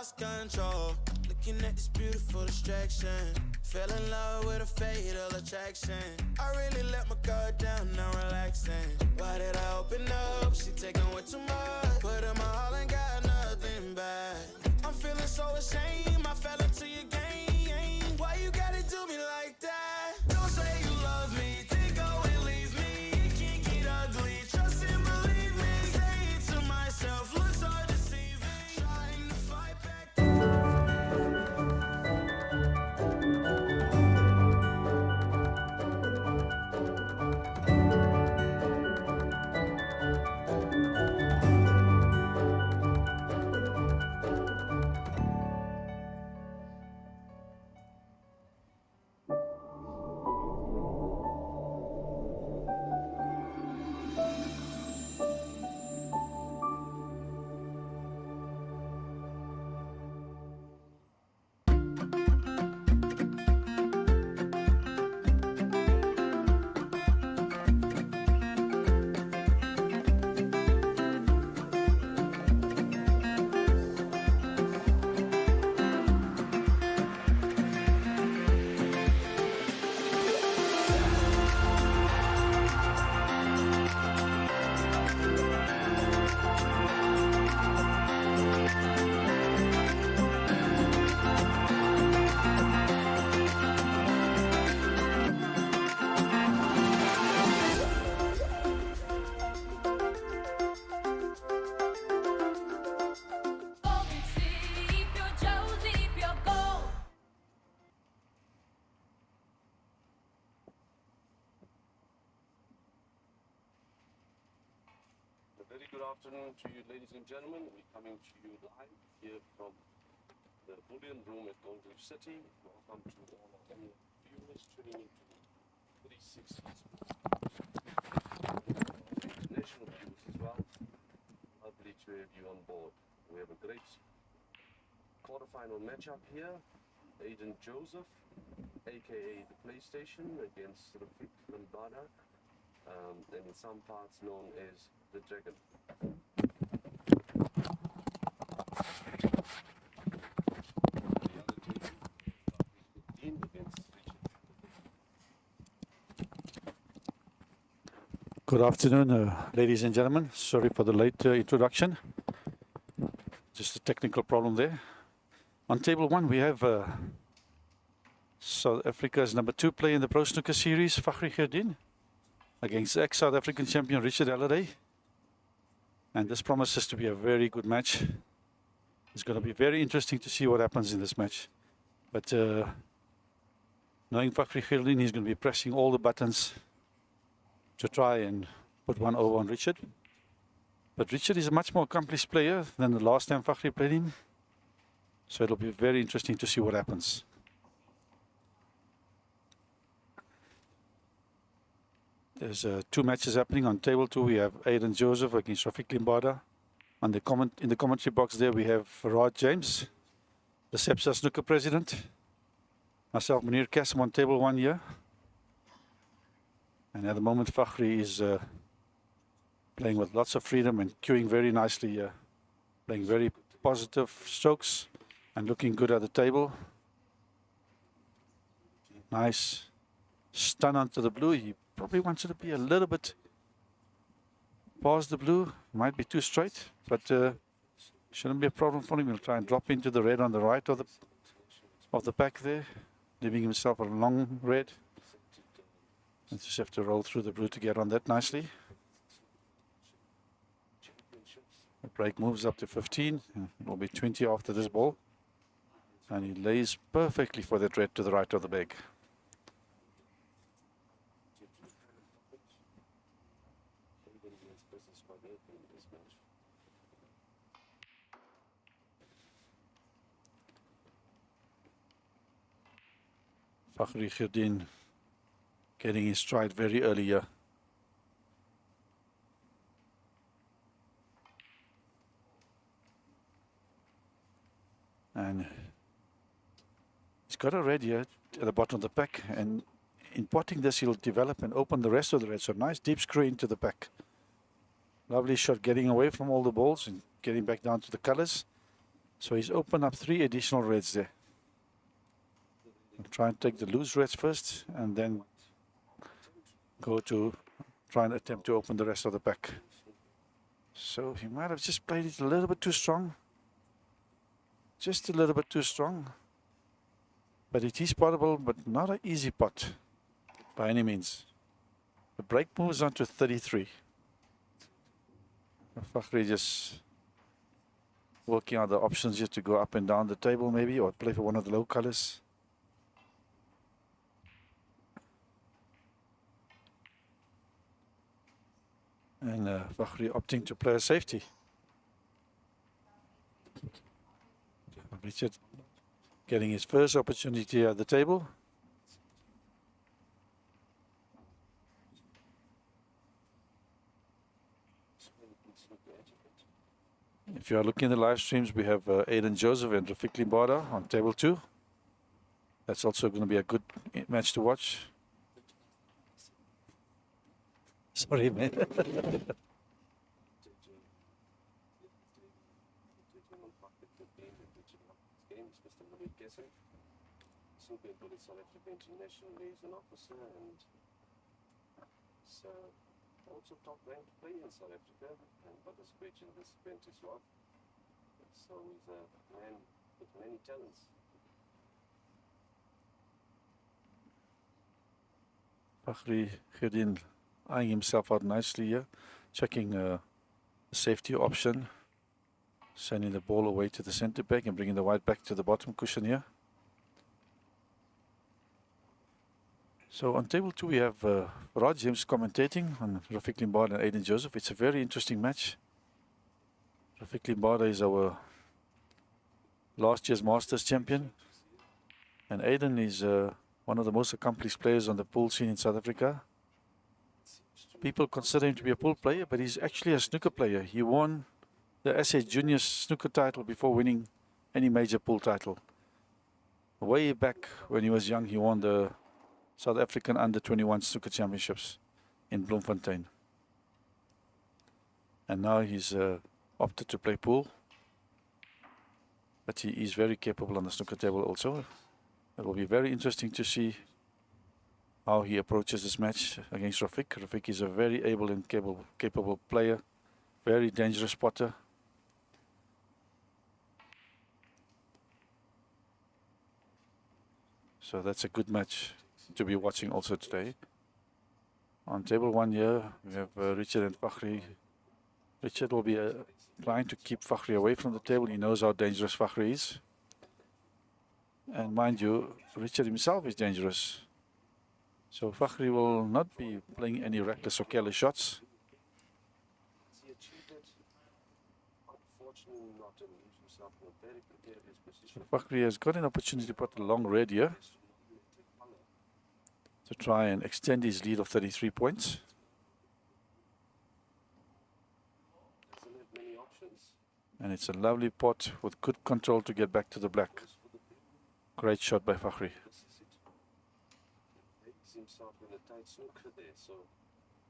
lost control. Looking at this beautiful distraction. Fell in love with a fatal attraction. I really let my guard down, now relaxing. Why did I open up? She taking way too much. Put in my all and got nothing back. I'm feeling so ashamed, I fell into your game. Why you gotta do me like that? Don't say you love me, then go and leave me. It can't get ugly, trust and believe me. Say it to myself, looks so deceiving. Trying to fight back. Very good afternoon to you, ladies and gentlemen. We're coming to you live here from the Bullion Room at Gold Reef City. Welcome to all of you viewers tuning into 360 Sports. International viewers as well. Lovely to have you on board. We have a great quarterfinal matchup here. Aiden Joseph, aka the PlayStation, against Rafik Lambada, and in some parts known as the Dragon. Good afternoon, ladies and gentlemen. Sorry for the late introduction. Just a technical problem there. On table one, we have South Africa's number 2 player in the Pro Snooker Series, Fakhri Gerdien, against ex-South African champion Richard Halliday. And this promises to be a very good match. It's going to be very interesting to see what happens in this match. But knowing Fakhri Gerdien, he's going to be pressing all the buttons to try and put one over on Richard. But Richard is a much more accomplished player than the last time Fakhri played him. So it'll be very interesting to see what happens. There's 2 matches happening on table 2. We have Aiden Joseph against Rafik Limbada. In the commentary box there we have Rod James, the SEPSA Snooker president. Myself, Munir Kasim, on table 1 here. And at the moment Fakhri is playing with lots of freedom and cueing very nicely here. Playing very positive strokes and looking good at the table. Nice stun onto the blue. He probably wants it to be a little bit past the blue. Might be too straight, but shouldn't be a problem for him. He'll try and drop into the red on the right of the pack there, leaving himself a long red. And just have to roll through the blue to get on that nicely. The break moves up to 15. It will be 20 after this ball. And he lays perfectly for that red to the right of the bag. Fakhri Gerdien getting his stride very early here. And he's got a red here at the bottom of the pack, and in potting this he'll develop and open the rest of the red. So nice deep screw into the pack. Lovely shot, getting away from all the balls and getting back down to the colors. So he's opened up 3 additional reds there. I'll try and take the loose reds first and then go to try and attempt to open the rest of the pack. So he might have just played it a little bit too strong. Just a little bit too strong. But it is potable, but not an easy pot by any means. The break moves on to 33. Fakhri just working out the options here to go up and down the table maybe, or play for one of the low colors. And Fakhri opting to play a safety. Richard getting his first opportunity at the table. If you are looking at the live streams, we have Aiden Joseph and Rafiq Limbada on table 2. That's also going to be a good match to watch. Sorry, man. South African international liaison officer and so also top ranked player in South Africa and participates in this event as well. So he's a man with many talents. Fakhri Khirdin eyeing himself out nicely here, checking the safety option, sending the ball away to the center back and bringing the white back to the bottom cushion here. So on table 2 we have Raj James commentating on Rafiq Limbada and Aiden Joseph. It's a very interesting match. Rafiq Limbada is our last year's Masters champion, and Aiden is one of the most accomplished players on the pool scene in South Africa. People consider him to be a pool player, but he's actually a snooker player. He won the SA Junior Snooker title before winning any major pool title. Way back when he was young, he won the South African Under-21 Snooker Championships in Bloemfontein. And now he's opted to play pool. But he is very capable on the snooker table also. It will be very interesting to see how he approaches this match against Rafiq. Rafiq is a very able and capable player, very dangerous spotter. So that's a good match to be watching also today. On table 1 here, we have Richard and Fakhri. Richard will be trying to keep Fakhri away from the table. He knows how dangerous Fakhri is. And mind you, Richard himself is dangerous. So Fakhri will not be playing any reckless or careless shots. So Fakhri has got an opportunity to put a long red here to try and extend his lead of 33 points. And it's a lovely pot with good control to get back to the black. Great shot by Fakhri. Himself in a tight snooker there, so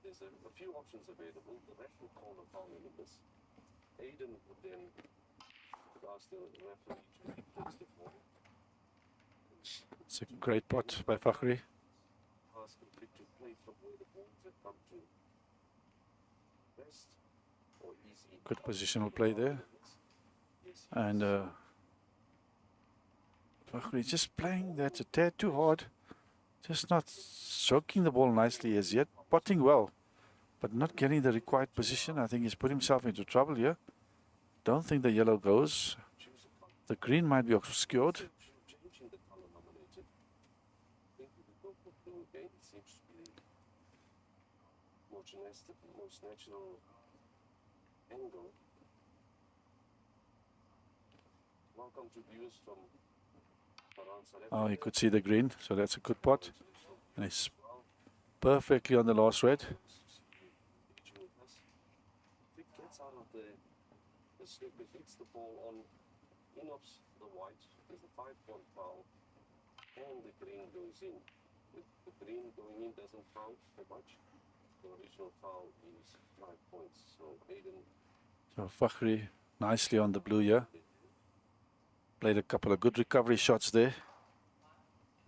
there's a few options available. The ref will call a foul in this. Aiden would then ask the referee to replace the ball. It's a great pot by Fakhri. Ask him to play from where the balls have come to rest or easy. Good positional play there. And Fakhri just playing that a tad too hard. Just not stroking the ball nicely as yet. Potting well, but not getting the required position. I think he's put himself into trouble here. Don't think the yellow goes. The green might be obscured. Most natural angle. Welcome to viewers from around South Africa. Oh, he could see the green, so that's a good pot. And it's perfectly on the last red. If it gets out of the slip, it hits the ball on in-offs the white, there's a 5-point foul, and the green goes in. The green going in doesn't count for much. The original foul is 5 points. So Aiden. So Fakhri nicely on the blue here. Played a couple of good recovery shots there.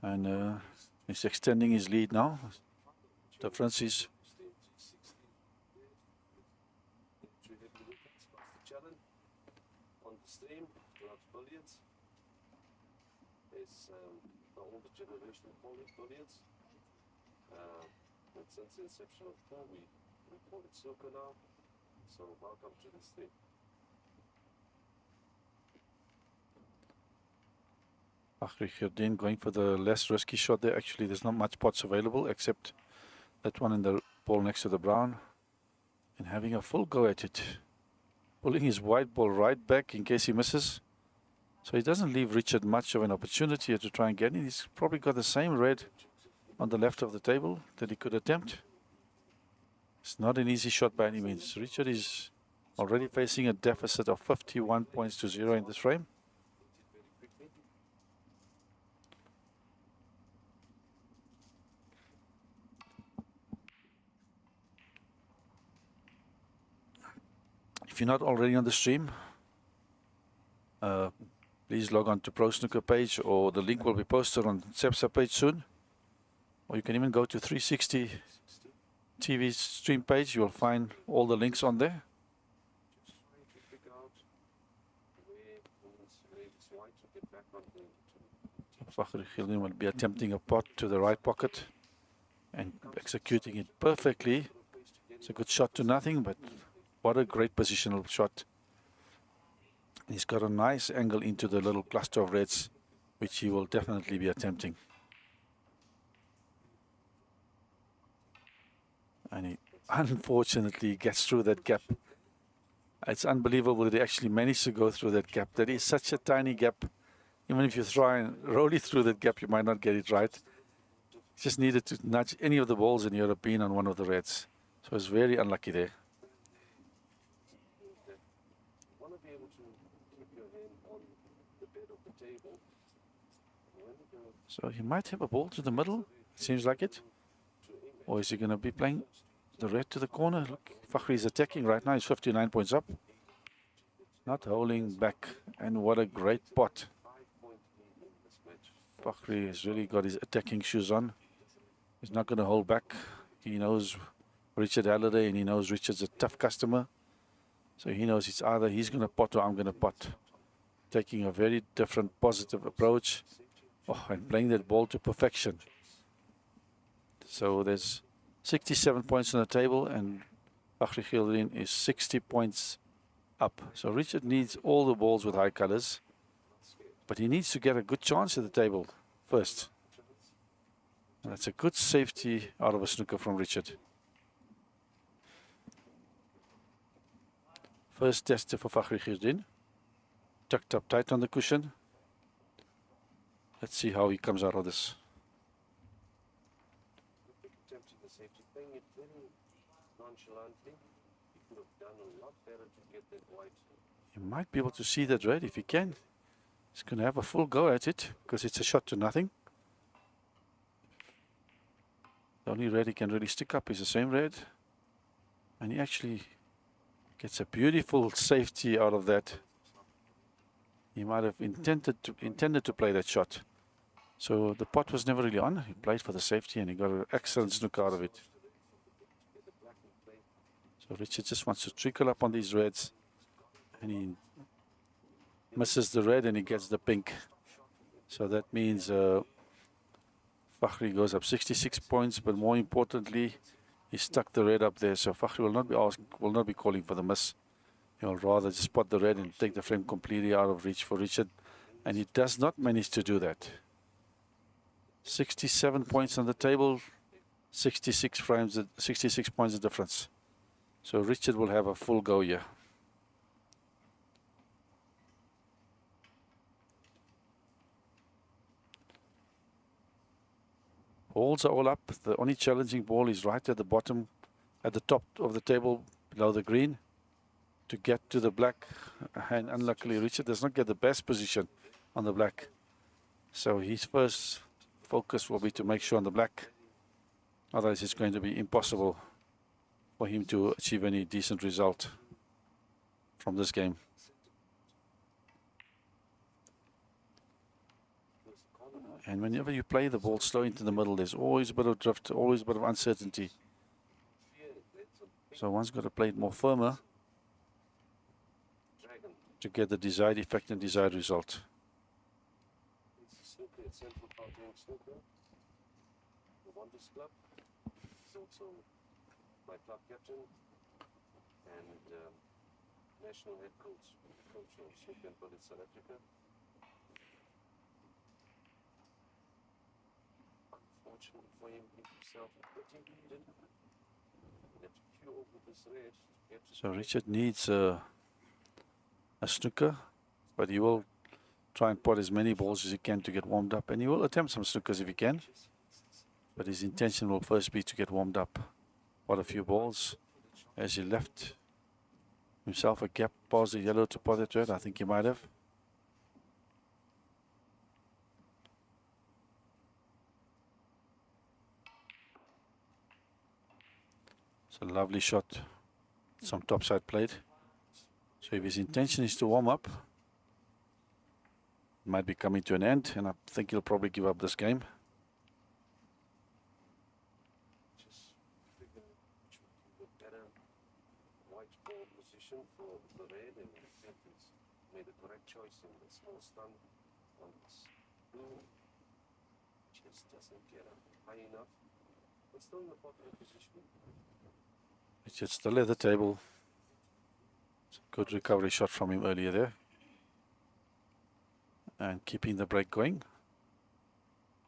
And he's extending his lead now. Difference is on the stream, loves billiards. It's the older generation call it billiards. And since the inception of pool, we call it snooker now. So welcome to the stream. Fakhri Khirdin going for the less risky shot there. Actually, there's not much pots available except that one in the ball next to the brown. And having a full go at it. Pulling his white ball right back in case he misses. So he doesn't leave Richard much of an opportunity here to try and get in. He's probably got the same red on the left of the table that he could attempt. It's not an easy shot by any means. Richard is already facing a deficit of 51 points to 0 in this frame. If you're not already on the stream, please log on to Pro Snooker page, or the link will be posted on Sepsa page soon. Or you can even go to 360 TV stream page. You'll find all the links on there. Fakhri Khirdin will be attempting a pot to the right pocket and executing it perfectly. It's a good shot to nothing, but what a great positional shot. He's got a nice angle into the little cluster of reds, which he will definitely be attempting. And he unfortunately gets through that gap. It's unbelievable that he actually managed to go through that gap. That is such a tiny gap. Even if you try and roll it through that gap, you might not get it right. Just needed to nudge any of the balls in Europe being on one of the reds. So it's very unlucky there. So he might have a ball to the middle, it seems like it. Or is he going to be playing the red to the corner? Look, Fakhri is attacking right now, he's 59 points up. Not holding back, and what a great pot. Fakhri has really got his attacking shoes on. He's not going to hold back. He knows Richard Halliday, and he knows Richard's a tough customer. So he knows it's either he's going to pot or I'm going to pot. Taking a very different, positive approach. Oh, and playing that ball to perfection. So there's 67 points on the table, and Fakhri Khirdin is 60 points up. So Richard needs all the balls with high colors, but he needs to get a good chance at the table first. And that's a good safety out of a snooker from Richard. First tester for Fakhri Khirdin. Tucked up tight on the cushion. Let's see how he comes out of this. You might be able to see that red if you can. He's going to have a full go at it because it's a shot to nothing. The only red he can really stick up is the same red. And he actually gets a beautiful safety out of that. He might have intended to play that shot. So the pot was never really on. He played for the safety and he got an excellent snooker out of it. So Richard just wants to trickle up on these reds. And he misses the red and he gets the pink. So that means Fakhri goes up 66 points, but more importantly, he stuck the red up there. So Fakhri will not be calling for the miss. He'll rather just spot the red and take the frame completely out of reach for Richard. And he does not manage to do that. 67 points on the table, 66 frames, 66 points of difference. So Richard will have a full go here. Balls are all up. The only challenging ball is right at the bottom, at the top of the table below the green, to get to the black. And unluckily, Richard does not get the best position on the black. So his first focus will be to make sure on the black. Otherwise, it's going to be impossible for him to achieve any decent result from this game. And whenever you play the ball slow into the middle, there's always a bit of drift, always a bit of uncertainty. So one's got to play it more firmer to get the desired effect and desired result. Snooker at Central Park Snooker. The Wonders Club. He's also my club captain and national head coach of snooker in Berlin, South Africa. Unfortunately for him, he himself, but he didn't have to queue over this red. So Richard needs a snooker, but he will try and pot as many balls as he can to get warmed up, and he will attempt some snookers if he can, but his intention will first be to get warmed up. Pot a few balls as he left himself a gap past the yellow to pot it red. I think he might have. It's a lovely shot, some topside played. So if his intention is to warm up, it might be coming to an end, and I think he'll probably give up this game. Just figure which would be the better white ball position for the red, and I think he's made the correct choice in the small stun on this blue. Just doesn't get up high enough. But still in the bottom position. It's still at the table. It's a good recovery shot from him earlier there. And keeping the break going.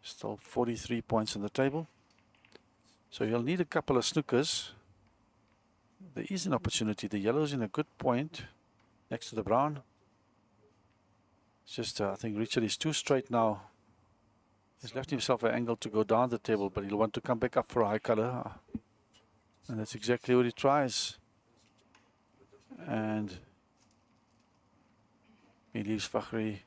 Still 43 points on the table. So you'll need a couple of snookers. There is an opportunity. The yellow's in a good point next to the brown. It's just I think Richard is too straight now. He's left himself an angle to go down the table, but he'll want to come back up for a high color. And that's exactly what he tries. And he leaves Fakhri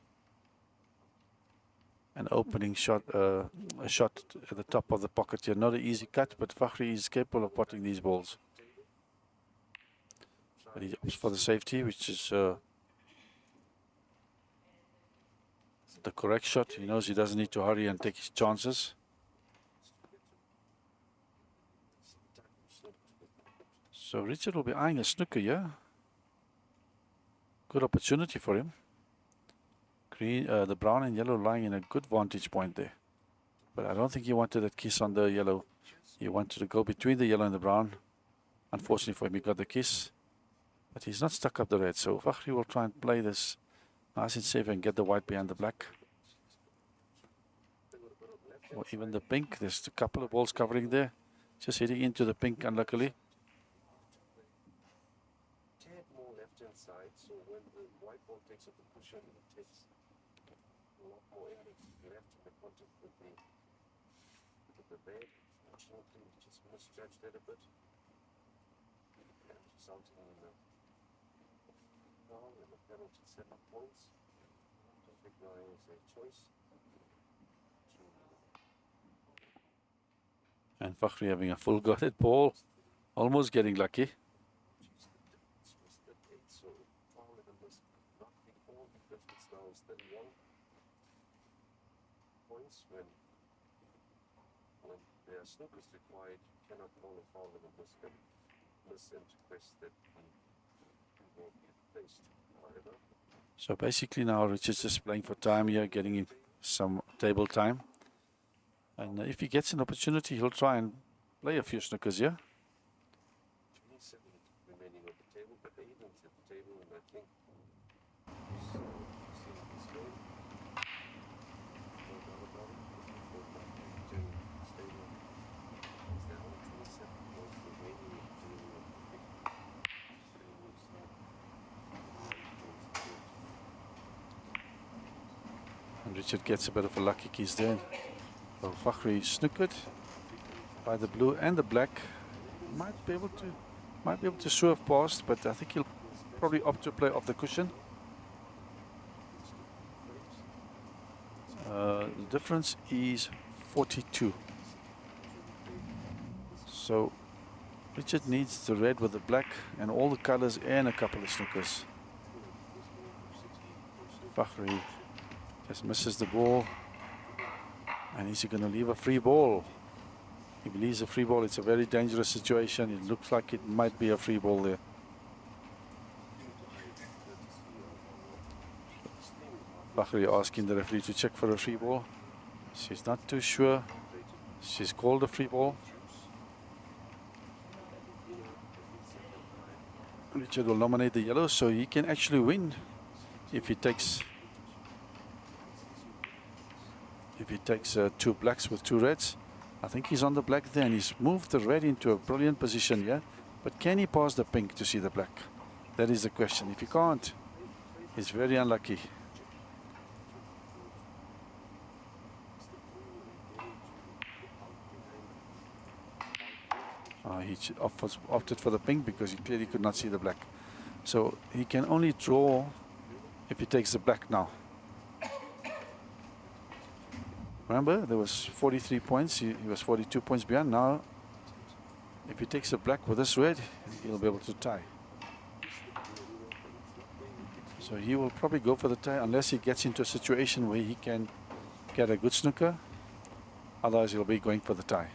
an opening shot, a shot at the top of the pocket here. Not an easy cut, but Fakhri is capable of potting these balls. But he opts for the safety, which is the correct shot. He knows he doesn't need to hurry and take his chances. So Richard will be eyeing a snooker here. Good opportunity for him. Green, the brown and yellow lying in a good vantage point there. But I don't think he wanted that kiss on the yellow. He wanted to go between the yellow and the brown. Unfortunately for him, he got the kiss. But he's not stuck up the red. So Fakhri will try and play this nice and safe and get the white behind the black. Or even the pink. There's a couple of balls covering there. Just hitting into the pink, unluckily. Side, so when the white ball takes up the cushion, it takes a lot more energy left to make contact with the red. Unfortunately, we just misjudged that a bit. And resulting in a foul and a penalty 7 points. Victoria is a choice. And Fakhri having a full guarded ball, almost getting lucky. When there are snookers required, you cannot call a foul with a miss and request that he won't be placed. However, so basically now Richard's just playing for time here, getting him some table time. And if he gets an opportunity, he'll try and play a few snookers here. 27 remaining on the table, but Aiden's at the table, and I think and Richard gets a bit of a lucky kiss there. So Fakhri snookered by the blue and the black. Might be able to swerve past, but I think he'll probably opt to play off the cushion. The difference is 42. So Richard needs the red with the black and all the colors and a couple of snookers. Fakhri just misses the ball. And is he going to leave a free ball? If he leaves a free ball, it's a very dangerous situation. It looks like it might be a free ball there. Fakhri asking the referee to check for a free ball. She's not too sure. She's called a free ball. Richard will nominate the yellow, so he can actually win if he takes two blacks with two reds. I think he's on the black there, and he's moved the red into a brilliant position here. But can he pass the pink to see the black? That is the question. If he can't, he's very unlucky. He opted for the pink because he clearly could not see the black. So he can only draw if he takes the black now. Remember, there was 43 points. He was 42 points behind. Now, if he takes the black with this red, he'll be able to tie. So he will probably go for the tie unless he gets into a situation where he can get a good snooker. Otherwise, he'll be going for the tie.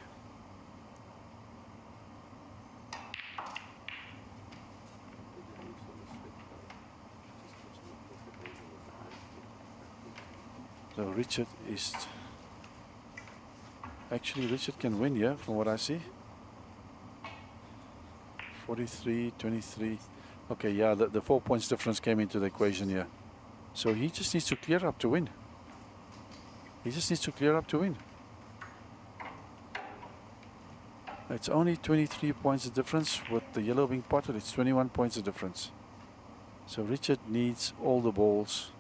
So Richard is... Actually, Richard can win here from what I see. 43, 23. Okay, yeah, the 4 points difference came into the equation here. So he just needs to clear up to win. He just needs to clear up to win. It's only 23 points of difference. With the yellow being potted, it's 21 points of difference. So Richard needs all the balls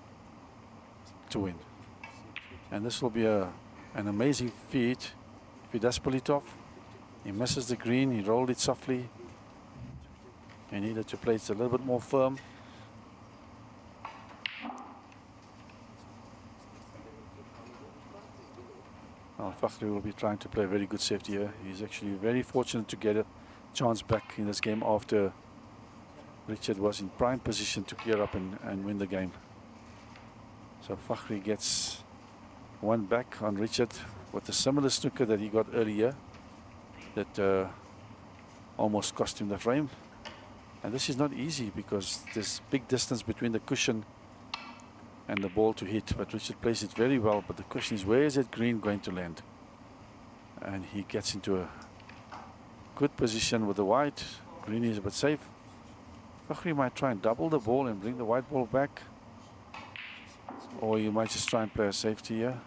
to win. And this will be an amazing feat if he does pull it off. He misses the green, he rolled it softly. He needed to play it a little bit more firm. Well, Fakhri will be trying to play a very good safety here. He's actually very fortunate to get a chance back in this game after Richard was in prime position to clear up and win the game. So Fakhri gets one back on Richard with a similar snooker that he got earlier that almost cost him the frame. And this is not easy because there's big distance between the cushion and the ball to hit. But Richard plays it very well. But the question is, where is that green going to land? And he gets into a good position with the white. Green is a bit safe. Fakhri might try and double the ball and bring the white ball back. Or you might just try and play a safety here,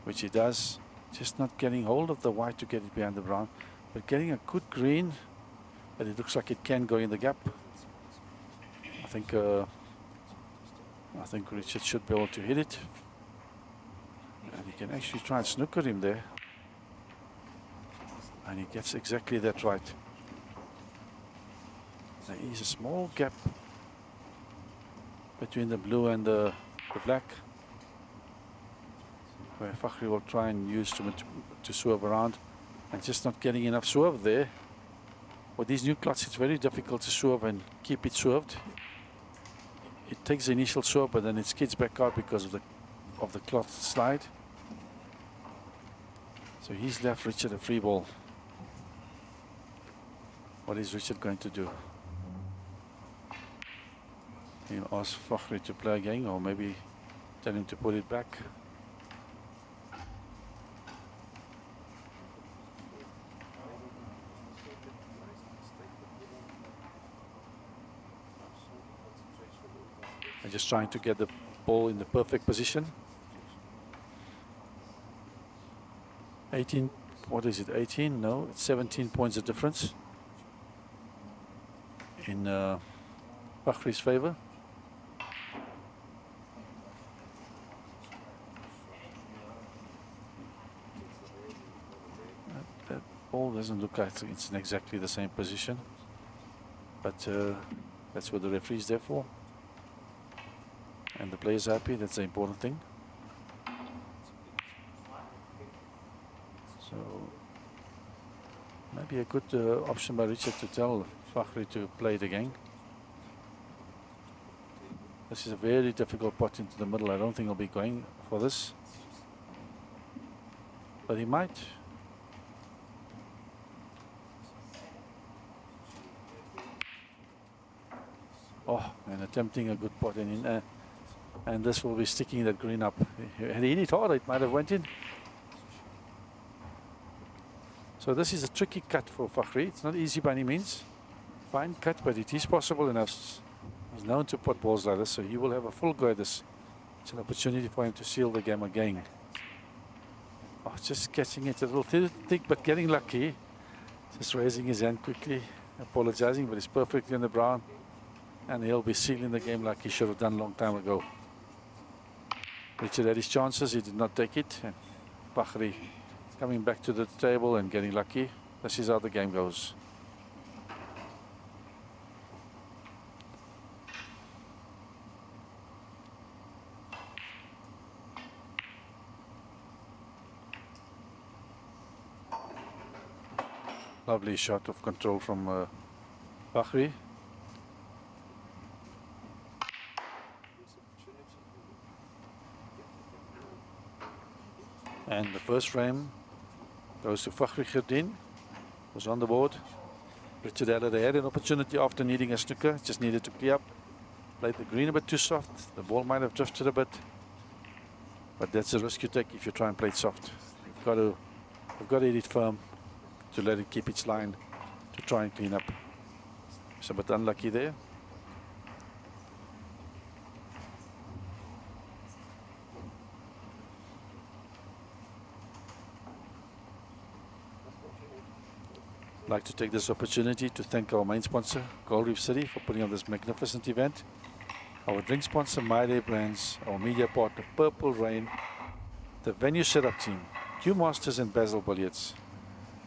which he does. Just not getting hold of the white to get it behind the brown. But getting a good green. But it looks like it can go in the gap. I think Richard should be able to hit it. And he can actually try and snooker him there. And he gets exactly that right. There is a small gap between the blue and the black, where Fakhri will try and use to swerve around, and just not getting enough swerve there. With these new cloths, it's very difficult to swerve and keep it swerved. It takes the initial swerve, but then it skids back out because of the cloth slide. So he's left Richard a free ball. What is Richard going to do? He'll ask Fakhri to play again, or maybe tell him to put it back. And just trying to get the ball in the perfect position. 18, what is it, 18? No, it's 17 points of difference in Fakhri's favor. That ball doesn't look like it's in exactly the same position, but that's what the referee is there for. And the player's happy, that's the important thing. So maybe a good option by Richard to tell Fakhri to play it again. This is a very difficult pot into the middle. I don't think he'll be going for this. but he might. Oh, and attempting a good pot in, and this will be sticking that green up. Had he hit it hard, it might have went in. So this is a tricky cut for Fakhri. It's not easy by any means. Fine cut, but it is possible, and he's known to pot balls like this, so he will have a full go at this. It's an opportunity for him to seal the game again. Oh, just catching it a little thick, but getting lucky. Just raising his hand quickly, apologizing, but he's perfectly on the brown. And he'll be sealing the game like he should have done a long time ago. Richard had his chances, he did not take it. And Fakhri coming back to the table and getting lucky. This is how the game goes. Lovely shot of control from Fakhri. And the first frame goes to Fakhri Khirdin, was on the board. Richard Halliday had an opportunity after needing a snooker, just needed to clear up. Played the green a bit too soft, the ball might have drifted a bit. But that's a risk you take if you try and play it soft. You've got to hit it firm to let it keep its line, to try and clean up. It's a bit unlucky there. I'd like to take this opportunity to thank our main sponsor, Gold Reef City, for putting on this magnificent event. Our drink sponsor, My Day Brands, our media partner, Purple Rain, the venue setup team, Q Masters and Basil Billiards,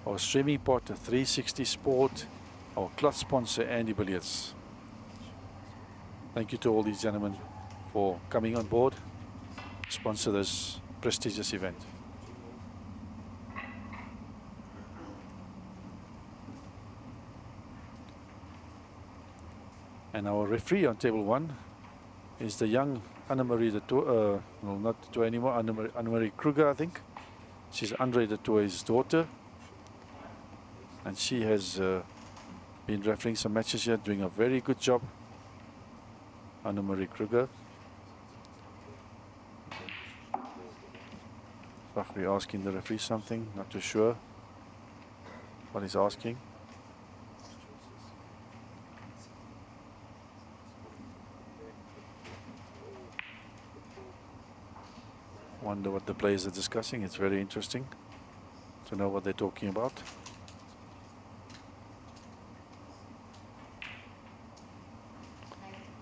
our streaming partner, 360 Sport, our cloth sponsor, Andy Billiards. Thank you to all these gentlemen for coming on board, sponsor this prestigious event. And our referee on table one is the young Annemarie de Tour, well, not de Tour anymore, Annemarie Kruger, I think. She's Andre de Tour's daughter. And she has been refereeing some matches here, doing a very good job. Annemarie Kruger. Fakhri asking the referee something, not too sure what he's asking. Wonder what the players are discussing. It's very interesting to know what they're talking about.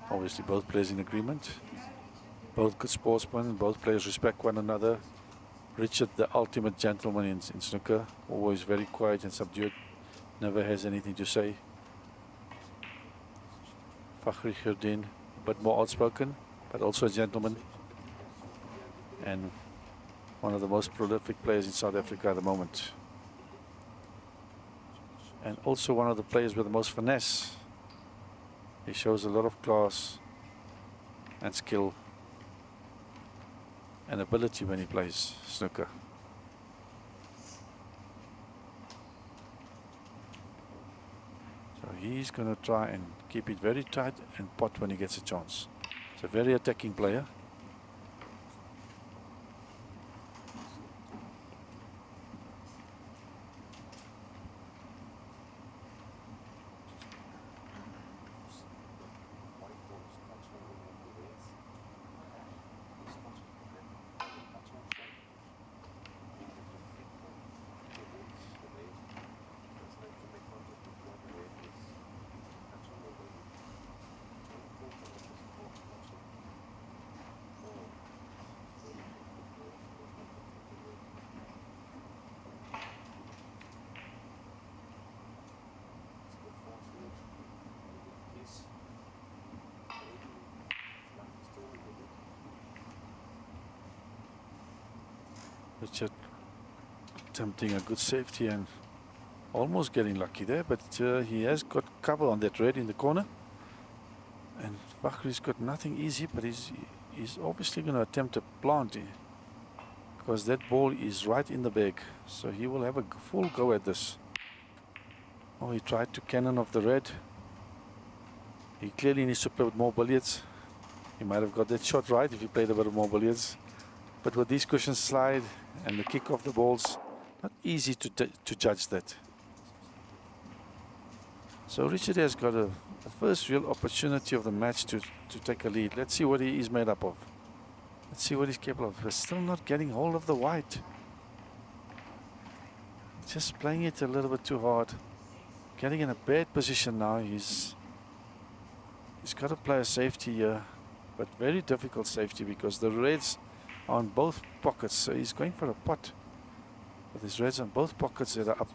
Obviously both players in agreement. Both good sportsmen, both players respect one another. Richard, the ultimate gentleman in snooker, always very quiet and subdued, never has anything to say. Fakhri Khirdin, a bit more outspoken, but also a gentleman. And one of the most prolific players in South Africa at the moment. And also one of the players with the most finesse. He shows a lot of class and skill and ability when he plays snooker. So he's going to try and keep it very tight and pot when he gets a chance. It's a very attacking player. Richard attempting a good safety and almost getting lucky there, but he has got cover on that red in the corner. And Fakhri's got nothing easy, but he's obviously going to attempt a plant. because that ball is right in the bag. So he will have a full go at this. Oh, he tried to cannon off the red. He clearly needs to play with more billiards. He might have got that shot right if he played a bit of more billiards. But with these cushions slide and the kick of the balls, not easy to judge that. So Richard has got the first real opportunity of the match to take a lead. Let's see what he is made up of. Let's see what he's capable of. He's still not getting hold of the white. Just playing it a little bit too hard. Getting in a bad position now. He's got to play a safety here, but very difficult safety because the reds are on both pockets. So he's going for a pot with his reds on both pockets that are up.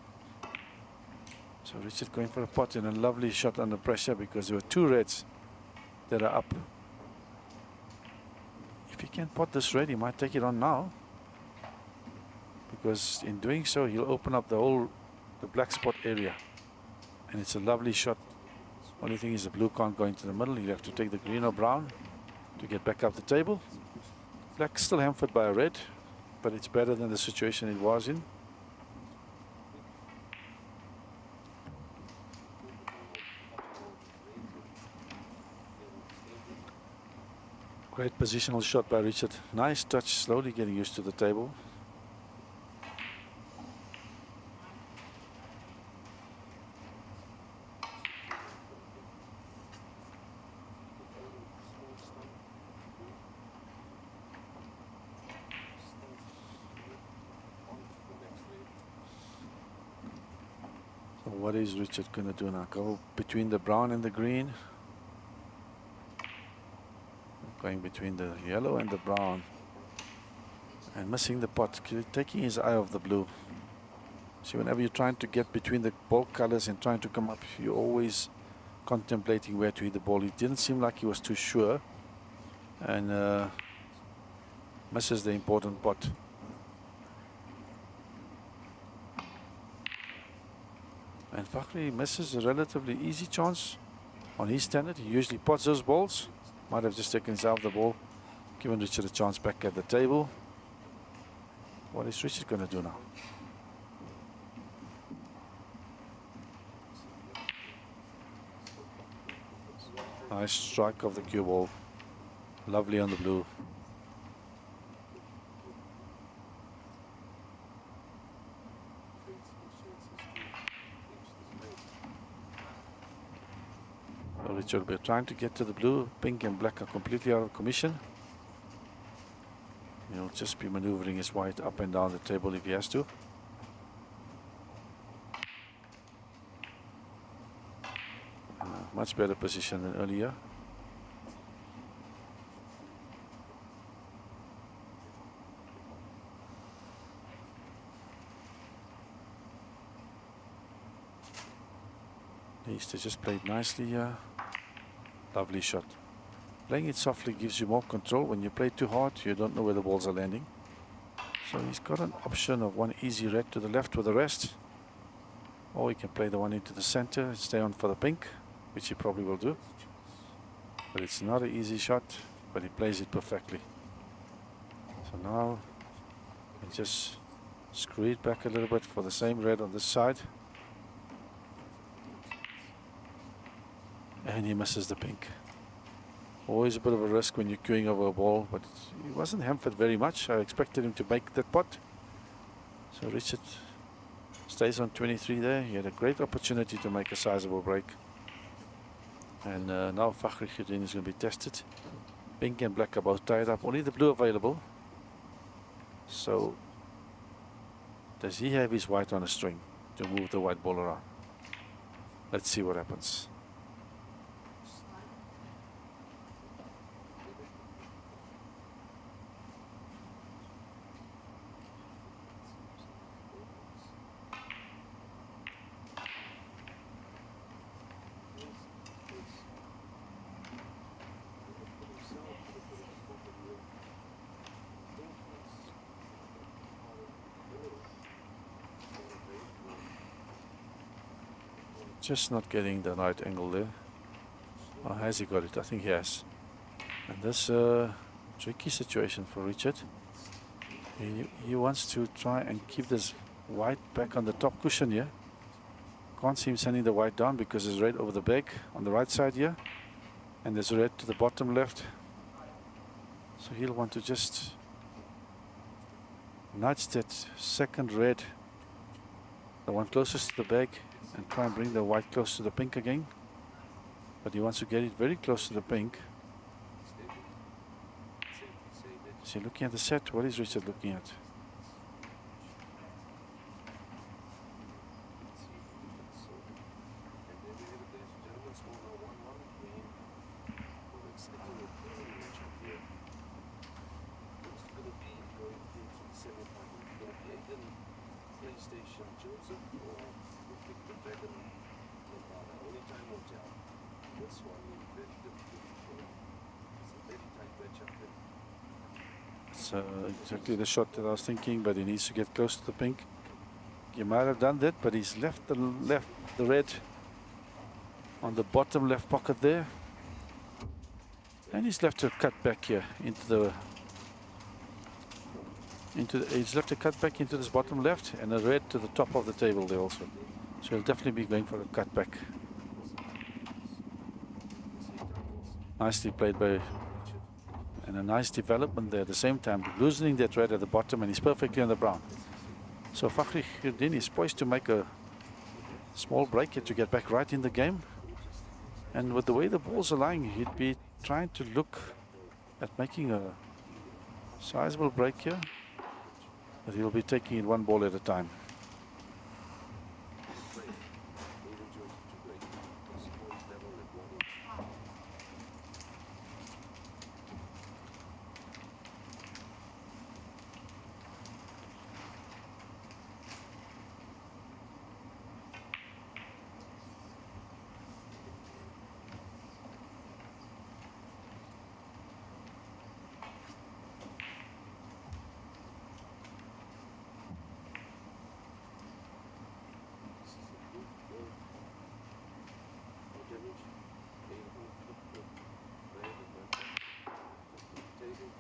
So Richard going for a pot and a lovely shot under pressure because there were two reds that are up. If he can pot this red, he might take it on now, because in doing so he'll open up the black spot area, and it's a lovely shot. Only thing is the blue can't go into the middle. He'll have to take the green or brown to get back up the table. Black still hampered by a red, but it's better than the situation it was in. Great positional shot by Richard. Nice touch, slowly getting used to the table. So what is Richard going to do now? Go between the brown and the green? Going between the yellow and the brown and missing the pot, taking his eye off the blue. See, whenever you're trying to get between the ball colors and trying to come up, you're always contemplating where to hit the ball. It didn't seem like he was too sure, and misses the important pot. And Fakhri misses a relatively easy chance on his standard. He usually pots those balls. Might have just taken himself the ball, given Richard a chance back at the table. What is Richard going to do now? Nice strike of the cue ball. Lovely on the blue. Richard will be trying to get to the blue. Pink and black are completely out of commission. He'll just be maneuvering his white up and down the table if he has to. Much better position than earlier. Needs to just play it nicely here. Lovely shot. Playing it softly gives you more control. When you play too hard, you don't know where the balls are landing. So he's got an option of one easy red to the left with the rest. Or he can play the one into the center and stay on for the pink, which he probably will do. But it's not an easy shot, but he plays it perfectly. So now he just screw it back a little bit for the same red on this side. And he misses the pink. Always a bit of a risk when you're queuing over a ball, but he wasn't hampered very much. I expected him to make that pot. So Richard stays on 23 there. He had a great opportunity to make a sizable break. And now Fakhri Khirdin is going to be tested. Pink and black are both tied up. Only the blue available. So does he have his white on a string to move the white ball around? Let's see what happens. Just not getting the right angle there. Or has he got it? I think he has. And this tricky situation for Richard. He wants to try and keep this white back on the top cushion here. Can't see him sending the white down because there's red over the back on the right side here. And there's red to the bottom left. So he'll want to just nudge that second red, the one closest to the bag, and try and bring the white close to the pink again. But he wants to get it very close to the pink. Is he looking at the set? What is Richard looking at? Exactly the shot that I was thinking, but he needs to get close to the pink. He might have done that, but he's left the red on the bottom left pocket there, and he's left a cut back here he's left a cut back into this bottom left, and a red to the top of the table there also. So he'll definitely be going for a cut back. Nicely played by. And a nice development there at the same time, loosening that red at the bottom, and he's perfectly on the brown. So Fakhriuddin is poised to make a small break here to get back right in the game. And with the way the balls are lying, he'd be trying to look at making a sizable break here. But he'll be taking it one ball at a time.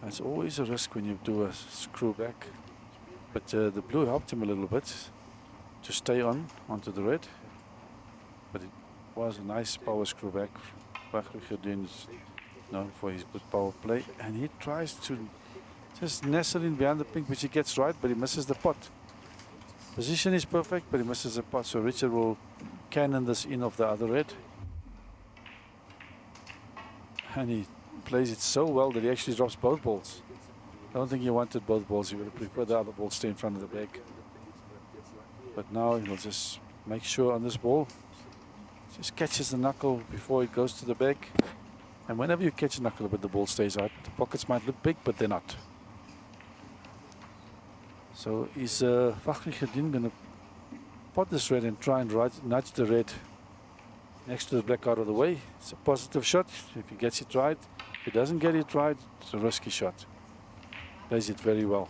It's always a risk when you do a screw back, but the blue helped him a little bit to stay onto the red. But it was a nice power screw back. Fakhriuddin is known for his good power play, and he tries to just nestle in behind the pink, which he gets right, but he misses the pot. Position is perfect, but he misses the pot, so Richard will cannon this in of the other red. And he plays it so well that he actually drops both balls. I don't think he wanted both balls. He would have preferred the other ball stay in front of the bag. But now he'll just make sure on this ball, just catches the knuckle before it goes to the bag. And whenever you catch a knuckle but the ball stays out, the pockets might look big, but they're not. So is Fakhriuddin going to pot this red and try and nudge the red next to the black out of the way? It's a positive shot if he gets it right. If he doesn't get it right, it's a risky shot. Plays it very well.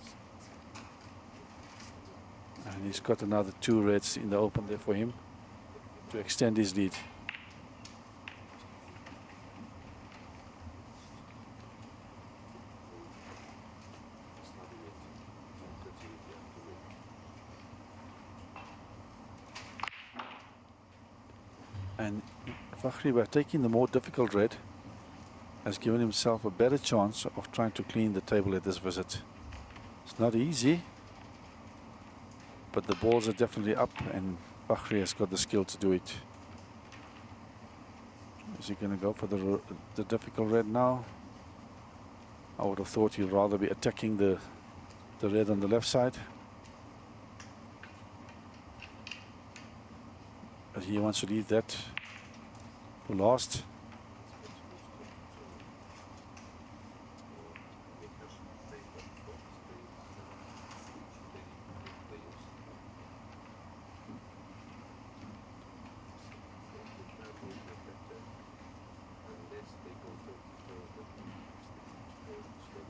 And he's got another two reds in the open there for him to extend his lead. And Fakhri, by taking the more difficult red, has given himself a better chance of trying to clean the table at this visit. It's not easy, but the balls are definitely up, and Fakhri has got the skill to do it. Is he going to go for the difficult red now? I would have thought he'd rather be attacking the red on the left side. But he wants to leave that for last.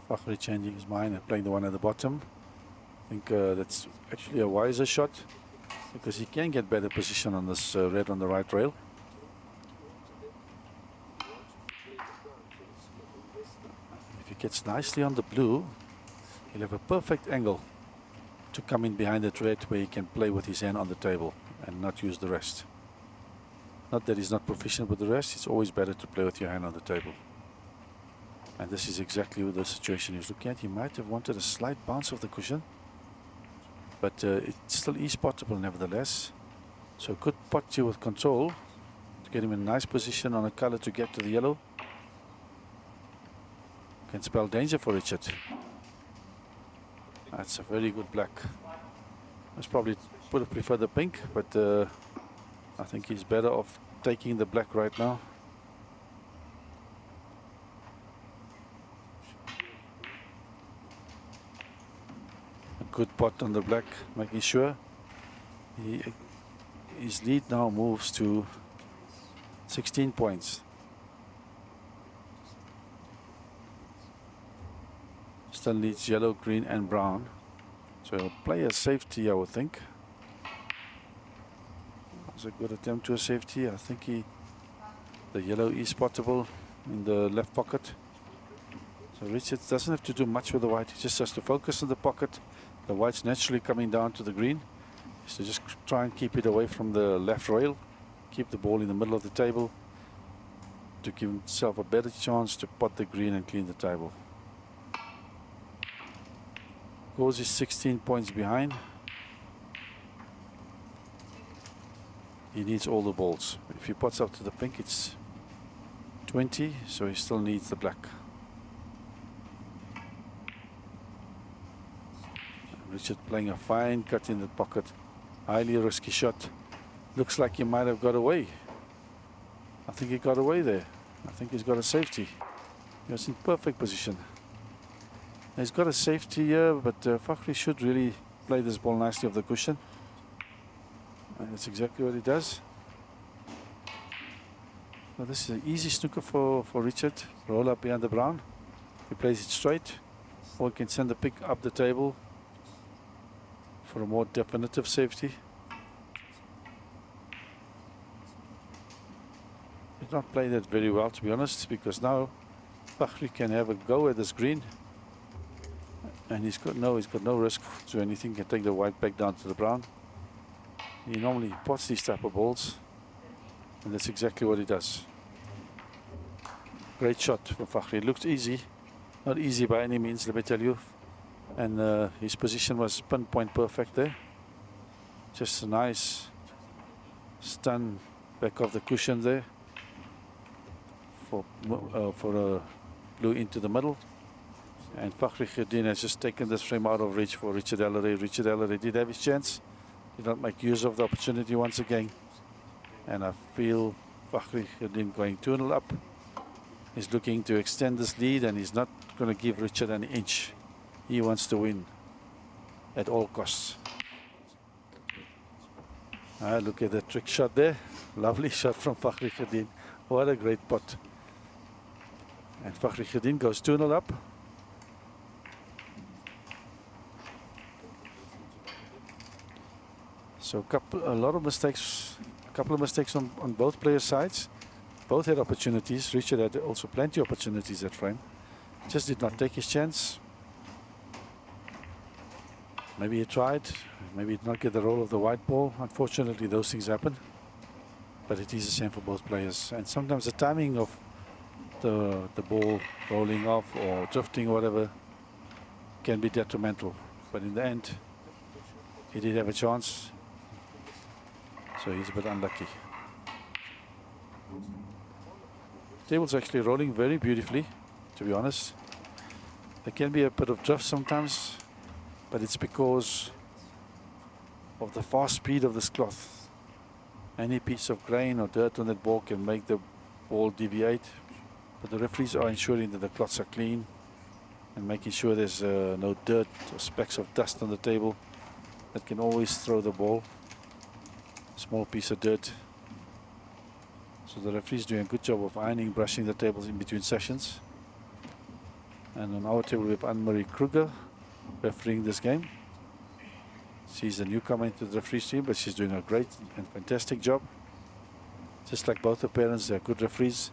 Fakhri changing his mind and playing the one at the bottom. I think that's actually a wiser shot, because he can get better position on this red on the right rail. If he gets nicely on the blue, He'll have a perfect angle to come in behind that red where he can play with his hand on the table and not use the rest. Not that he's not proficient with the rest, it's always better to play with your hand on the table. And this is exactly the situation he's looking at. He might have wanted a slight bounce of the cushion, but it still is spottable nevertheless. So good pot here with control to get him in a nice position on a color to get to the yellow. Can spell danger for Richard. That's a very good black. Would have preferred the pink, but I think he's better off taking the black right now. A good pot on the black, making sure his lead now moves to 16 points. Still needs yellow, green and brown. So he'll play a safety, I would think. That's a good attempt to a safety. I think the yellow is spottable in the left pocket. So Richard doesn't have to do much with the white. He just has to focus on the pocket. The white's naturally coming down to the green. So just try and keep it away from the left rail. Keep the ball in the middle of the table to give himself a better chance to pot the green and clean the table. Goes is 16 points behind. He needs all the balls. If he pots up to the pink, it's 20, so he still needs the black. Richard playing a fine cut in the pocket. Highly risky shot. Looks like he might have got away. I think he got away there. I think he's got a safety. He was in perfect position. He's got a safety here, but Fakhri should really play this ball nicely off the cushion. And that's exactly what he does. Well, this is an easy snooker for Richard. Roll up behind the brown. He plays it straight. Or he can send the pick up the table for a more definitive safety. He did not play that very well, to be honest, because now Fakhri can have a go at this green. And he's got no risk to anything. He can take the white back down to the brown. He normally pots these type of balls, and that's exactly what he does. Great shot from Fakhri. It looked easy, not easy by any means, let me tell you. And his position was pinpoint perfect there. Just a nice stun back of the cushion there for a blue into the middle. And Fakhri Khirdin has just taken this frame out of reach for Richard Ellery. Richard Ellery did have his chance. Did not make use of the opportunity once again. And I feel Fakhri Khirdin going 2-0 up. He's looking to extend this lead, and he's not going to give Richard an inch. He wants to win at all costs. Look at the trick shot there. Lovely shot from Fakhri Khirdin. What a great pot. And Fakhri Khirdin goes 2-0 up. So a couple of mistakes on both players' sides. Both had opportunities. Richard had also plenty of opportunities that frame. Just did not take his chance. Maybe he tried. Maybe he did not get the roll of the white ball. Unfortunately, those things happen. But it is the same for both players. And sometimes the timing of the ball rolling off or drifting or whatever can be detrimental. But in the end, he did have a chance. So he's a bit unlucky. The table's actually rolling very beautifully, to be honest. There can be a bit of drift sometimes, but it's because of the fast speed of this cloth. Any piece of grain or dirt on that ball can make the ball deviate. But the referees are ensuring that the cloths are clean and making sure there's no dirt or specks of dust on the table that can always throw the ball. Small piece of dirt. So the referee's doing a good job of ironing, brushing the tables in between sessions. And on our table we have Anne-Marie Kruger refereeing this game. She's a newcomer into the referee's team, but she's doing a great and fantastic job. Just like both her parents, they're good referees.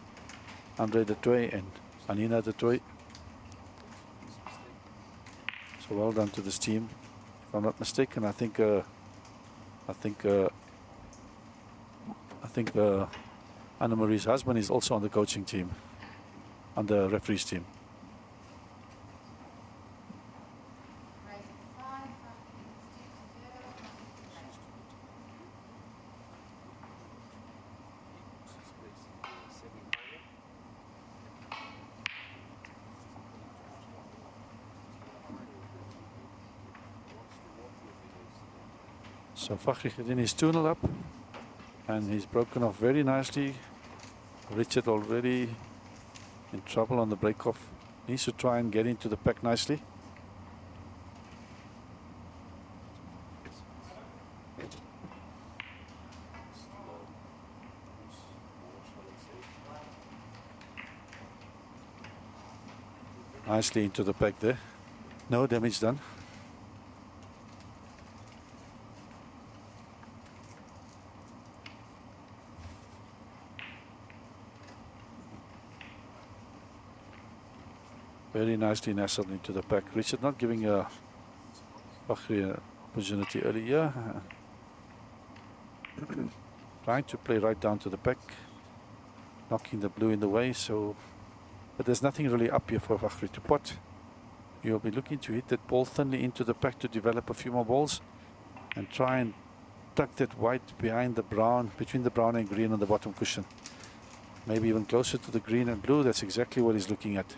Andre de Toy and Anina de Toy. So So well done to this team. If I'm not mistaken, I think Anna Marie's husband is also on the coaching team, on the referees team. So Fakhri Khedin is 2-0 up, and he's broken off very nicely. Richard already in trouble on the break-off. Needs to try and get into the pack nicely. Nicely into the pack there. No damage done. Very nicely nestled into the pack. Richard not giving Fakhri an opportunity earlier. Trying to play right down to the pack. Knocking the blue in the way. But there's nothing really up here for Fakhri to pot. You'll be looking to hit that ball thinly into the pack to develop a few more balls. And try and tuck that white behind the brown, between the brown and green on the bottom cushion. Maybe even closer to the green and blue. That's exactly what he's looking at.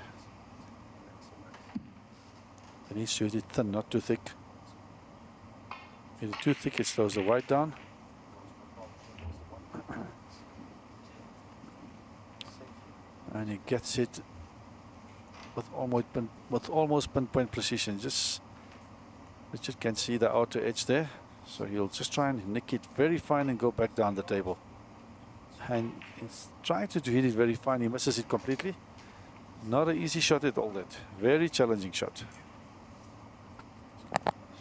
He needs to hit it thin, not too thick. Hit it too thick, it slows the white down. And he gets it with almost pinpoint precision. Richard can see the outer edge there. So he'll just try and nick it very fine and go back down the table. And he's trying to hit it very fine. He misses it completely. Not an easy shot at all that. Very challenging shot.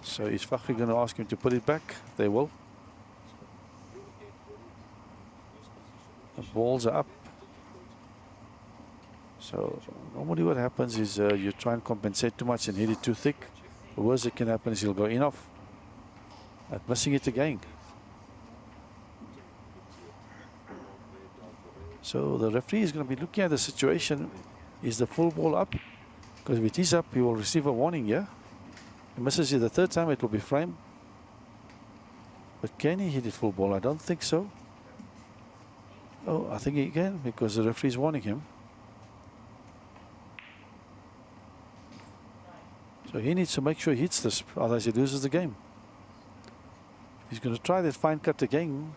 So is Fakhri going to ask him to put it back? They will. The balls are up. So normally what happens is you try and compensate too much and hit it too thick. The worst that can happen is he'll go in off. At missing it again. So the referee is going to be looking at the situation. Is the full ball up? Because if it is up, he will receive a warning here. He misses it the third time, it will be frame. But can he hit it full ball? I don't think so. Oh, I think he can, because the referee is warning him. So he needs to make sure he hits this, otherwise he loses the game. If he's going to try that fine cut again,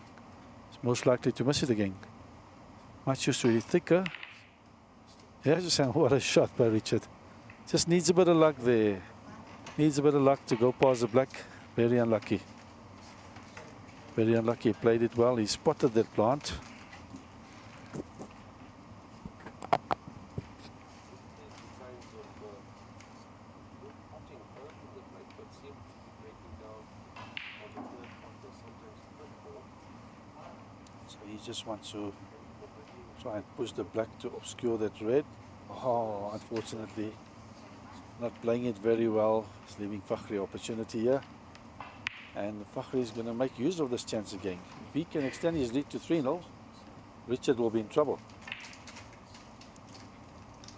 he's most likely to miss it again. Might choose to hit it thicker. Yeah, just saying, what a shot by Richard. Just needs a bit of luck there. Needs a bit of luck to go past the black. Very unlucky. Very unlucky. He played it well. He spotted that plant. So he just wants to try and push the black to obscure that red. Oh, unfortunately. Not playing it very well. It's leaving Fakhri opportunity here. And Fakhri is going to make use of this chance again. If he can extend his lead to 3-0, Richard will be in trouble.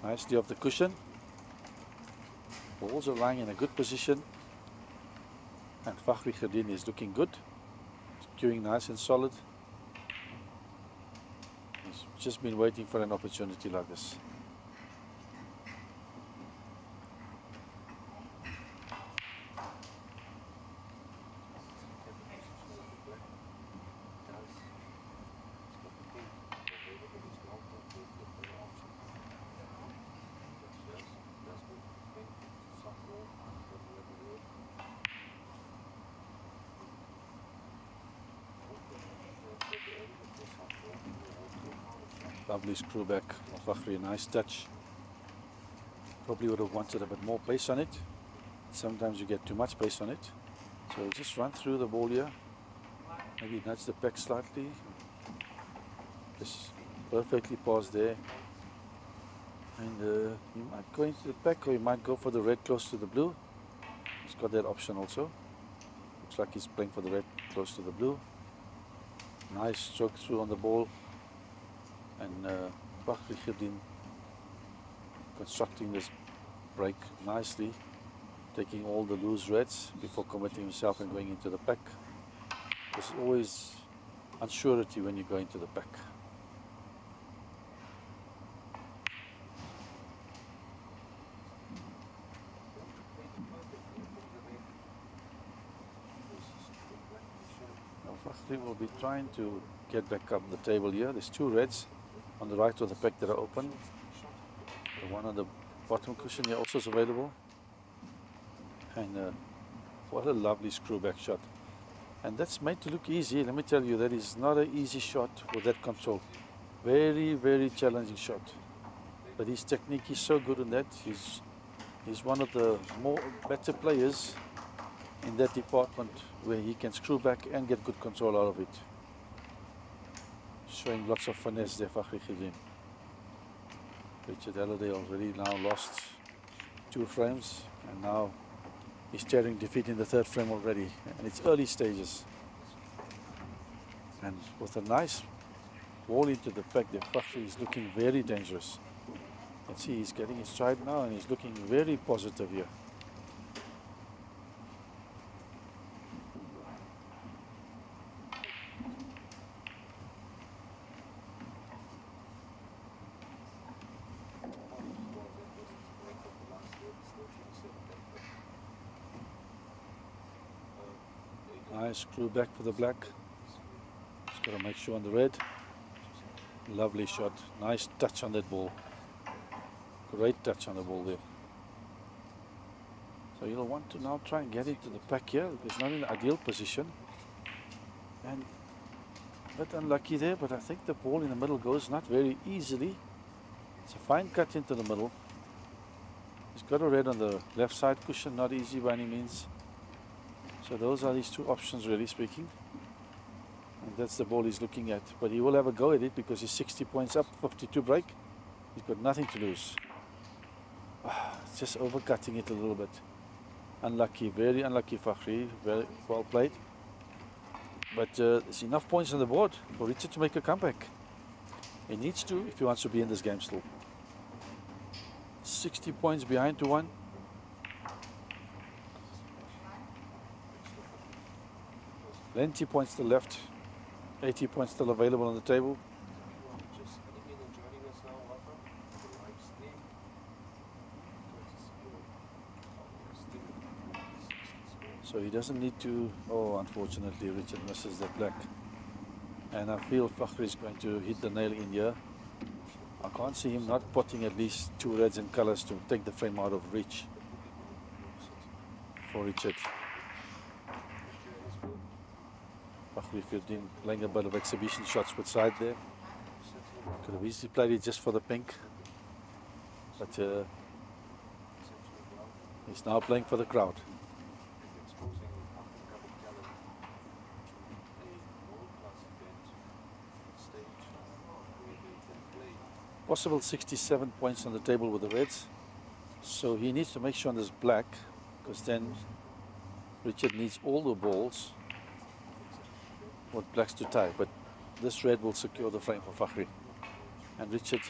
Nicely off the cushion. Balls are lying in a good position. And Fakhri Khedin is looking good. He's queuing nice and solid. He's just been waiting for an opportunity like this. Lovely screw back of Fakhri, a nice touch. Probably would have wanted a bit more pace on it. Sometimes you get too much pace on it. So just run through the ball here. Maybe nudge the pack slightly. Just perfectly paused there. And you might go into the pack, or you might go for the red close to the blue. He's got that option also. Looks like he's playing for the red close to the blue. Nice stroke through on the ball. And Fakhri Khirdin constructing this break nicely, taking all the loose reds before committing himself and going into the pack. There's always unsurety when you go into the pack. Now Fakhri will be trying to get back up the table here. There's two reds on the right of the pack that are open. The one on the bottom cushion here also is available. And what a lovely screw back shot. And that's made to look easy. Let me tell you, that is not an easy shot with that control. Very, very challenging shot. But his technique is so good in that. He's one of the better players in that department where he can screw back and get good control out of it. Showing lots of finesse there, Fakhri Khirdin. Richard Halliday already now lost 2 frames, and now he's staring defeat in the 3rd frame already, and it's early stages. And with a nice ball into the pack, the Fakhri is looking very dangerous. You can see he's getting his stride now, and he's looking very positive here. Nice screw back for the black. Just got to make sure on the red. Lovely shot. Nice touch on that ball. Great touch on the ball there. So you'll want to now try and get into the pack here. It's not in the ideal position. And a bit unlucky there, but I think the ball in the middle goes not very easily. It's a fine cut into the middle. He's got a red on the left side cushion, not easy by any means. So those are these 2 options, really speaking. And that's the ball he's looking at. But he will have a go at it because he's 60 points up, 52 break. He's got nothing to lose. Just overcutting it a little bit. Unlucky, very unlucky Fakhri. Very well played. But there's enough points on the board for Richard to make a comeback. He needs to if he wants to be in this game still. 60 points behind to 1. Plenty points still left. 80 points still available on the table. So he doesn't need to. Oh, unfortunately, Richard misses that black. And I feel Fakhri is going to hit the nail in here. I can't see him not potting at least 2 reds and colors to take the frame out of reach for Richard. Fakhri Khirdin playing a bit of exhibition shots with side there. Could have easily played it just for the pink. But he's now playing for the crowd. Possible 67 points on the table with the reds. So he needs to make sure on this black, because then Richard needs all the balls with blacks to tie. But this red will secure the frame for Fakhri. And Richard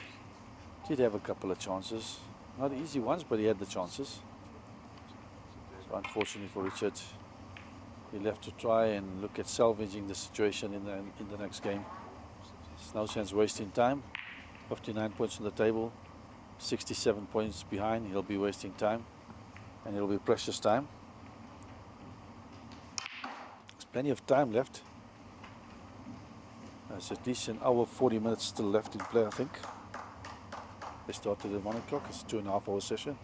did have a couple of chances. Not easy ones, but he had the chances. So unfortunately for Richard, he'll have to try and look at salvaging the situation in the next game. There's no sense wasting time. 59 points on the table, 67 points behind. He'll be wasting time, and it'll be precious time. There's plenty of time left. There's at least an hour 40 minutes still left in play, I think. They started at 1 o'clock. It's a 2.5 hour session.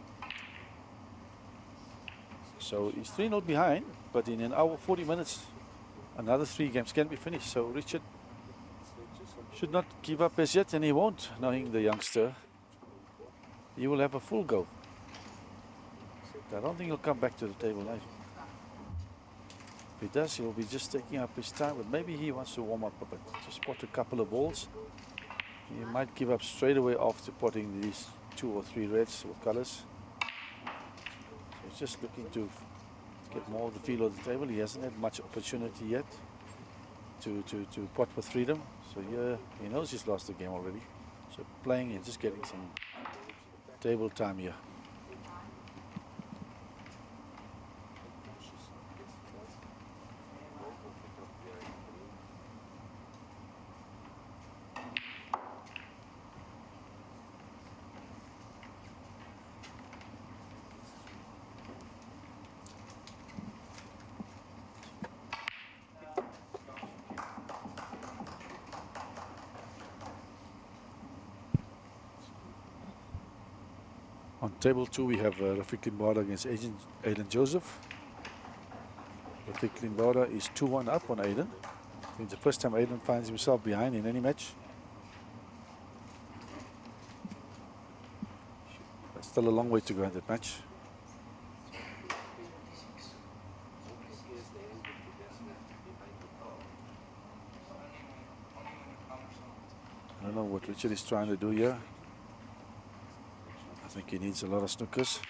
So he's 3-0 behind, but in an hour 40 minutes, another 3 games can be finished. So Richard should not give up as yet, and he won't, knowing the youngster. He will have a full go. I don't think he'll come back to the table now. If he does, he'll be just taking up his time, but maybe he wants to warm up a bit, to spot a couple of balls. He might give up straight away after potting these 2 or 3 reds with colors. So he's just looking to get more of the feel of the table. He hasn't had much opportunity yet to pot with freedom. So here he knows he's lost the game already. So playing and just getting some table time here. On table 2 we have Rafiq Limbada against Aiden Joseph. Rafiq Limbada is 2-1 up on Aiden. It's the first time Aiden finds himself behind in any match. There's still a long way to go in that match. I don't know what Richard is trying to do here. I think he needs a lot of snookers.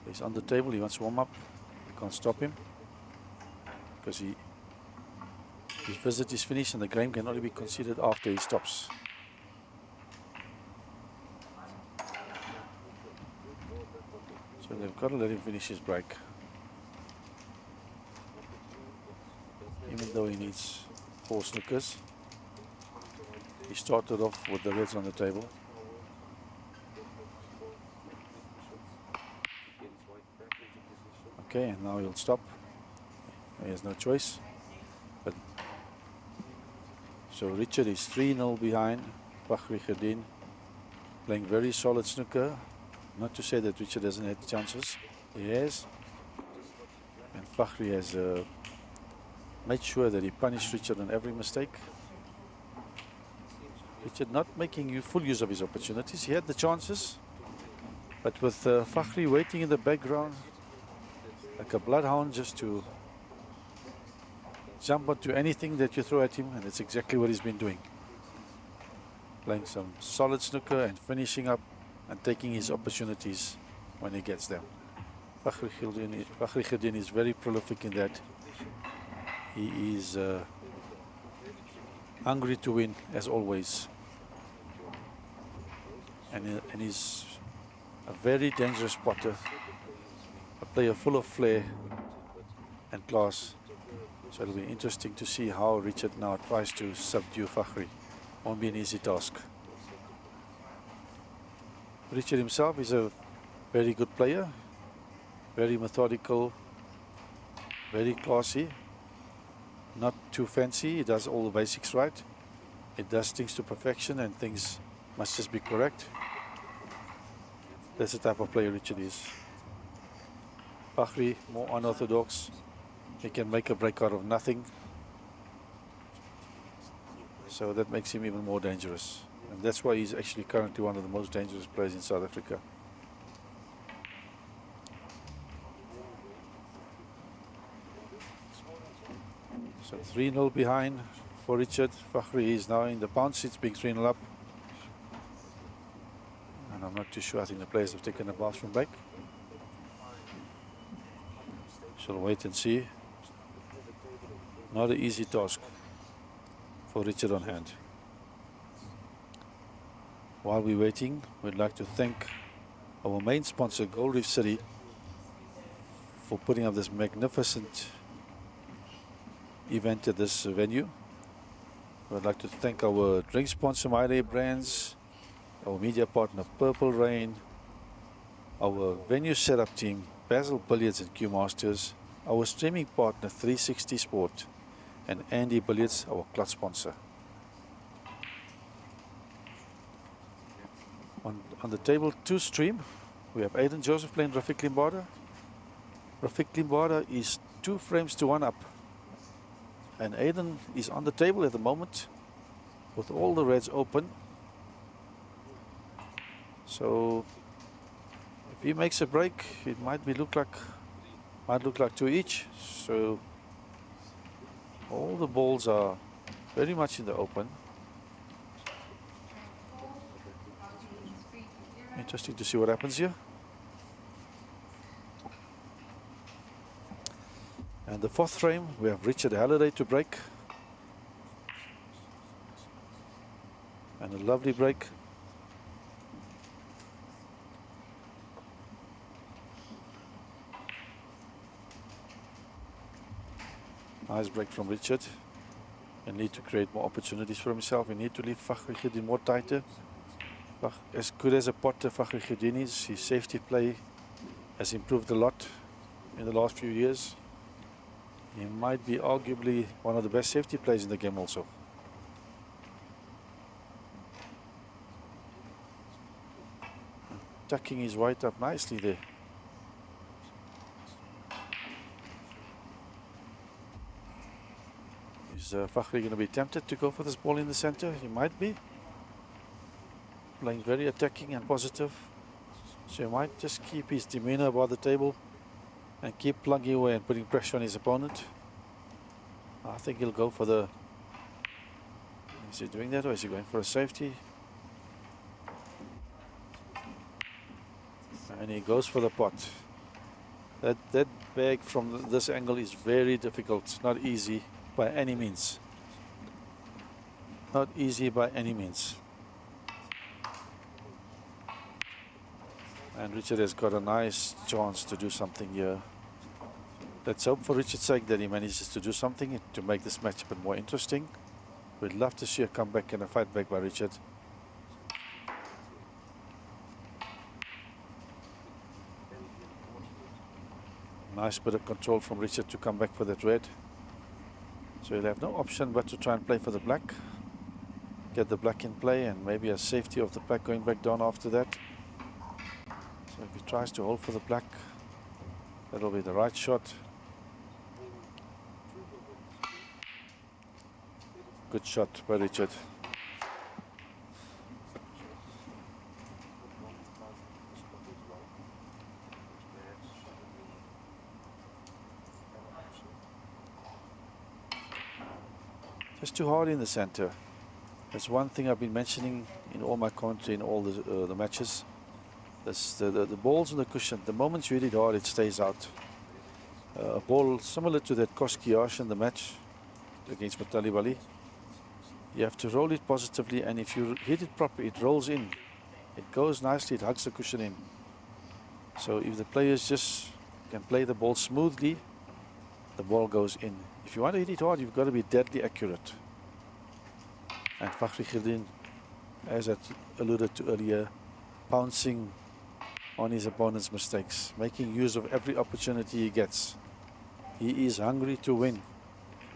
He's on the table, he wants to warm up. You can't stop him because his visit is finished and the game can only be considered after he stops. So they've got to let him finish his break. Even though he needs 4 snookers. He started off with the reds on the table. Okay, and now he'll stop. He has no choice. But so Richard is 3-0 behind. Fakhri Khedin playing very solid snooker. Not to say that Richard hasn't had chances. He has. And Fakhri has made sure that he punished Richard on every mistake. Richard not making full use of his opportunities. He had the chances. But with Fakhri waiting in the background, like a bloodhound, just to jump onto anything that you throw at him, and that's exactly what he's been doing. Playing some solid snooker and finishing up and taking his opportunities when he gets them. Fakhri Khedin is very prolific in that. He is hungry to win as always. And he's a very dangerous spotter. A player full of flair and class. So it'll be interesting to see how Richard now tries to subdue Fakhri. Won't be an easy task. Richard himself is a very good player. Very methodical. Very classy. Not too fancy. He does all the basics right. He does things to perfection and things must just be correct. That's the type of player Richard is. Fakhri, more unorthodox. He can make a break out of nothing. So that makes him even more dangerous. And that's why he's actually currently one of the most dangerous players in South Africa. So 3-0 behind for Richard. Fakhri is now in the bounce seats, being 3-0 up. And I'm not too sure. I think the players have taken a bathroom break. Shall wait and see. Not an easy task for Richard on hand. While we're waiting, we'd like to thank our main sponsor, Gold Reef City, for putting up this magnificent event at this venue. We'd like to thank our drink sponsor, My Day Brands, our media partner, Purple Rain, our venue setup team, Basil Billiards and Q Masters, our streaming partner, 360 Sport, and Andy Billiards, our club sponsor. On the table 2 stream, we have Aiden Joseph playing Rafiq Limbada. Rafiq Limbada is 2 frames to 1 up. And Aiden is on the table at the moment with all the reds open. So if he makes a break, it might look like 2 each. So all the balls are very much in the open. Interesting to see what happens here. And the fourth frame, we have Richard Halliday to break. And a lovely break. Nice break from Richard. And need to create more opportunities for himself. We need to leave Fakhri more tighter. As good as a potter Fakhri is, his safety play has improved a lot in the last few years. He might be arguably one of the best safety players in the game also. Tucking his white up nicely there. Is Fakhri going to be tempted to go for this ball in the center? He might be. Playing very attacking and positive. So he might just keep his demeanor above the table and keep plugging away and putting pressure on his opponent. I think he'll go for the... Is he doing that or is he going for a safety? And he goes for the pot. That bag from this angle is very difficult. It's not easy by any means. Not easy by any means. And Richard has got a nice chance to do something here. Let's hope for Richard's sake that he manages to do something to make this match a bit more interesting. We'd love to see a comeback and a fight back by Richard. Nice bit of control from Richard to come back for that red. So he'll have no option but to try and play for the black. Get the black in play and maybe a safety of the black going back down after that. So if he tries to hold for the black, that'll be the right shot. Good shot by Richard. Just too hard in the center. That's one thing I've been mentioning in all my commentary in all the matches. That's the balls on the cushion. The moment you hit it hard, it stays out. A ball similar to that Koski in the match against Matali Bali. You have to roll it positively, and if you hit it properly, it rolls in. It goes nicely, it hugs the cushion in. So if the players just can play the ball smoothly, the ball goes in. If you want to hit it hard, you've got to be deadly accurate. And Fakhri, as I alluded to earlier, pouncing on his opponent's mistakes, making use of every opportunity he gets. He is hungry to win.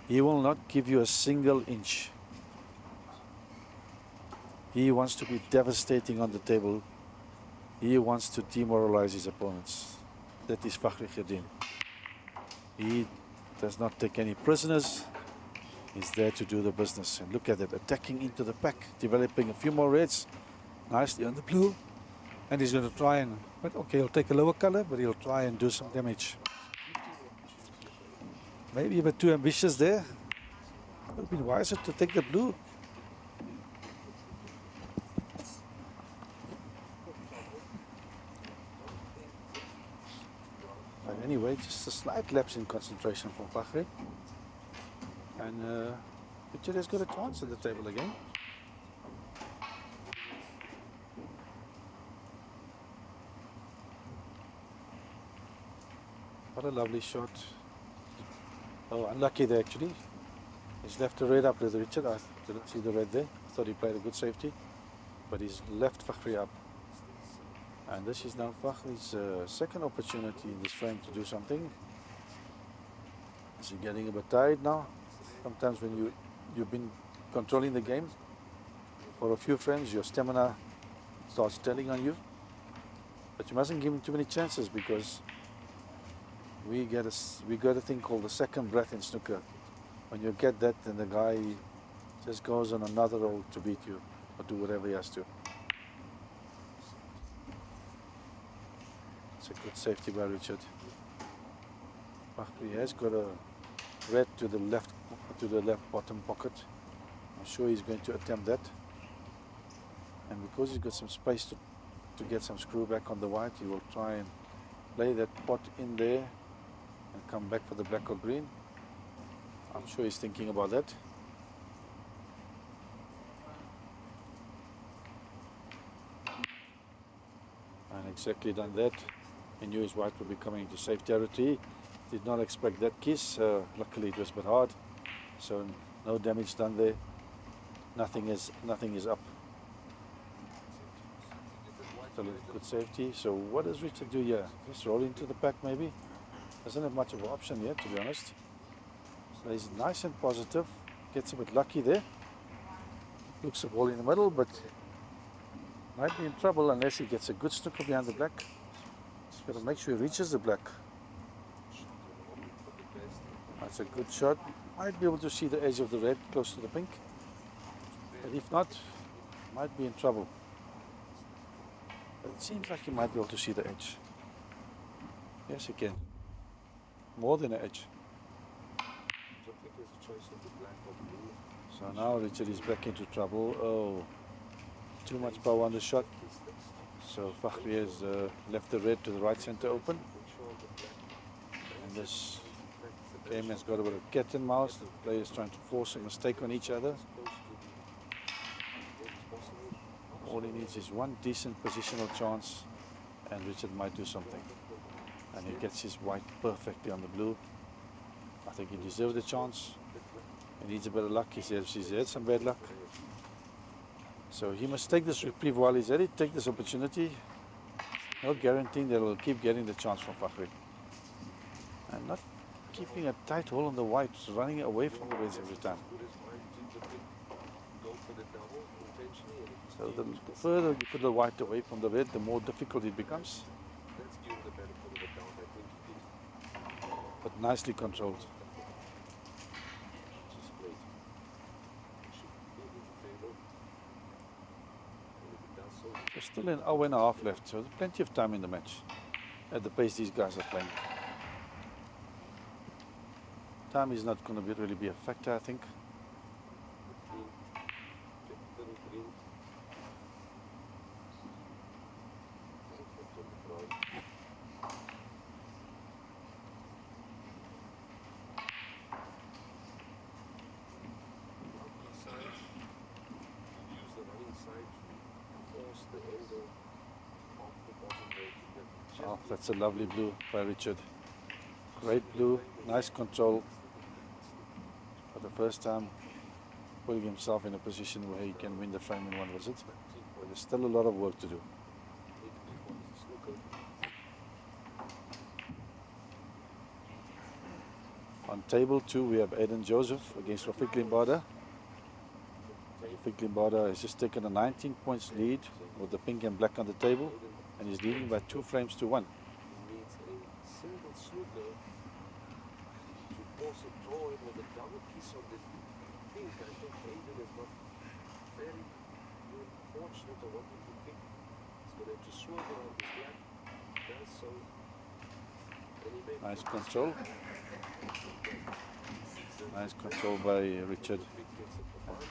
He will not give you a single inch. He wants to be devastating on the table. He wants to demoralize his opponents. That is Fakhri. He does not take any prisoners. He's there to do the business. And look at it, attacking into the pack, developing a few more reds. Nicely on the blue. And he's going to try and, but okay, he'll take a lower color, but he'll try and do some damage. Maybe a bit too ambitious there. It would have been wiser to take the blue. But anyway, just a slight lapse in concentration from Fakhri. And Richard has got a chance at the table again. What a lovely shot. Oh, unlucky there actually. He's left the red up with Richard. I didn't see the red there. Thought he played a good safety. But he's left Fakhri up. And this is now Fakhri's second opportunity in this frame to do something. Is he getting a bit tired now? Sometimes when you've been controlling the game for a few frames, your stamina starts telling on you. But you mustn't give him too many chances, because we got a thing called the second breath in snooker. When you get that, then the guy just goes on another roll to beat you or do whatever he has to. It's a good safety by Richard. Fakhri has got a red to the left bottom pocket. I'm sure he's going to attempt that. And because he's got some space to get some screw back on the white, he will try and play that pot in there and come back for the black or green. I'm sure he's thinking about that. And exactly done that. He knew his white would be coming into safe territory. Did not expect that kiss. Luckily it was a bit hard, so no damage done there. Nothing is up. Still a good safety. So what does Richard do here? Just roll into the pack maybe? Doesn't have much of an option here, to be honest. So he's nice and positive. Gets a bit lucky there. Looks a ball in the middle, but might be in trouble unless he gets a good snooker behind the black. Just got to make sure he reaches the black. That's a good shot. Might be able to see the edge of the red close to the pink. But if not, might be in trouble. But it seems like he might be able to see the edge. Yes, he can. More than an edge. So now Richard is back into trouble. Oh, too much power on the shot. So Fakhri has left the red to the right center open. And this game has got a bit of cat and mouse. The players trying to force a mistake on each other. All he needs is one decent positional chance and Richard might do something. And he gets his white perfectly on the blue. I think he deserved the chance. He needs a bit of luck. He says he's had some bad luck. So he must take this reprieve while he's at it, take this opportunity. No guaranteeing that he'll keep getting the chance from Fakhri. And not keeping a tight hold on the whites, running away from the reds every time. So the further you put the white away from the red, the more difficult it becomes. But nicely controlled. There's still an hour and a half left, so there's plenty of time in the match at the pace these guys are playing. Time is not going to really be a factor, I think. Oh, that's a lovely blue by Richard. Great blue, nice control. For the first time, putting himself in a position where he can win the frame in one visit. But there's still a lot of work to do. On table 2, we have Aiden Joseph against Rafiq Limbada. Rafiq Limbada has just taken a 19 points lead with the pink and black on the table. And he's leading by 2 frames to 1. He needs a single snooker to force a draw in with a double kiss on the pink. I think Aiden is not very fortunate or what he pick. He's going to have to swerve around his black. Does so. And he nice control. Nice control by Richard.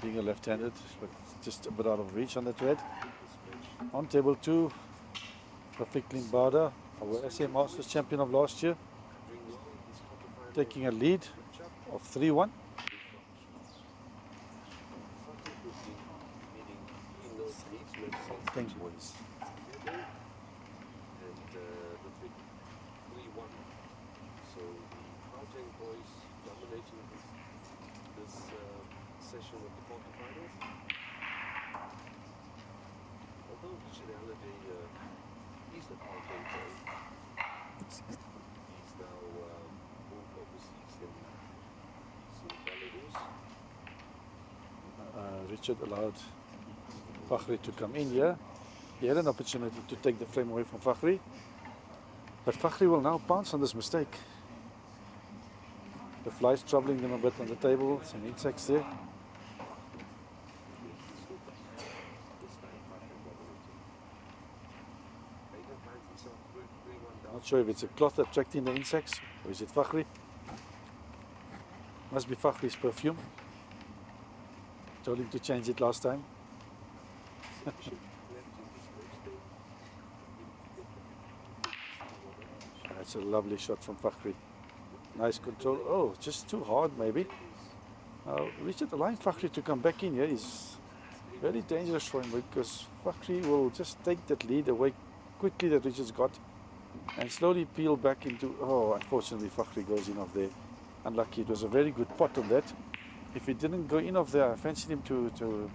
Being a left-handed, but just a bit out of reach on that red. On table 2. Rafiq Limbada, our SA Masters champion of last year, taking a lead of 3-1. Thanks, boys. And Rafiq 3-1. So the Gauteng boys dominating this session of the quarterfinals. Although Richard Halliday he's the Gauteng boy. He's now moved overseas in Belarus. Richard allowed Fakhri to come in here. He had an opportunity to take the frame away from Fakhri. But Fakhri will now pounce on this mistake. The fly's troubling them a bit on the table. Some insects there. Not sure if it's a cloth attracting the insects or is it Fakhri. Must be Fakhri's perfume. Told him to change it last time. That's a lovely shot from Fakhri. Nice control. Oh, just too hard maybe. Richard allowing Fakhri to come back in here is very dangerous for him because Fakhri will just take that lead away quickly that Richard's got and slowly peel back into. Oh, unfortunately Fakhri goes in off there. Unlucky. It was a very good pot on that. If he didn't go in off there, I fancied him to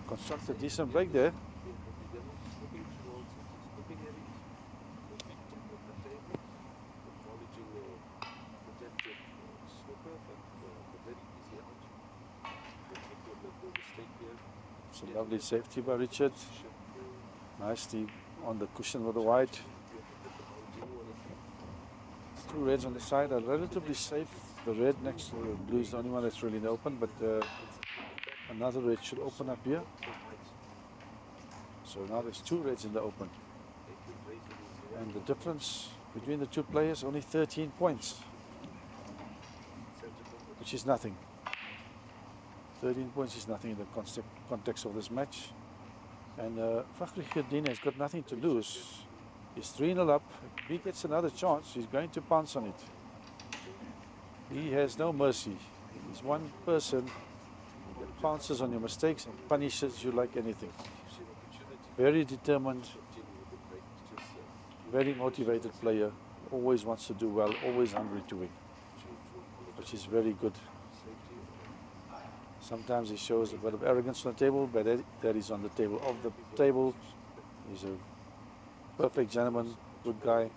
construct a decent break there. Some lovely safety by Richard. Nicely on the cushion with the white. Two reds on the side are relatively safe. The red next to the blue is the only one that's really open, but another red should open up here. So now there's two reds in the open. And the difference between the two players, only 13 points. Which is nothing. 13 points is nothing in the context of this match. And Fakhri Khirdin has got nothing to lose. He's 3-0 up. If he gets another chance, he's going to pounce on it. He has no mercy. He's one person that pounces on your mistakes and punishes you like anything. Very determined, very motivated player. Always wants to do well, always hungry to win, which is very good. Sometimes he shows a bit of arrogance on the table, but that is on the table. Off the table, he's a perfect gentleman, good guy.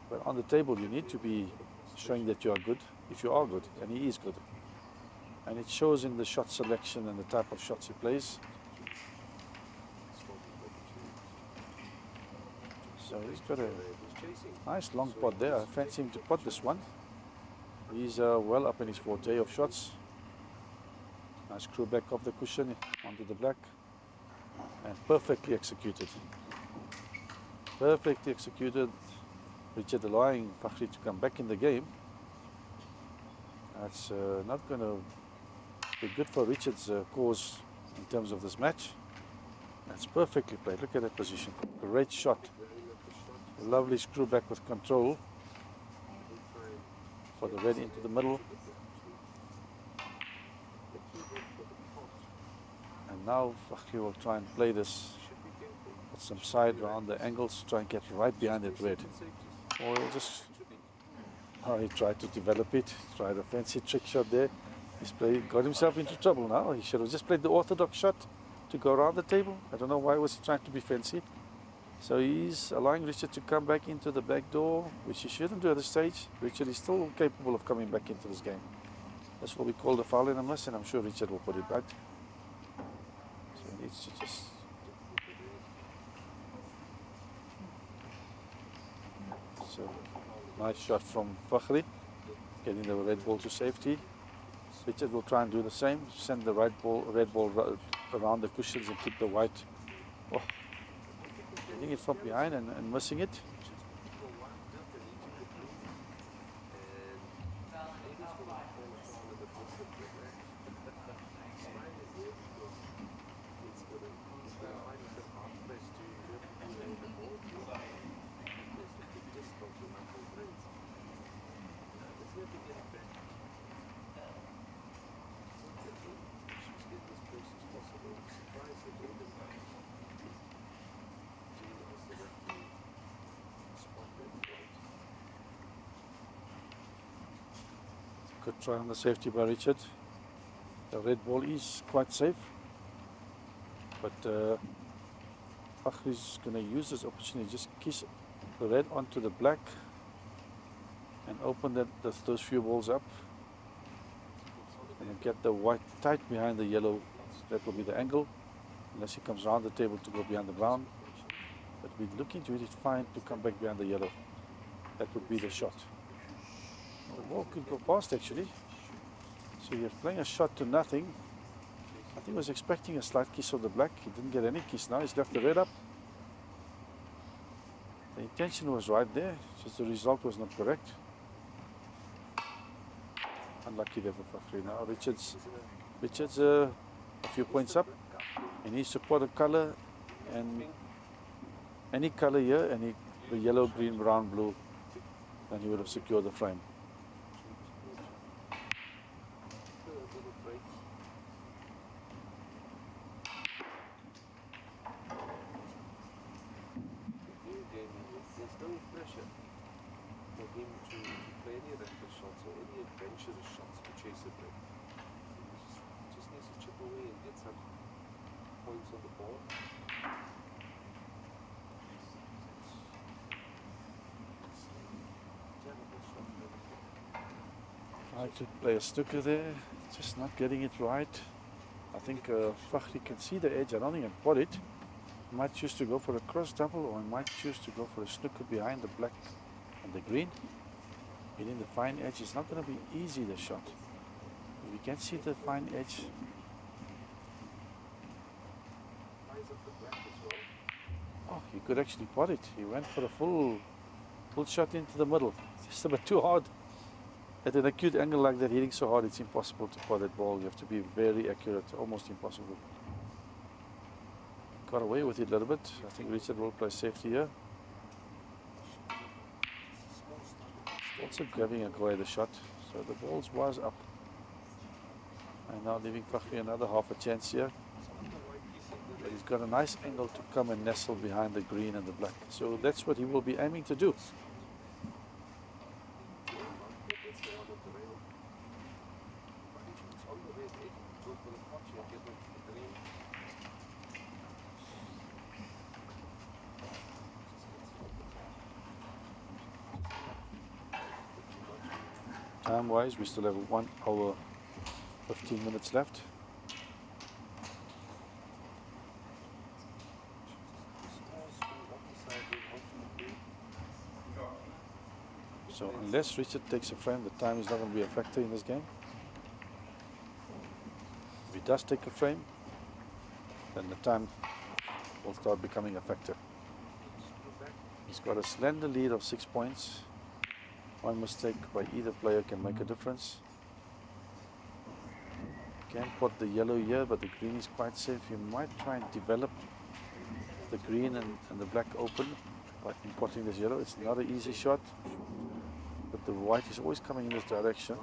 But on the table, you need to be showing that you are good, if you are good, and he is good. And it shows in the shot selection and the type of shots he plays. So he's got a nice long pot there. I fancy him to pot this one. He's well up in his forte of shots. Nice screw back off the cushion onto the black. And perfectly executed. Perfectly executed. Richard allowing Fakhri to come back in the game. That's not going to be good for Richard's cause in terms of this match. That's perfectly played. Look at that position. Great shot. A lovely screw back with control for the red into the middle. And now Fakhri will try and play this with some side round the angles, try and get right behind that red. Or he'll just, he tried to develop it, tried a fancy trick shot there. He's got himself into trouble now. He should have just played the orthodox shot to go around the table. I don't know why was he trying to be fancy. So he's allowing Richard to come back into the back door, which he shouldn't do at this stage. Richard is still capable of coming back into this game. That's what we call the foul in a miss, and I'm sure Richard will put it right. So he needs to just... So, nice shot from Fakhri, getting the red ball to safety. Richard will try and do the same, send the red ball around the cushions and keep the white. Oh, getting it from behind and missing it. Good try on the safety by Richard. The red ball is quite safe, but Fakhri's going to use this opportunity, just kiss the red onto the black and open those few balls up and then get the white tight behind the yellow. That will be the angle, unless he comes around the table to go behind the brown. But we're looking to hit it fine to come back behind the yellow. That would be the shot. The ball could go past actually. So you're playing a shot to nothing. I think he was expecting a slight kiss of the black. He didn't get any kiss now. He's left the red up. The intention was right there, just the result was not correct. Unlucky there for Fakhri. Now Richard's a few points up. He needs to put a color, and any color here, the yellow, green, brown, blue. and he would have secured the frame. There's no pressure for him to play any reckless shots or any adventurous shots to chase a break. He just needs to chip away and get some points on the board. Terrible shot. Tried to play a snooker there, just not getting it right. I think Fakhri can see the edge. I don't think he can pot it. He might choose to go for a cross double, or he might choose to go for a snooker behind the black and the green. Hitting the fine edge is not going to be easy, the shot. If you can see the fine edge. Eyes of the black as well. Oh, he could actually pot it. He went for a full shot into the middle. Just a bit too hard. At an acute angle like that, hitting so hard, it's impossible to pot that ball. You have to be very accurate, almost impossible. Got away with it a little bit. I think Richard will play safety here. Also grabbing away the shot. So the balls was up. And now leaving Fakhri another half a chance here. But he's got a nice angle to come and nestle behind the green and the black. So that's what he will be aiming to do. Time-wise, we still have 1 hour 15 minutes left. So unless Richard takes a frame, the time is not going to be a factor in this game. If he does take a frame, then the time will start becoming a factor. He's got a slender lead of 6 points. One mistake by either player can make a difference. Can pot the yellow here, but the green is quite safe. You might try and develop the green and the black open by potting this yellow. It's not an easy shot, but the white is always coming in this direction.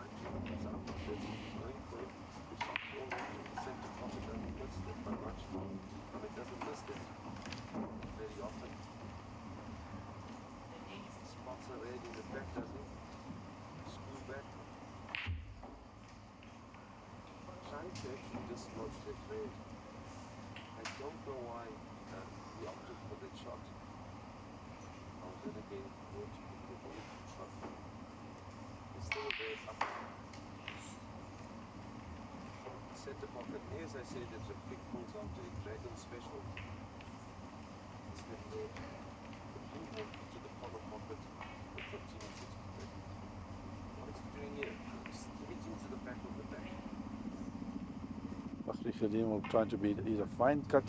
I don't know why he opted for that shot. Then again, going to be the shot. It's still a very up. Center pocket. As I said, it's a big pulls out a dragon special. It's the blue to the corner pocket with 15 What is he doing here? He's reaching to the back of the back. Fakhri will try to be either fine cut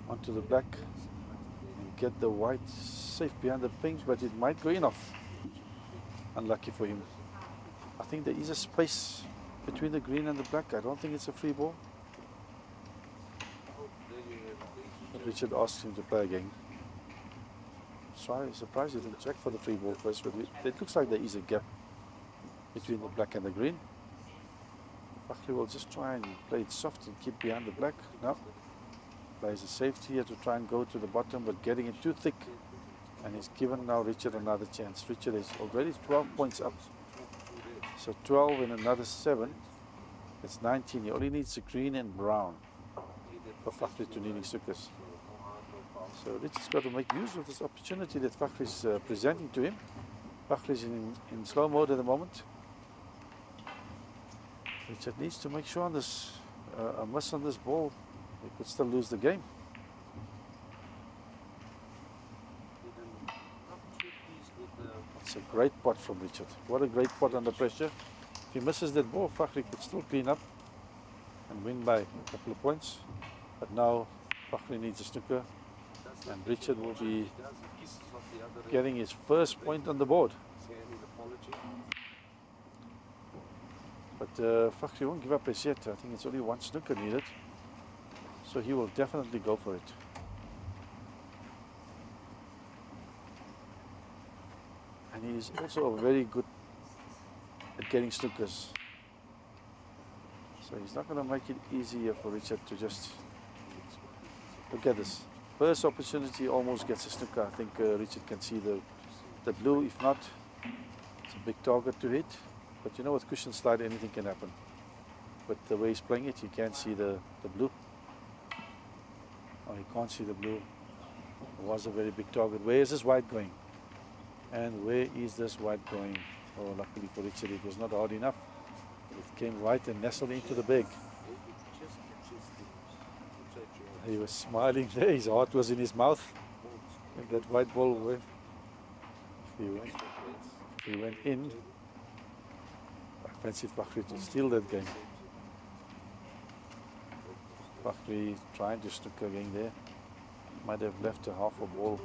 onto the black and get the white safe behind the pink, but it might go in off. Unlucky for him. I think there is a space between the green and the black. I don't think it's a free ball. But Richard asks him to play again. Sorry, surprised he didn't check for the free ball first, but it looks like there is a gap between the black and the green. Fakhri will just try and play it soft and keep behind the black. No. Plays a safety here to try and go to the bottom, but getting it too thick. And he's given now Richard another chance. Richard is already 12 points up. So 12 and another 7. It's 19. He only needs a green and brown for Fakhri to needing Snookers. So Richard's got to make use of this opportunity that Fakhri is presenting to him. Fakhri is in slow mode at the moment. Richard needs to make sure on this, a miss on this ball, he could still lose the game. It's a great pot from Richard. What a great pot under pressure. If he misses that ball, Fakhri could still clean up and win by a couple of points. But now Fakhri needs a snooker, and Richard will be getting his first point on the board. But Fakhri won't give up as yet. I think it's only one snooker needed. So he will definitely go for it. And he's also very good at getting snookers. So he's not going to make it easier for Richard to just look at this. First opportunity almost gets a snooker. I think Richard can see the blue. If not, it's a big target to hit. But you know, with cushion slide, anything can happen. But the way he's playing it, you can't see the blue. Oh, he can't see the blue. It was a very big target. Where is this white going? And where is this white going? Oh, luckily for Richard, it was not hard enough. It came right and nestled into the bag. He was smiling there. His heart was in his mouth. And that white ball went. He went in. I fancied Fakhri to steal that game. Fakhri trying to snooker again there. Might have left a half a ball.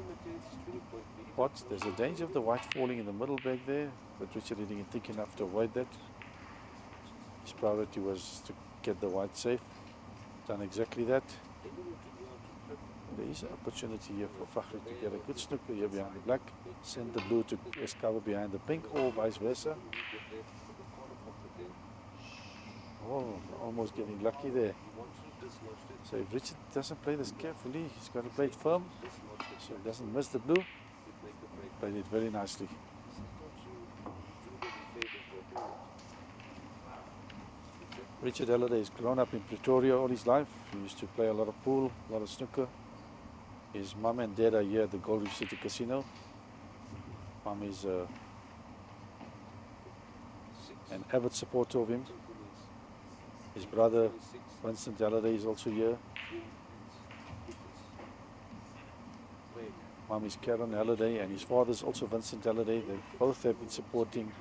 But there's a danger of the white falling in the middle bag there. But Richard didn't think enough to avoid that. His priority was to get the white safe. Done exactly that. There is an opportunity here for Fakhri to get a good snooker here behind the black. Send the blue to cover behind the pink, or vice versa. Oh, almost getting lucky there. So if Richard doesn't play this carefully, he's got to play it firm, so he doesn't miss the blue. Played it very nicely. Richard Halliday has grown up in Pretoria all his life. He used to play a lot of pool, a lot of snooker. His mum and dad are here at the Gold Reef City Casino. Mum is an avid supporter of him. His brother Vincent Halliday is also here. Mum is Karen Halliday, and his father is also Vincent Halliday. They both have been supporting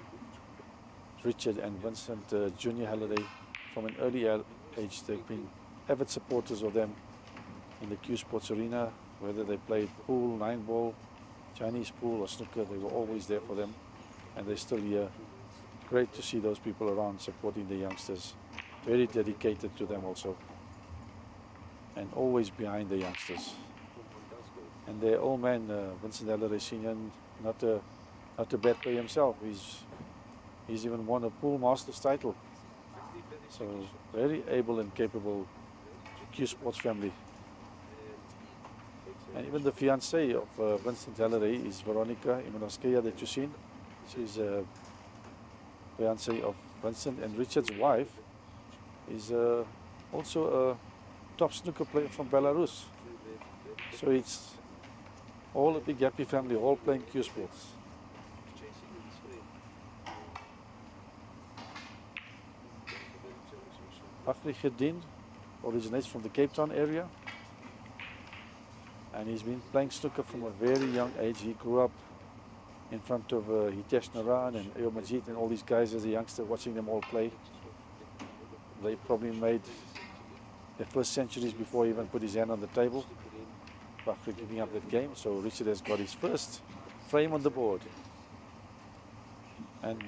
Richard and Vincent Junior Halliday from an early age. They've been avid supporters of them in the Q Sports Arena, whether they played pool, 9-ball, Chinese pool or snooker. They were always there for them, and they're still here. Great to see those people around supporting the youngsters. Very dedicated to them also, and always behind the youngsters. And their old man, Vincent Halliday Senior, not a bad player himself. He's even won a pool masters title. So very able and capable Q Sports family. And even the fiancée of Vincent Halliday is Veronica Imanovskaya that you've seen. She's a fiancée of Vincent, and Richard's wife is also a top snooker player from Belarus. So it's all a big happy family, all playing Q Sports. Fakhri Khirdin originates from the Cape Town area, and he's been playing snooker from a very young age. He grew up in front of Hitesh Naran and Ayo Majid and all these guys as a youngster, watching them all play. They probably made their first centuries before he even put his hand on the table. Fakhri giving up that game, so Richard has got his first frame on the board. And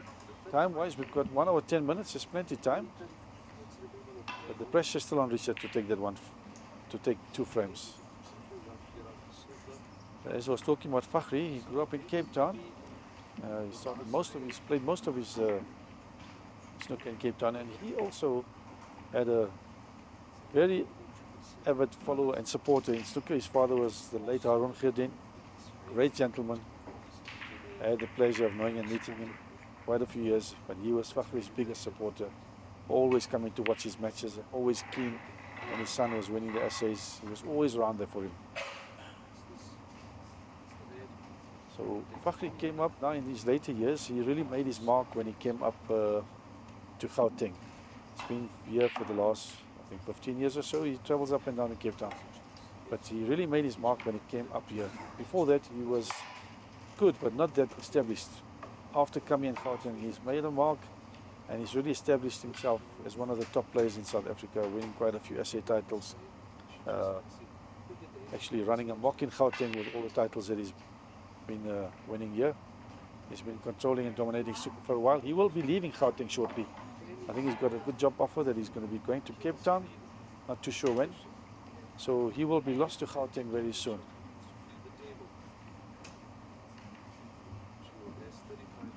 time-wise, we've got 1 hour 10 minutes. There's plenty of time, but the pressure is still on Richard to take that one, to take 2 frames. As I was talking about Fakhri, he grew up in Cape Town. He played most of his snooker in Cape Town, and he also had a very avid follower and supporter in snooker. His father was the late Harun Khirdin, great gentleman. I had the pleasure of knowing and meeting him quite a few years, but he was Fakhri's biggest supporter, always coming to watch his matches, always keen when his son was winning the essays. He was always around there for him. So Fakhri came up now in these later years. He really made his mark when he came up to Gauteng. He's been here for the last, I think, 15 years or so. He travels up and down in Cape Town. But he really made his mark when he came up here. Before that, he was good, but not that established. After coming in Gauteng, he's made a mark, and he's really established himself as one of the top players in South Africa, winning quite a few SA titles. Actually running amok in Gauteng with all the titles that he's been winning here. He's been controlling and dominating super for a while. He will be leaving Gauteng shortly. I think he's got a good job offer that he's going to be going to Cape Town. Not too sure when. So he will be lost to Gauteng very soon.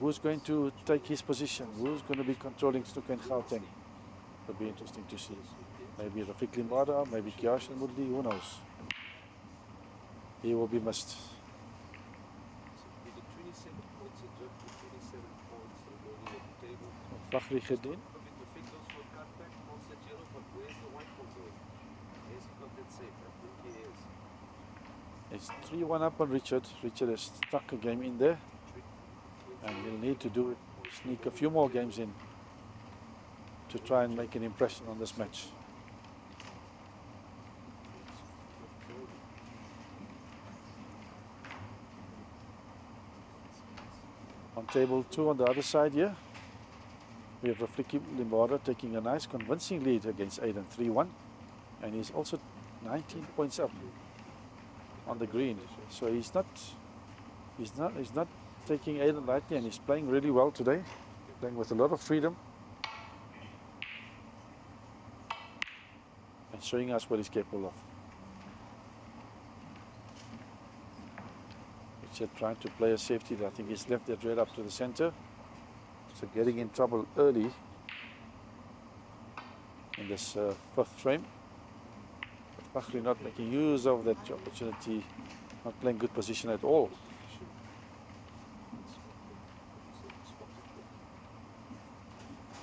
who's going to take his position? Who's going to be controlling Snooker and Gauteng? It'll be interesting to see. Maybe Rafiq Limbada, maybe Kiash and Mudli, who knows? He will be missed. Fakhri Khedin. It's 3-1 up on Richard. Richard has stuck a game in there. And he'll need to do it, sneak a few more games in to try and make an impression on this match. On table 2 on the other side here, we have Rafiki Limbada taking a nice convincing lead against Aiden 3-1, and he's also 19 points up on the green. So he's not taking Aiden lightly, and he's playing really well today, playing with a lot of freedom and showing us what he's capable of. Richard trying to play a safety. I think he's left that red up to the center, so getting in trouble early in this fifth frame. But Fakhri not making use of that opportunity, not playing good position at all.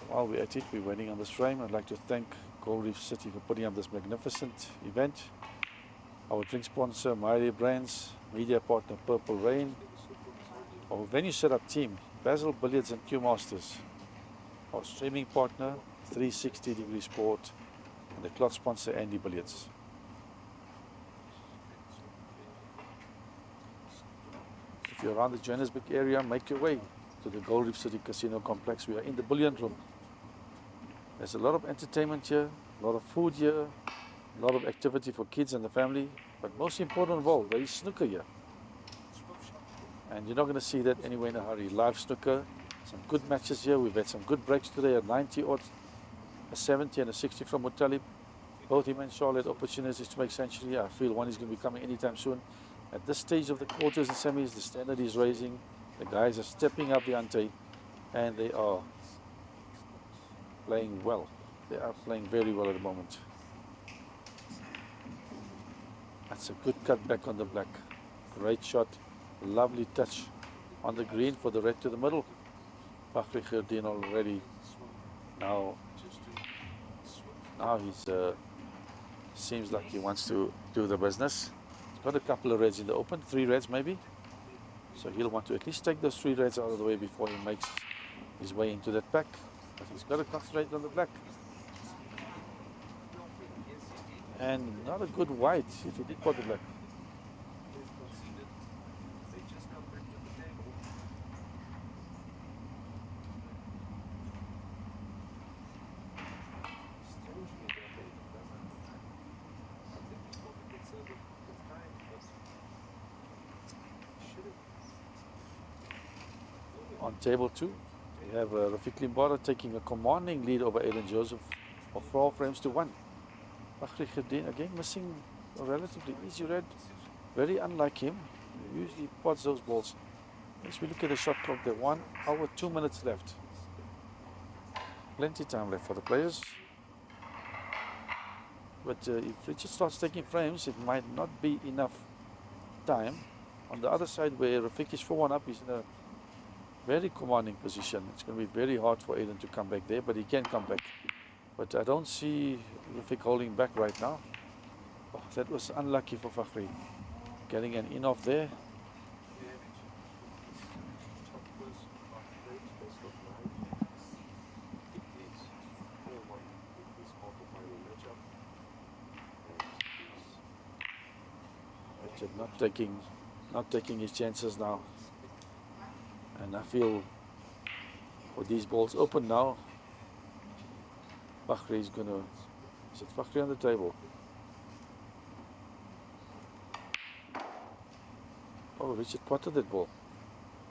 While we're at it, we're waiting on this frame. I'd like to thank Gold Reef City for putting up this magnificent event. Our drink sponsor, Maire Brands, media partner, Purple Rain. Our venue setup team, Basil Billiards and Q Masters. Our streaming partner, 360 Degree Sport, and the cloth sponsor, Andy Billiards. If you're around the Johannesburg area, make your way to the Gold Reef City Casino Complex. We are in the Bullion Room. There's a lot of entertainment here, a lot of food here, a lot of activity for kids and the family, but most important of all, there is snooker here. And you're not going to see that anywhere in a hurry. Live snooker, some good matches here. We've had some good breaks today, a 90 odd, a 70 and a 60 from Mutalib. Both him and Charlotte opportunities to make century. I feel one is going to be coming anytime soon. At this stage of the quarters and semis, the standard is raising. The guys are stepping up the ante, and they are playing well. They are playing very well at the moment. That's a good cut back on the black. Great shot. Lovely touch on the green for the red to the middle. Fakhri Khedin already. Now he's seems like he wants to do the business. He's got a couple of reds in the open, 3 reds maybe. So he'll want to at least take those 3 reds out of the way before he makes his way into that pack. But he's got to concentrate on the black. And not a good white if he did pot the black. On table 2, we have Rafiq Limbada taking a commanding lead over Aiden Joseph of 4 frames to 1. Fakhri Khedin again missing a relatively easy red, very unlike him. He usually pots those balls. As we look at the shot clock, there 1 hour 2 minutes left. Plenty time left for the players. But if Richard starts taking frames, it might not be enough time. On the other side, where Rafiq is 4-1 up, he's in a very commanding position. It's going to be very hard for Aiden to come back there, but he can come back. But I don't see Rafiq holding back right now. Oh, that was unlucky for Fakhri. Getting an in off there. Richard not taking his chances now. And I feel with these balls open now, Fakhri is going to... Is it Fakhri on the table? Oh, Richard potted that ball.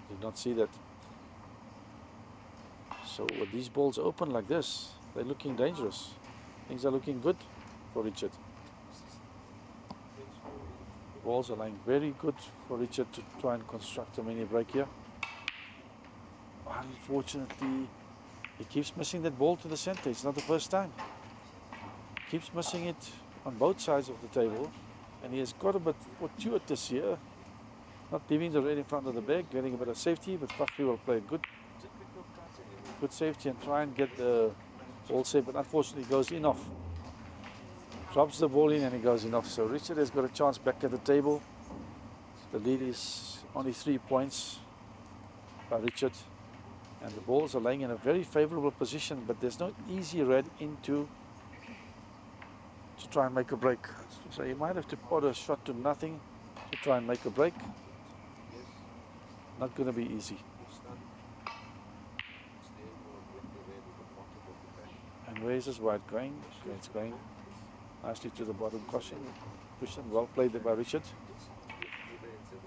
Did not see that. So with these balls open like this, they're looking dangerous. Things are looking good for Richard. Balls are lying very good for Richard to try and construct a mini break here. Unfortunately, he keeps missing that ball to the center. It's not the first time. Keeps missing it on both sides of the table. And he has got a bit fortuitous here. Not leaving the red in front of the bag, getting a bit of safety, but Fakhri will play good safety and try and get the ball safe, but unfortunately goes in off. Drops the ball in and he goes in off. So Richard has got a chance back at the table. The lead is only 3 points by Richard. And the balls are laying in a very favorable position, but there's no easy red into to try and make a break. So you might have to pot a shot to nothing to try and make a break. Not going to be easy. And where's this white going? Okay, it's going nicely to the bottom cushion. Well played there by Richard.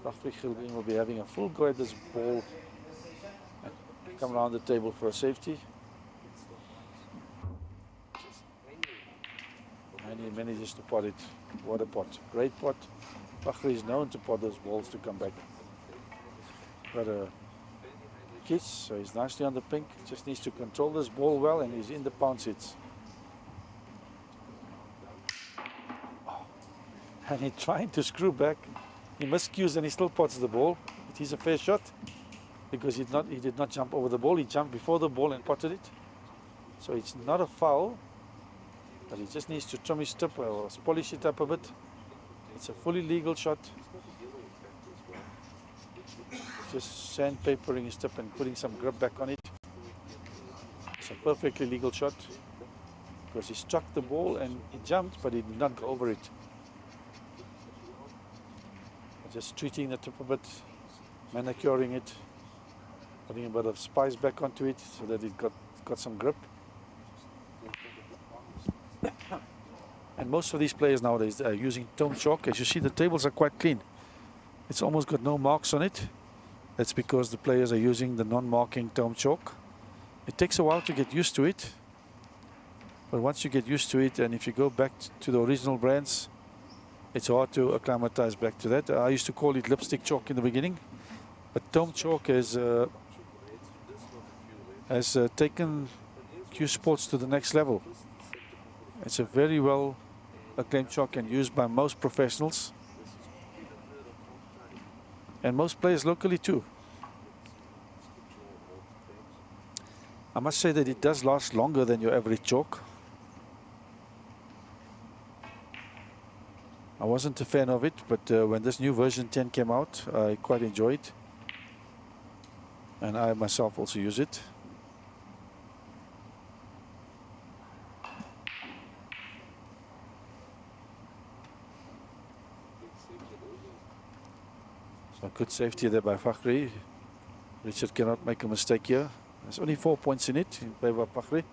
Fakhri Khildin will be having a full go at this ball and come around the table for a safety. And he manages to pot it. What a pot. Great pot. Fakhri is known to pot those balls to come back. Got a kiss, so he's nicely on the pink. Just needs to control this ball well, and he's in the pounce hits. Oh. And he's trying to screw back. He miscues and he still pots the ball. It is a fair shot because he did not jump over the ball. He jumped before the ball and potted it. So it's not a foul, but he just needs to trim his tip or polish it up a bit. It's a fully legal shot. Just sandpapering his tip and putting some grip back on it. It's a perfectly legal shot because he struck the ball and he jumped, but he did not go over it. Just treating the tip a bit, manicuring it, putting a bit of spice back onto it so that it got some grip. And most of these players nowadays are using tone chalk. As you see, the tables are quite clean. It's almost got no marks on it. That's because the players are using the non-marking tone chalk. It takes a while to get used to it. But once you get used to it, and if you go back to the original brands, it's hard to acclimatize back to that. I used to call it lipstick chalk in the beginning. But tone chalk has taken Q Sports to the next level. It's a very well acclaimed chalk and used by most professionals. And most players locally too. I must say that it does last longer than your average chalk. I wasn't a fan of it, but when this new version 10 came out, I quite enjoyed it. And I myself also use it. So good safety there by Fakhri. Richard cannot make a mistake here. There's only 4 points in it in favor of Fakhri.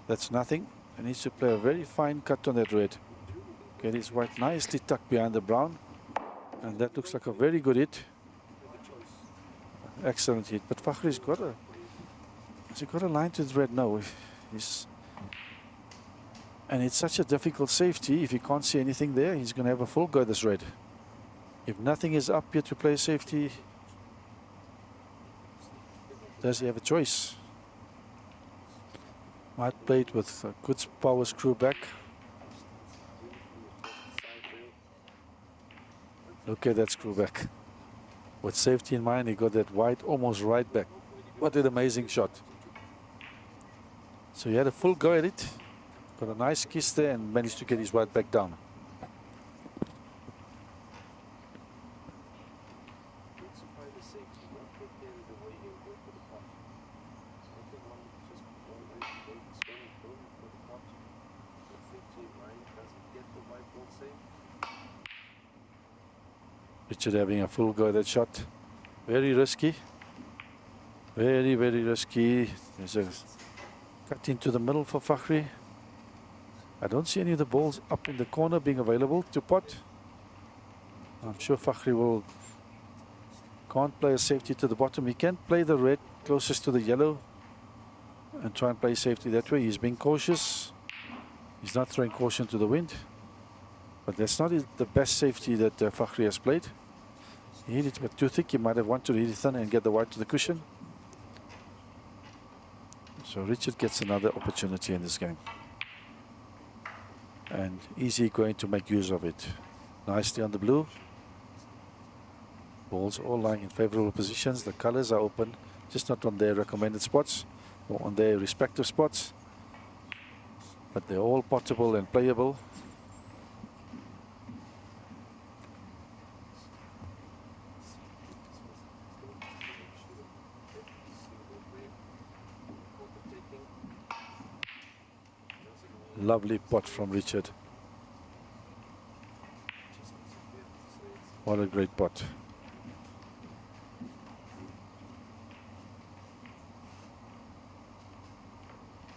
That's nothing. He needs to play a very fine cut on that red. Get his white nicely tucked behind the brown. And that looks like a very good hit. Excellent hit. But Fakhri's got a line to the red? No. And it's such a difficult safety. If he can't see anything there, he's going to have a full go this red. If nothing is up here to play safety, does he have a choice? Might play it with a good power screw back. Look at that screw back. With safety in mind, he got that white almost right back. What an amazing shot. So he had a full go at it. Got a nice kiss there and managed to get his white back down. Richard having a full go at that shot. Very risky. Very, very risky. There's a cut into the middle for Fakhri. I don't see any of the balls up in the corner being available to pot. I'm sure Fakhri can't play a safety to the bottom. He can play the red closest to the yellow and try and play safety that way. He's being cautious. He's not throwing caution to the wind. But that's not the best safety that Fakhri has played. He hit it a bit too thick. He might have wanted to hit it thin and get the white to the cushion. So Richard gets another opportunity in this game. And easy going to make use of it. Nicely on the blue. Balls all lying in favorable positions. The colors are open, just not on their recommended spots or on their respective spots. But they're all potable and playable. Lovely pot from Richard. What a great pot.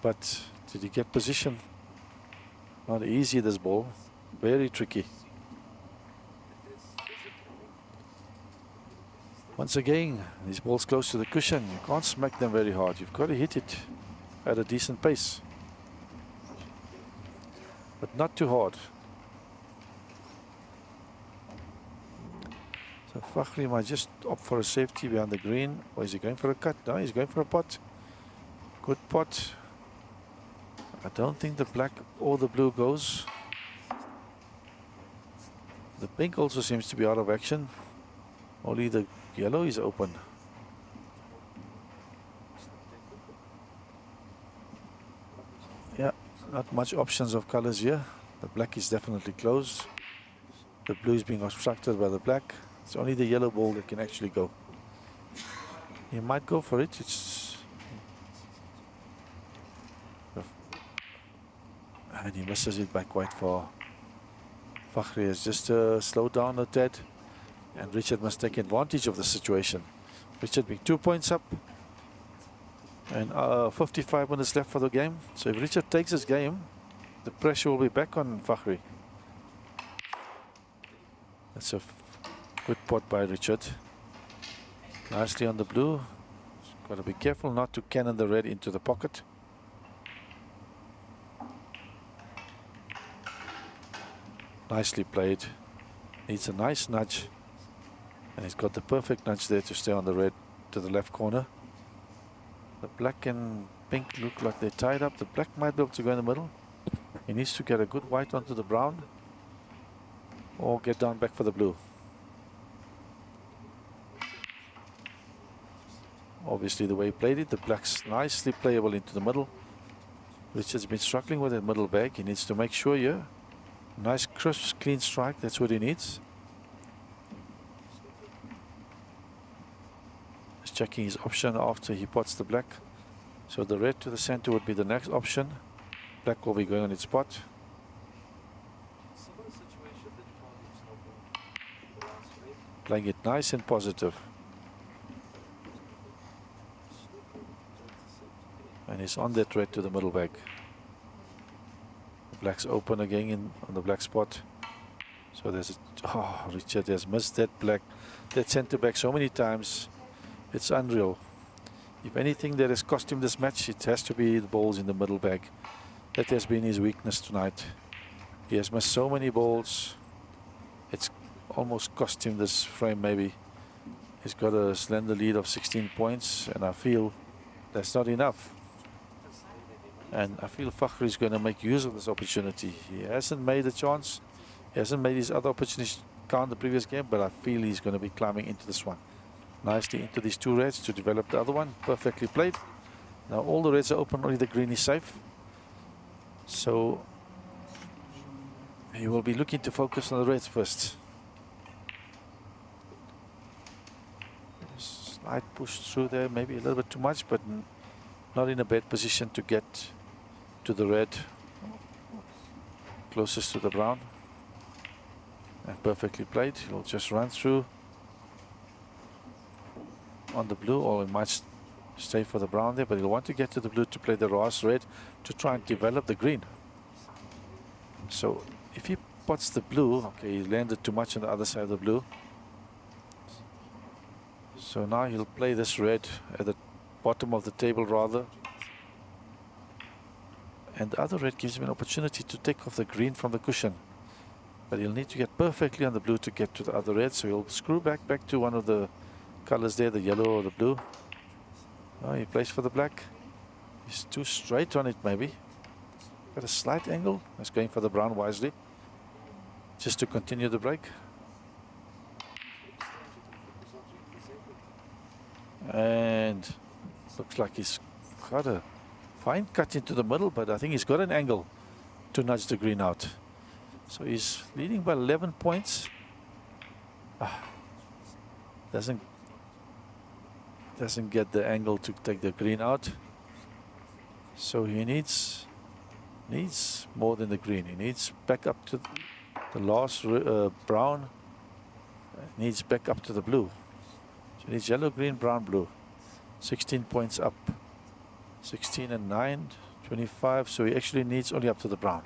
But did he get position? Not easy, this ball. Very tricky. Once again, these balls close to the cushion. You can't smack them very hard. You've got to hit it at a decent pace. But not too hard. So Fakhri might just opt for a safety behind the green. Or is he going for a cut? No, he's going for a pot. Good pot. I don't think the black or the blue goes. The pink also seems to be out of action. Only the yellow is open. Yeah, not much options of colors here. The black is definitely closed. The blue is being obstructed by the black. It's only the yellow ball that can actually go. He might go for it. And he misses it back quite far. Fakhri has just slowed down a tad. And Richard must take advantage of the situation. Richard being 2 points up. And 55 minutes left for the game. So if Richard takes this game, the pressure will be back on Fakhri. That's a good pot by Richard. Nicely on the blue. Got to be careful not to cannon the red into the pocket. Nicely played. Needs a nice nudge. And he's got the perfect nudge there to stay on the red to the left corner. The black and pink look like they're tied up. The black might be able to go in the middle. He needs to get a good white onto the brown. Or get down back for the blue. Obviously the way he played it, the black's nicely playable into the middle. Richard's been struggling with that middle bag. He needs to make sure here. Nice crisp, clean strike, that's what he needs. Just checking his option after he pots the black. So the red to the center would be the next option. Black will be going on its spot. Playing it nice and positive. And he's on that red to the middle bag. Black's open again on the black spot. So there's Richard has missed that black, that centre back so many times. It's unreal. If anything that has cost him this match, it has to be the balls in the middle bag. That has been his weakness tonight. He has missed so many balls. It's almost cost him this frame maybe. He's got a slender lead of 16 points and I feel that's not enough. And I feel Fakhri is going to make use of this opportunity. He hasn't made a chance. He hasn't made his other opportunities count the previous game, but I feel he's going to be climbing into this one. Nicely into these two reds to develop the other one. Perfectly played. Now all the reds are open, only the green is safe. So he will be looking to focus on the reds first. Slight push through there, maybe a little bit too much, but not in a bad position to get to the red closest to the brown. And perfectly played. He'll just run through on the blue, or he might stay for the brown there, but he'll want to get to the blue to play the Ross red to try and develop the green. So if he pots the blue, okay, he landed too much on the other side of the blue. So now he'll play this red at the bottom of the table rather. And the other red gives him an opportunity to take off the green from the cushion. But he'll need to get perfectly on the blue to get to the other red. So he'll screw back to one of the colors there, the yellow or the blue. Oh, he plays for the black. He's too straight on it, maybe. Got a slight angle. He's going for the brown wisely, just to continue the break. And looks like he's got a fine cut into the middle, but I think he's got an angle to nudge the green out. So he's leading by 11 points. Doesn't get the angle to take the green out. So he needs more than the green. He needs back up to the last brown. Needs back up to the blue. So he needs yellow, green, brown, blue. 16 points up. 16 and 9, 25. So he actually needs only up to the brown.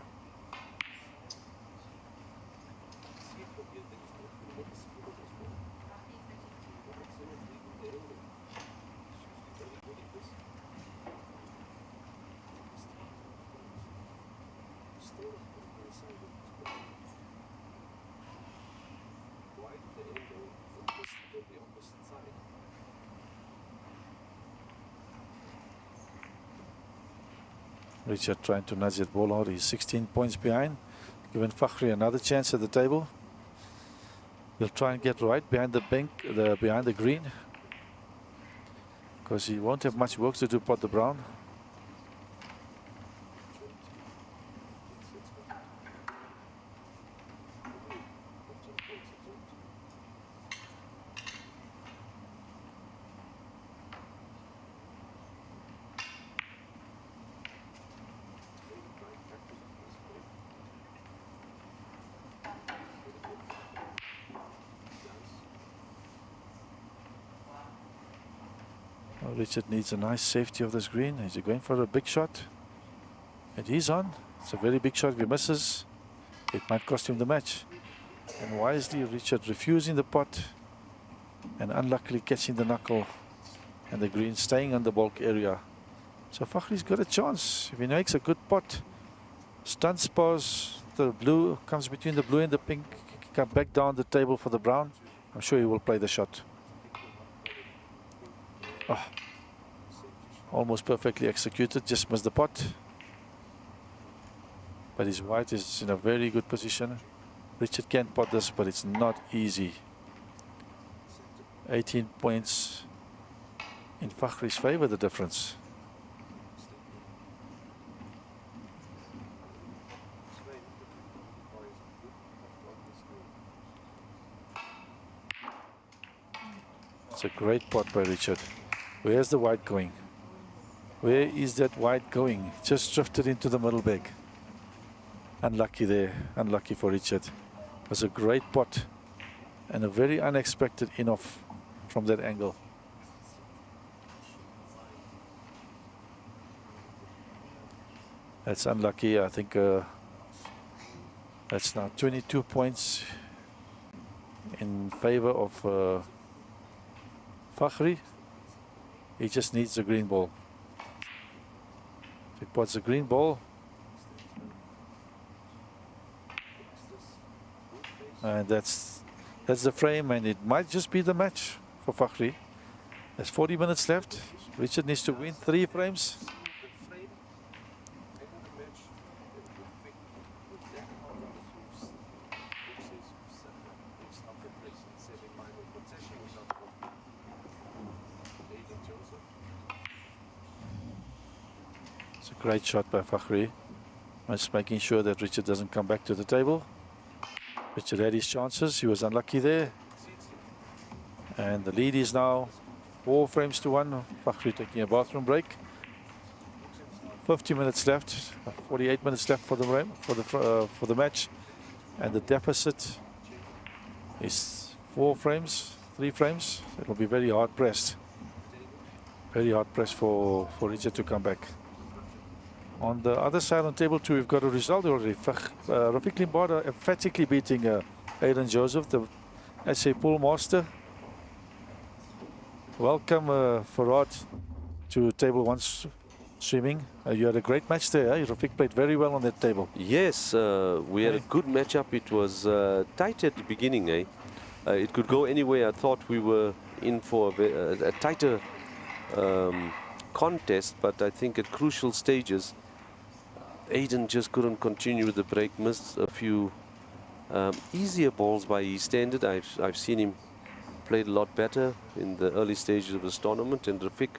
Richard trying to nudge that ball out. He's 16 points behind. Giving Fakhri another chance at the table. He'll try and get right behind the bank, behind the green, because he won't have much work to do pot the brown. Richard needs a nice safety of this green. Is he going for a big shot? And he's on. It's a very big shot. If he misses, it might cost him the match. And wisely, Richard refusing the pot and unluckily catching the knuckle, and the green staying on the bulk area. So Fakhri's got a chance. If he makes a good pot, stunts pause, the blue comes between the blue and the pink, come back down the table for the brown, I'm sure he will play the shot. Oh, almost perfectly executed, just missed the pot. But his white is in a very good position. Richard can pot this, but it's not easy. 18 points in Fakhri's favor, the difference. It's a great pot by Richard. Where's the white going? Where is that white going? Just drifted into the middle bag. Unlucky there, unlucky for Richard. It was a great pot and a very unexpected in-off from that angle. That's unlucky. I think that's now 22 points in favor of Fakhri. He just needs the green ball. If he pots the green ball, and that's the frame, and it might just be the match for Fakhri. There's 40 minutes left. Richard needs to win 3 frames. It's a great shot by Fakhri. Just making sure that Richard doesn't come back to the table. Richard had his chances. He was unlucky there. And the lead is now 4 frames to 1. Fakhri taking a bathroom break. 50 minutes left. 48 minutes left for the match. And the deficit is 4 frames, 3 frames. It will be very hard pressed. Very hard pressed for Richard to come back. On the other side, on table 2, we've got a result already. Rafiq Limbada emphatically beating Aiden Joseph, the SA Pool Master. Welcome, Farad, to table 1 streaming. You had a great match there. Rafiq played very well on that table. Yes, we had a good matchup. It was tight at the beginning. It could go anywhere. I thought we were in for a tighter contest, but I think at crucial stages, Aiden just couldn't continue with the break, missed a few easier balls by his standard. I've seen him played a lot better in the early stages of this tournament, and Rafiq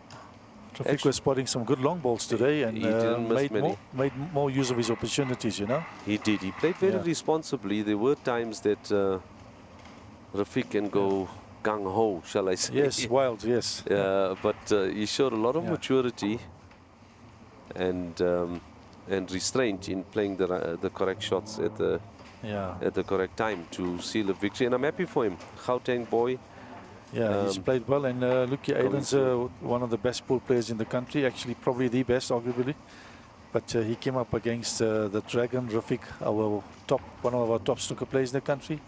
was spotting some good long balls today, and he didn't miss many. made more use of his opportunities, you know. He did. He played very responsibly. There were times that Rafiq can go gung-ho, shall I say. Yes, wild, yes. But he showed a lot of maturity and restraint in playing the correct shots at the correct time to seal a victory. And I'm happy for him. Gauteng boy. Yeah, he's played well, and look, Aiden's one of the best pool players in the country, actually probably the best, arguably. But he came up against the Dragon, Rafiq, one of our top snooker players in the country.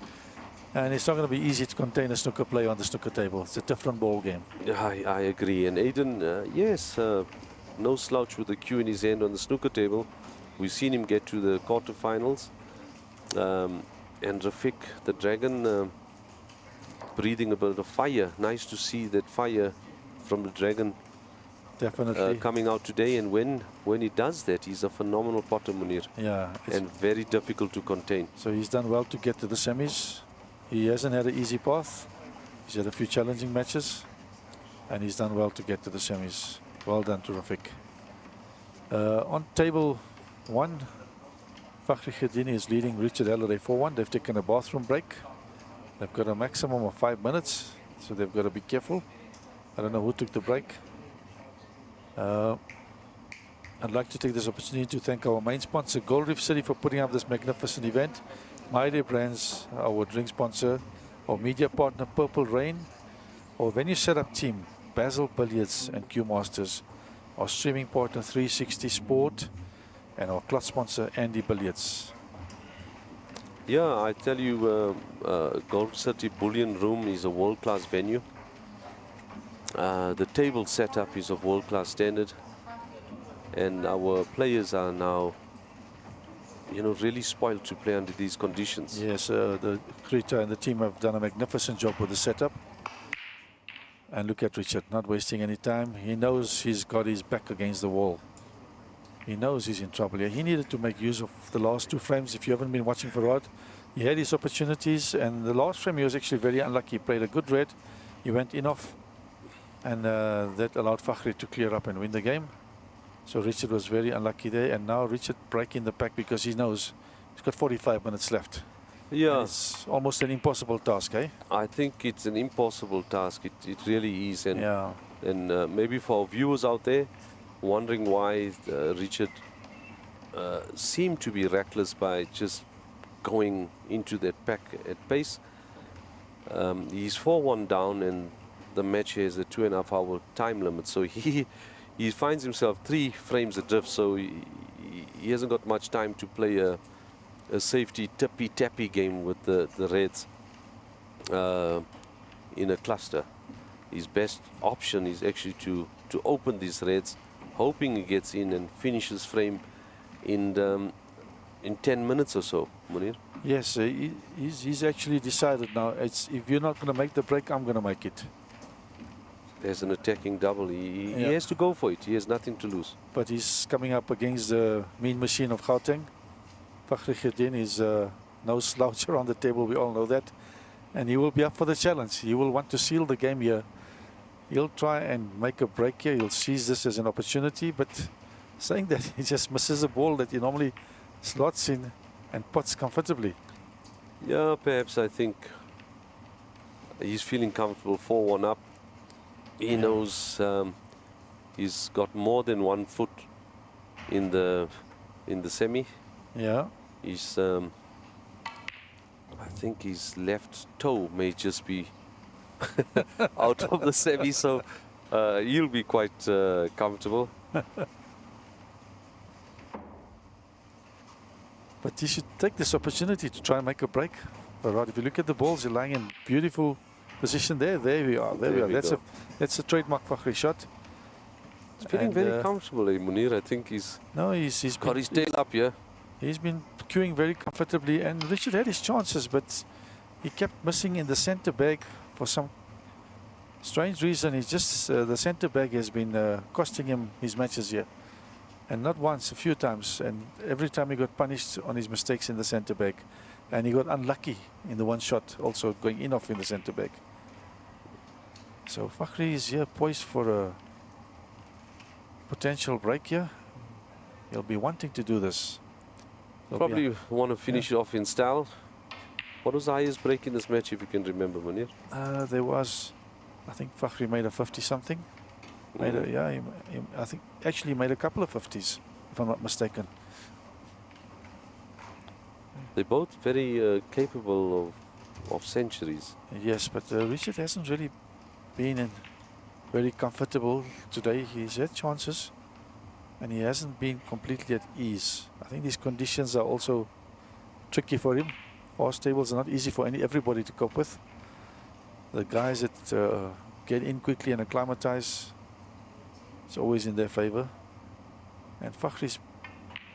And it's not going to be easy to contain a snooker player on the snooker table. It's a different ball game. I agree. And Aiden, yes, no slouch with the cue in his hand on the snooker table. We've seen him get to the quarterfinals. And Rafiq, the Dragon, breathing a bit of fire. Nice to see that fire from the Dragon coming out today. And when he does that, he's a phenomenal potter, Munir. Yeah. And very difficult to contain. So he's done well to get to the semis. He hasn't had an easy path. He's had a few challenging matches, and he's done well to get to the semis. Well done to Rafiq. On table 1, Fakhri Khedini is leading Richard Halliday 4-1. They've taken a bathroom break. They've got a maximum of 5 minutes, so they've got to be careful. I don't know who took the break. I'd like to take this opportunity to thank our main sponsor, Gold Reef City, for putting up this magnificent event. My Day Brands, our drink sponsor, our media partner, Purple Rain, our venue setup team, Basil Billiards and Q Masters, our streaming partner, 360 Sport, and our cloth sponsor, Andy Billiards. Yeah, I tell you, Gold City Bullion Room is a world-class venue. The table setup is of world-class standard, and our players are now, you know, really spoiled to play under these conditions. Yes, the Krita and the team have done a magnificent job with the setup. And look at Richard, not wasting any time. He knows he's got his back against the wall. He knows he's in trouble here. He needed to make use of the last 2 frames. If you haven't been watching for Rod, he had his opportunities, and the last frame he was actually very unlucky. He played a good red. He went in off, and that allowed Fakhri to clear up and win the game. So Richard was very unlucky there, and now Richard breaking the pack because he knows he's got 45 minutes left. Yeah. And it's almost an impossible task, eh? I think it's an impossible task. It really is. And, yeah. And maybe for our viewers out there wondering why Richard seemed to be reckless by just going into that pack at pace. He's 4-1 down, and the match has a 2.5 hour time limit. So he finds himself 3 frames adrift, so he hasn't got much time to play a safety tippy-tappy game with the Reds in a cluster. His best option is actually to open these Reds, hoping he gets in and finishes frame in 10 minutes or so, Munir. Yes, he's actually decided now, if you're not going to make the break, I'm going to make it. There's an attacking double. He has to go for it. He has nothing to lose. But he's coming up against the mean machine of Gauteng. Fakhri Khedini is no sloucher on the table, we all know that. And he will be up for the challenge. He will want to seal the game here. He'll try and make a break here. He'll seize this as an opportunity, but saying that, he just misses a ball that he normally slots in and puts comfortably. Yeah, perhaps I think he's feeling comfortable 4-1 up. He knows he's got more than 1 foot in the semi. Yeah. He's I think his left toe may just be out of the semi, so he'll be quite comfortable. But he should take this opportunity to try and make a break. But right, if you look at the balls, you're lying in beautiful position there. There we are. There we are. That's a trademark Fakhri shot. He's feeling very comfortable, Munir. I think he's got his tail up here. He's been queuing very comfortably, and Richard had his chances, but he kept missing in the center bag for some strange reason, he's just the centre back has been costing him his matches here. And not once, a few times. And every time he got punished on his mistakes in the centre back. And he got unlucky in the one shot, also going in off in the centre back. So Fakhri is here poised for a potential break here. He'll be wanting to do this. He'll Probably want to finish it off in style. What was the highest break in this match, if you can remember, Munir? There was, I think Fakhri made a 50-something. Made a, yeah, I think actually made a couple of 50s, if I'm not mistaken. They're both very capable of centuries. Yes, but Richard hasn't really been in very comfortable today. He's had chances, and he hasn't been completely at ease. I think these conditions are also tricky for him. Fast tables are not easy for everybody to cope with. The guys that get in quickly and acclimatize, it's always in their favor. And Fakhri's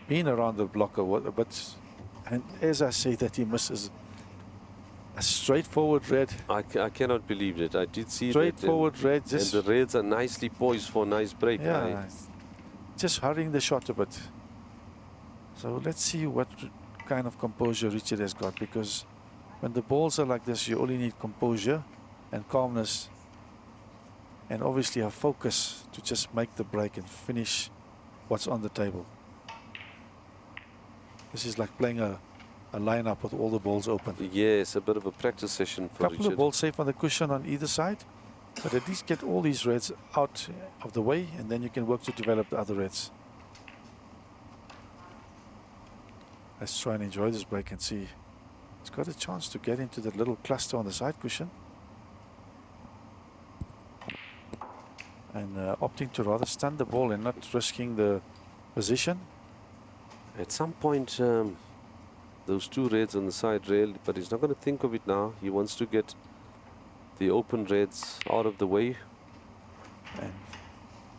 been around the block but and as I say that, he misses a straightforward red. I cannot believe it. I did see straightforward that. Red. And the reds are nicely poised for a nice break. Yeah, just hurrying the shot a bit. So let's see what kind of composure Richard has got, because when the balls are like this, you only need composure and calmness, and obviously a focus to just make the break and finish what's on the table. This is like playing a lineup with all the balls open. Yes, a bit of a practice session for Couple Richard. of balls safe on the cushion on either side, but at least get all these reds out of the way, and then you can work to develop the other reds. Let's try and enjoy this break and see. He's got a chance to get into that little cluster on the side cushion. And opting to rather stun the ball and not risking the position. At some point, those two reds on the side rail, but he's not going to think of it now. He wants to get the open reds out of the way. And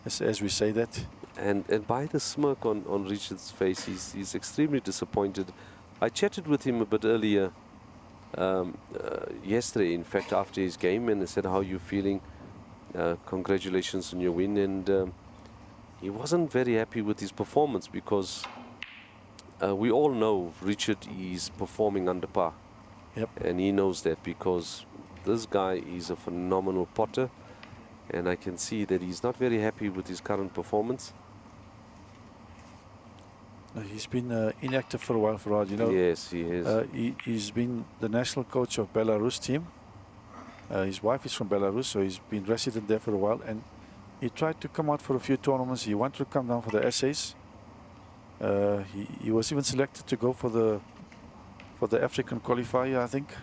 as we say that. And by the smirk on Richard's face, he's extremely disappointed. I chatted with him a bit earlier, yesterday, in fact, after his game, and I said, how are you feeling? Congratulations on your win. And he wasn't very happy with his performance, because we all know Richard is performing under par. Yep. And he knows that, because this guy is a phenomenal potter, and I can see that he's not very happy with his current performance. He's been inactive for a while, Farad, you know. Yes, he has. He's been the national coach of Belarus team. His wife is from Belarus, so he's been resident there for a while, and he tried to come out for a few tournaments. He wanted to come down for the essays. He was even selected to go for the African qualifier, I think,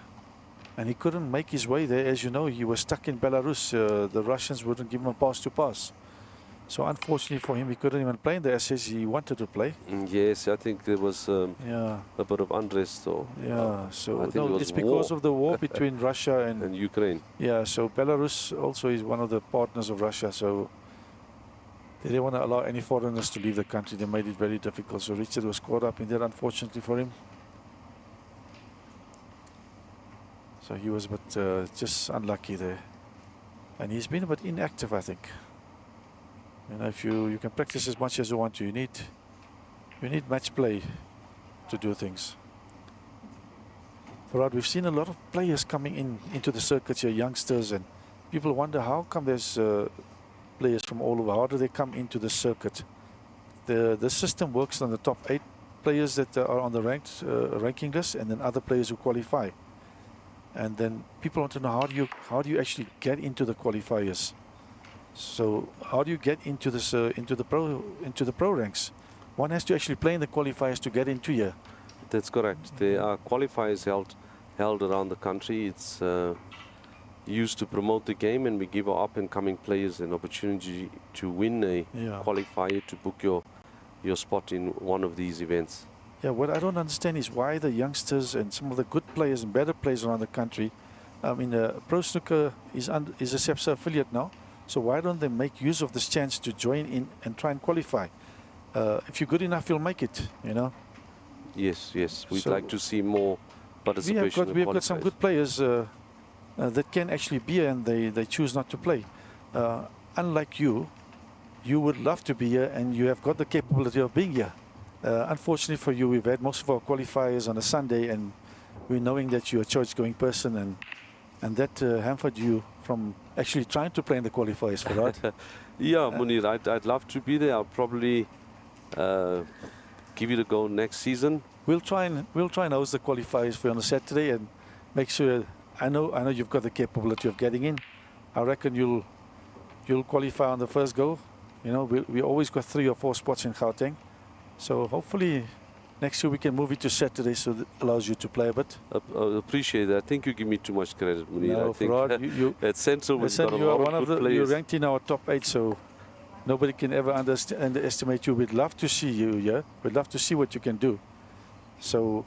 and he couldn't make his way there. As you know, he was stuck in Belarus. The Russians wouldn't give him a pass to pass. So unfortunately for him, he couldn't even play in the essays he wanted to play. Yes, I think there was a bit of unrest. Or, so it's because of the war between Russia and Ukraine. Yeah, so Belarus also is one of the partners of Russia, so they didn't want to allow any foreigners to leave the country. They made it very difficult. So Richard was caught up in that, unfortunately for him. So he was a bit just unlucky there. And he's been a bit inactive, I think. You know, if you can practice as much as you want to, you need match play to do things. Farad, we've seen a lot of players coming into the circuits here, youngsters, and people wonder how come there's players from all over. How do they come into the circuit? The system works on the top 8 players that are on the ranking list, and then other players who qualify. And then people want to know how do you actually get into the qualifiers? So how do you get into this into the pro ranks? One has to actually play in the qualifiers to get into here. That's correct. There are qualifiers held around the country. It's used to promote the game, and we give our up-and-coming players an opportunity to win a qualifier to book your spot in one of these events. Yeah, what I don't understand is why the youngsters and some of the good players and better players around the country, I mean, Pro Snooker is a SEPSA affiliate now, so why don't they make use of this chance to join in and try and qualify? If you're good enough, you'll make it, you know. Yes, we'd like to see more participation. We've got some good players that can actually be here and they choose not to play. Unlike you would love to be here and you have got the capability of being here. Unfortunately for you, we've had most of our qualifiers on a Sunday, and we're knowing that you're a church-going person, and that hampered you from actually trying to play in the qualifiers for that. Yeah, Munir, I'd love to be there. I'll probably give it a go next season. We'll try and host the qualifiers for you on a Saturday and make sure. I know you've got the capability of getting in. I reckon you'll qualify on the first go. You know, we always got 3 or 4 spots in Gauteng, so hopefully next year we can move it to Saturday, so that allows you to play a bit. I appreciate that. I think you give me too much credit, Munir. No, I think Farad, at Central we've got a you are lot one of of good the. players. You're ranked in our top 8, so nobody can ever underestimate you. We'd love to see you here. We'd love to see what you can do. So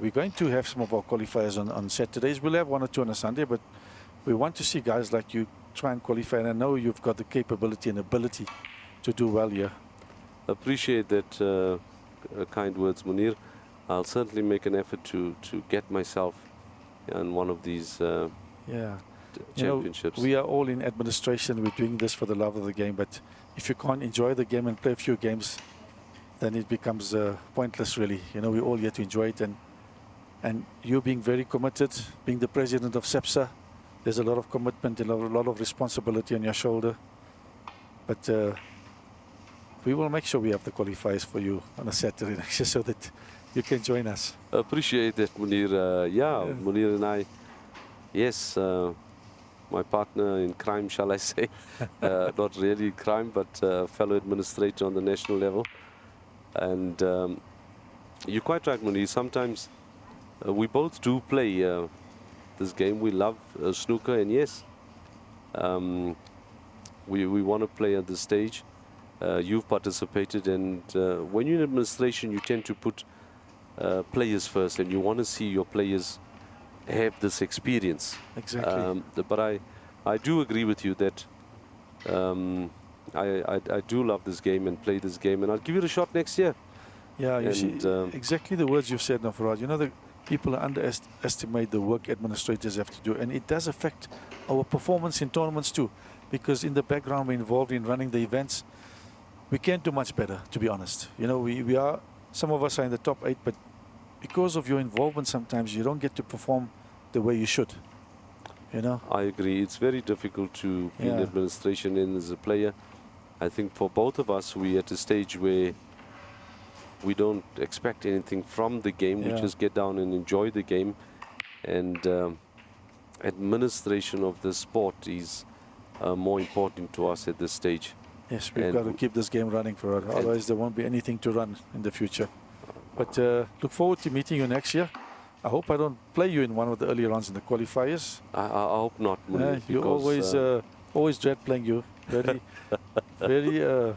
we're going to have some of our qualifiers on Saturdays. We'll have 1 or 2 on a Sunday, but we want to see guys like you try and qualify. And I know you've got the capability and ability to do well here. Appreciate that kind words, Munir. I'll certainly make an effort to get myself in one of these championships. You know, we are all in administration. We're doing this for the love of the game. But if you can't enjoy the game and play a few games, then it becomes pointless, really. You know, we're all here to enjoy it. And you being very committed, being the president of SEPSA, there's a lot of commitment and a lot of responsibility on your shoulder. But we will make sure we have the qualifiers for you on a Saturday next year so that you can join us. Appreciate that, Munir. Yeah, Munir and I, yes, my partner in crime, shall I say. Not really crime, but fellow administrator on the national level. And you're quite right, Munir. Sometimes we both do play this game. We love snooker, and yes, we want to play at this stage. You've participated, and when you're in administration, you tend to put players first, and you want to see your players have this experience. Exactly. But I do agree with you that I do love this game and play this game, and I'll give it a shot next year. Yeah, you see, exactly the words you've said, Farad. You know, the people underestimate the work administrators have to do, and it does affect our performance in tournaments too, because in the background we're involved in running the events. We can't do much better, to be honest. You know, we are, some of us are in the top 8, but because of your involvement, sometimes you don't get to perform the way you should. You know? I agree. It's very difficult to be in administration and as a player. I think for both of us, we're at a stage where we don't expect anything from the game. We just get down and enjoy the game. And administration of the sport is more important to us at this stage. Yes, we've got to keep this game running for it. Otherwise, there won't be anything to run in the future. But look forward to meeting you next year. I hope I don't play you in one of the early rounds in the qualifiers. I hope not. You always dread playing you. Very, very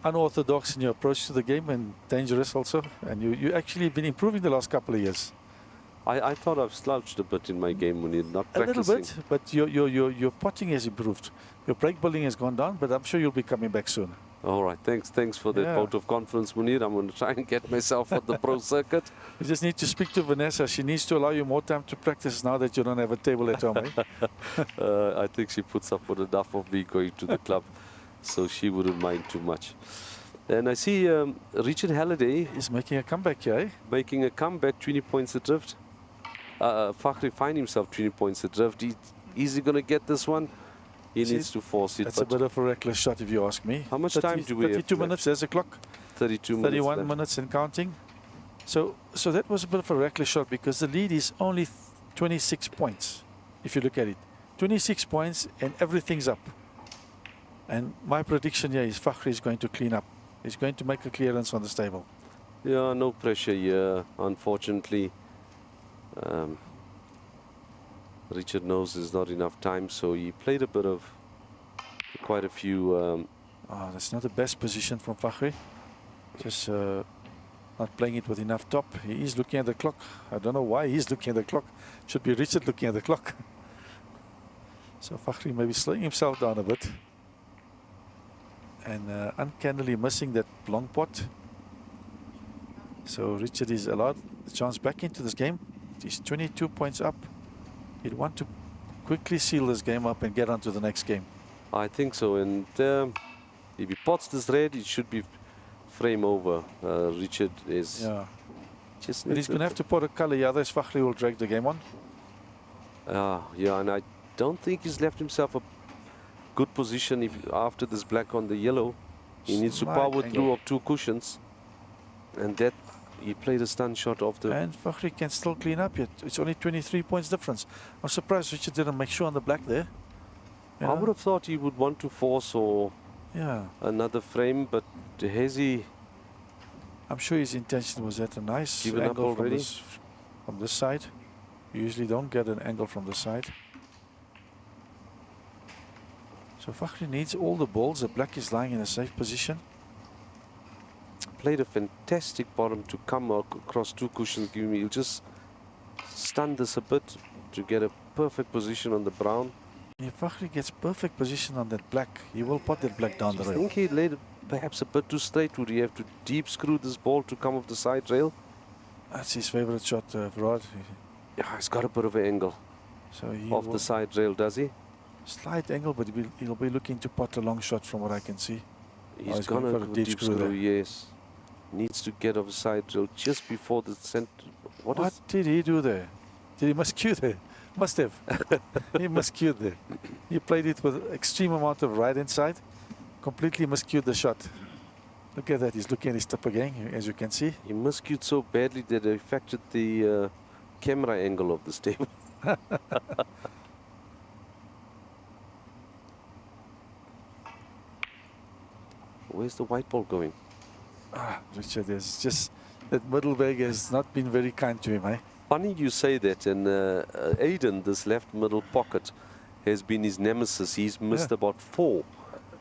unorthodox in your approach to the game and dangerous also. And you actually been improving the last couple of years. I thought I've slouched a bit in my game when you're not practicing. A little bit, but your potting has improved. Your break bowling has gone down, but I'm sure you'll be coming back soon. All right, thanks for that vote of confidence, Munir. I'm going to try and get myself on the pro circuit. You just need to speak to Vanessa. She needs to allow you more time to practice now that you don't have a table at home. I think she puts up with enough of me going to the club, so she wouldn't mind too much. And I see Richard Halliday is making a comeback here, eh? Making a comeback, 20 points adrift. Fakhri find himself 20 points adrift. Is he going to get this one? He needs to force it. That's a bit of a reckless shot if you ask me. How much time do we have? 32 minutes, there's a clock. 32 minutes 31 left. minutes and counting. So that was a bit of a reckless shot because the lead is only 26 points, if you look at it. 26 points and everything's up. And my prediction here is Fakhri is going to clean up. He's going to make a clearance on this table. Yeah, no pressure here, unfortunately. Richard knows there's not enough time, so he played a bit of quite a few. That's not the best position from Fakhri. Just not playing it with enough top. He is looking at the clock. I don't know why he's looking at the clock. Should be Richard looking at the clock. So Fakhri may be slowing himself down a bit. And uncannily missing that long pot. So Richard is allowed the chance back into this game. He's 22 points up. He'd want to quickly seal this game up and get on to the next game. I think so. And if he pots this red, it should be frame over. Richard is Yeah. just. But he's going to have to pot a color. Yeah, otherwise Fakhri will drag the game on. Yeah, and I don't think he's left himself a good position after this black on the yellow. He needs to Slight power angle. through of 2 cushions. And that, he played a stun shot off the... And Fakhri can still clean up yet. It's only 23 points difference. I'm surprised Richard didn't make sure on the black there. You I know? would have thought he would want to force or Yeah. another frame, but has he I'm sure his intention was at a nice given up angle already? from this side. You usually don't get an angle from the side. So Fakhri needs all the balls. The black is lying in a safe position. Played a fantastic bottom to come across 2 cushions. He'll just stun this a bit to get a perfect position on the brown. If Fakhri gets perfect position on that black, he will pot that black down the I rail. think he laid it perhaps a bit too straight. Would he have to deep screw this ball to come off the side rail? That's his favorite shot, Rod. Yeah, he's got a bit of an angle So he off will the side rail, does he? slight angle, but he'll be looking to pot a long shot from what I can see. He's he's going gonna for a go deep deep screw screw, there. yes. Needs to get off the side rail just before the center. What is did he do there? Did he miscue there? Must have. He miscued there. He played it with extreme amount of right inside. Completely miscued the shot. Look at that. He's looking at his tip again, as you can see. he miscued so badly that it affected the camera angle of this table. Where's the white ball going? Richard is just, that middle bag has not been very kind to him, eh? Funny you say that. And Aiden, this left middle pocket, has been his nemesis. He's missed about 4.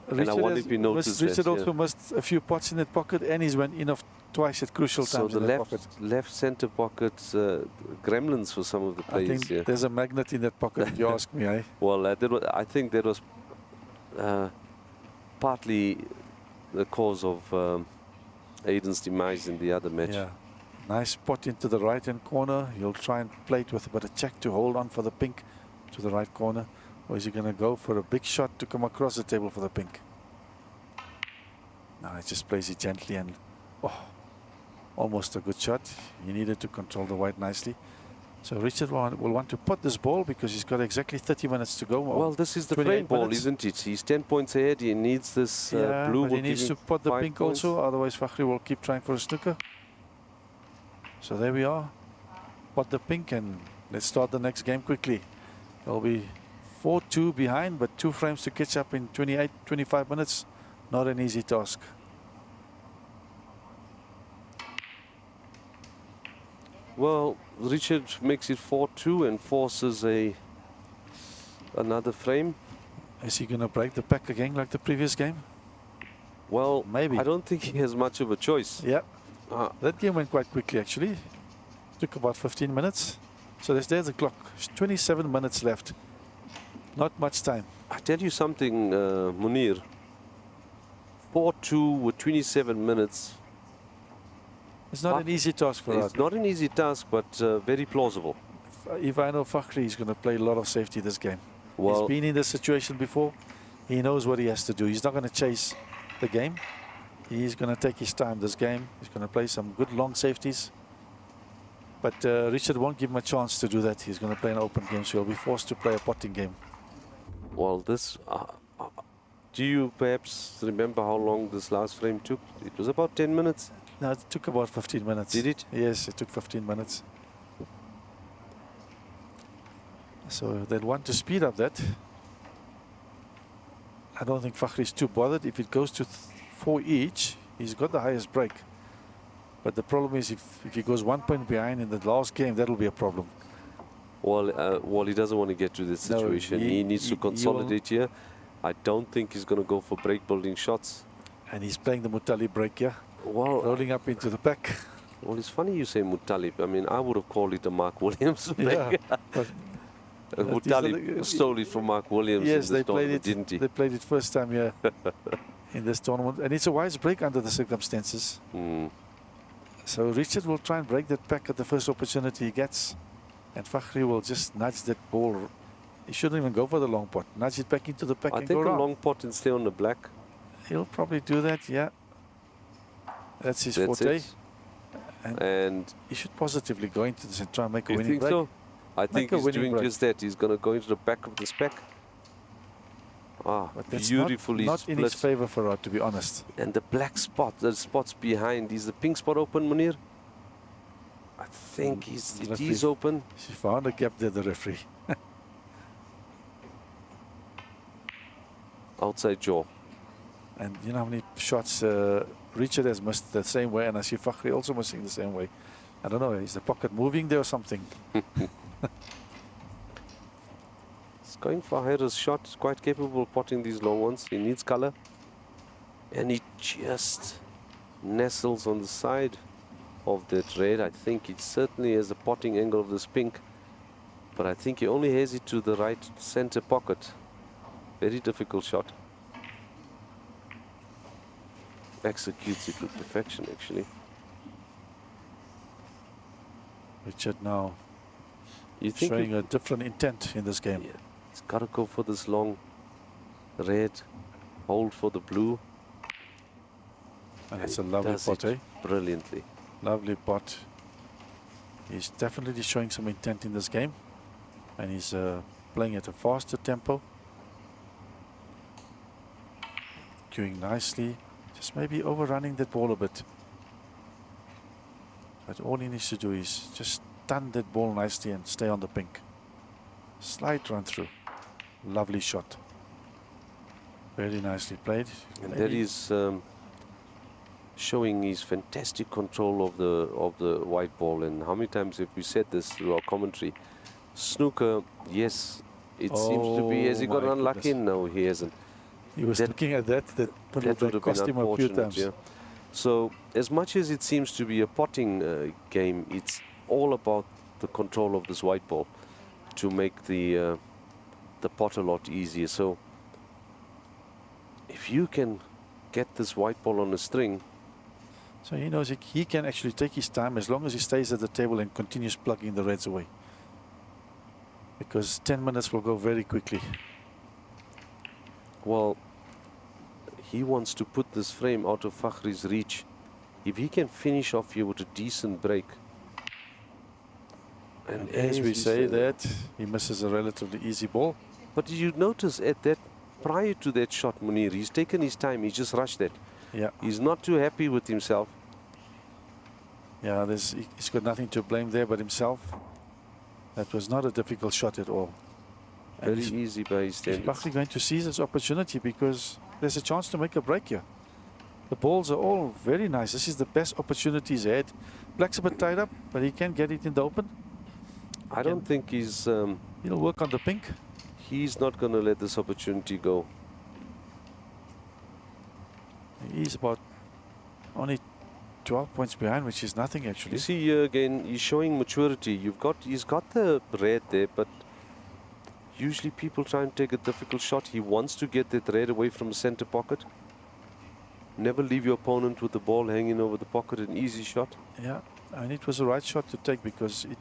And I wonder if you noticed Richard that, also missed a few pots in that pocket, and he's went in off twice at crucial So times the in that pocket. left center pocket, gremlins for some of the I players think here. there's a magnet in that pocket, if you ask me, eh? Well, I think that was partly the cause of Aiden's demise in the other match. Yeah. Nice pot into the right-hand corner. He'll try and play it with a bit of check to hold on for the pink to the right corner. Or is he going to go for a big shot to come across the table for the pink? No, he just plays it gently and almost a good shot. He needed to control the white nicely. So Richard will want to pot this ball because he's got exactly 30 minutes to go. Well, this is the 28 frame ball, minutes. isn't it? He's 10 points ahead. He needs this Yeah, blue. but will he needs give to him pot the 5 pink points. also, otherwise Fakhri will keep trying for a snooker. So there we are. Pot the pink and let's start the next game quickly. There'll be 4-2 behind, but 2 frames to catch up in 25 minutes. Not an easy task. Well, Richard makes it 4-2 and forces another frame. Is he going to break the pack again like the previous game? Well, Maybe. I don't think he has much of a choice. Yeah. That game went quite quickly actually. Took about 15 minutes. So there's the clock. 27 minutes left. Not much time. I tell you something, Munir. 4-2 with 27 minutes. It's not an easy task for us. It's not an easy task, but very plausible. If I know Fakhri is going to play a lot of safety this game. Well, He's been in this situation before. He knows what he has to do. He's not going to chase the game. He's going to take his time this game. He's going to play some good long safeties. But Richard won't give him a chance to do that. He's going to play an open game, so he'll be forced to play a potting game. well, this. Do you perhaps remember how long this last frame took? It was about 10 minutes. No, it took about 15 minutes. Did it? Yes, it took 15 minutes. So they'll want to speed up that. I don't think Fakhri is too bothered. If it goes to 4 each, he's got the highest break. But the problem is if he goes 1 point behind in the last game, that'll be a problem. Well, he doesn't want to get to this No, situation. he needs to he consolidate here. I don't think he's going to go for break building shots. And he's playing the Mutali break here, Well, rolling up into the pack. well, it's funny you say Mutalib. I mean, I would have called it a Mark Williams break. Yeah, but Mutalib stole it from Mark Williams yes, in they this played tournament, it. didn't he? They played it first time here in this tournament, and it's a wise break under the circumstances. So Richard will try and break that pack at the first opportunity he gets, and Fakhri will just nudge that ball He shouldn't even go for the long pot. Nudge it back into the pack I and think go a around. long pot and stay on the black. He'll probably do that, yeah. That's his That's forte. it. And And he should positively go into this and try and make a you winning think break. so? I think a he's winning doing break. just that. He's going to go into the back of the spec. Ah, But that's beautifully not in his split. favor for Rod, to be honest. And the black spot, the spots behind. Is the pink spot open, Munir? I think it Referee. is open. She found a gap there, the referee. Outside jaw. And you know how many shots Richard has missed the same way, and I see Fakhri also missing the same way. I don't know, is the pocket moving there or something? He's going for Haira's shot. He's quite capable of potting these long ones. He needs color. And he just nestles on the side of that red. I think it certainly has a potting angle of this pink. But I think he only has it to the right center pocket. Very difficult shot. Executes it with perfection, actually. Richard now You think showing a different intent in this game. yeah, he's got to go for this long red, hold for the blue. And it's a he lovely does pot, it eh? brilliantly. Lovely pot. He's definitely showing some intent in this game. And he's playing at a faster tempo. Queuing nicely. Just maybe overrunning that ball a bit. But all he needs to do is just stun that ball nicely and stay on the pink. Slight run through. Lovely shot. Very nicely played. And that is showing his fantastic control of the white ball. And how many times have we said this through our commentary? Snooker, yes, it seems to be. Has he got my unlucky? goodness. No, he hasn't. He was That- looking at that. That That would have been cost him a few unfortunate. times. Yeah. So as much as it seems to be a potting game, it's all about the control of this white ball to make the pot a lot easier. So if you can get this white ball on a string, So he knows he can actually take his time as long as he stays at the table and continues plugging the reds away. Because 10 minutes will go very quickly. well, he wants to put this frame out of Fakhri's reach. If he can finish off here with a decent break. And as we say said, that, he misses a relatively easy ball. But did you notice at that, prior to that shot, Munir, he's taken his time, he just rushed that. Yeah, He's not too happy with himself. yeah. He's got nothing to blame there but himself. That was not a difficult shot at all. And Very he's easy by his standards. Bakri going to seize this opportunity because there's a chance to make a break here. The balls are all very nice. This is the best opportunity he's had. Black's a bit tied up, but he can get it in the open. I don't think he's He'll work on the pink. not going to let this opportunity go. He's about only 12 points behind, which is nothing actually. You see here again, he's showing maturity. He's got the red there, but usually people try and take a difficult shot. He wants to get that red away from the center pocket. Never leave your opponent with the ball hanging over the pocket. An easy shot. Yeah, and it was the right shot to take because it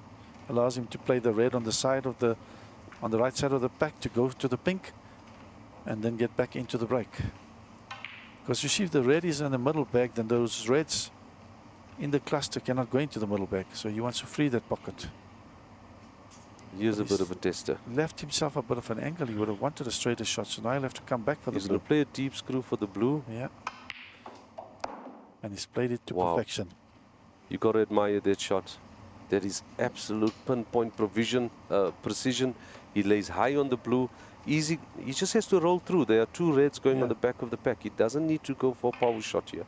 allows him to play the red on the side of on the right side of the pack to go to the pink and then get back into the break. Because you see, if the red is in the middle bag, then those reds in the cluster cannot go into the middle bag. So he wants to free that pocket. Here's a He's bit of a tester. Left himself a bit of an angle. He would have wanted a straighter shot. So now he'll have to come back for the He's blue. going to play a deep screw for the blue. Yeah. And he's played it to Wow. perfection. You got to admire that shot. That is absolute pinpoint precision. He lays high on the blue. Easy. He just has to roll through. There are two reds going Yeah. on the back of the pack. He doesn't need to go for a power shot here.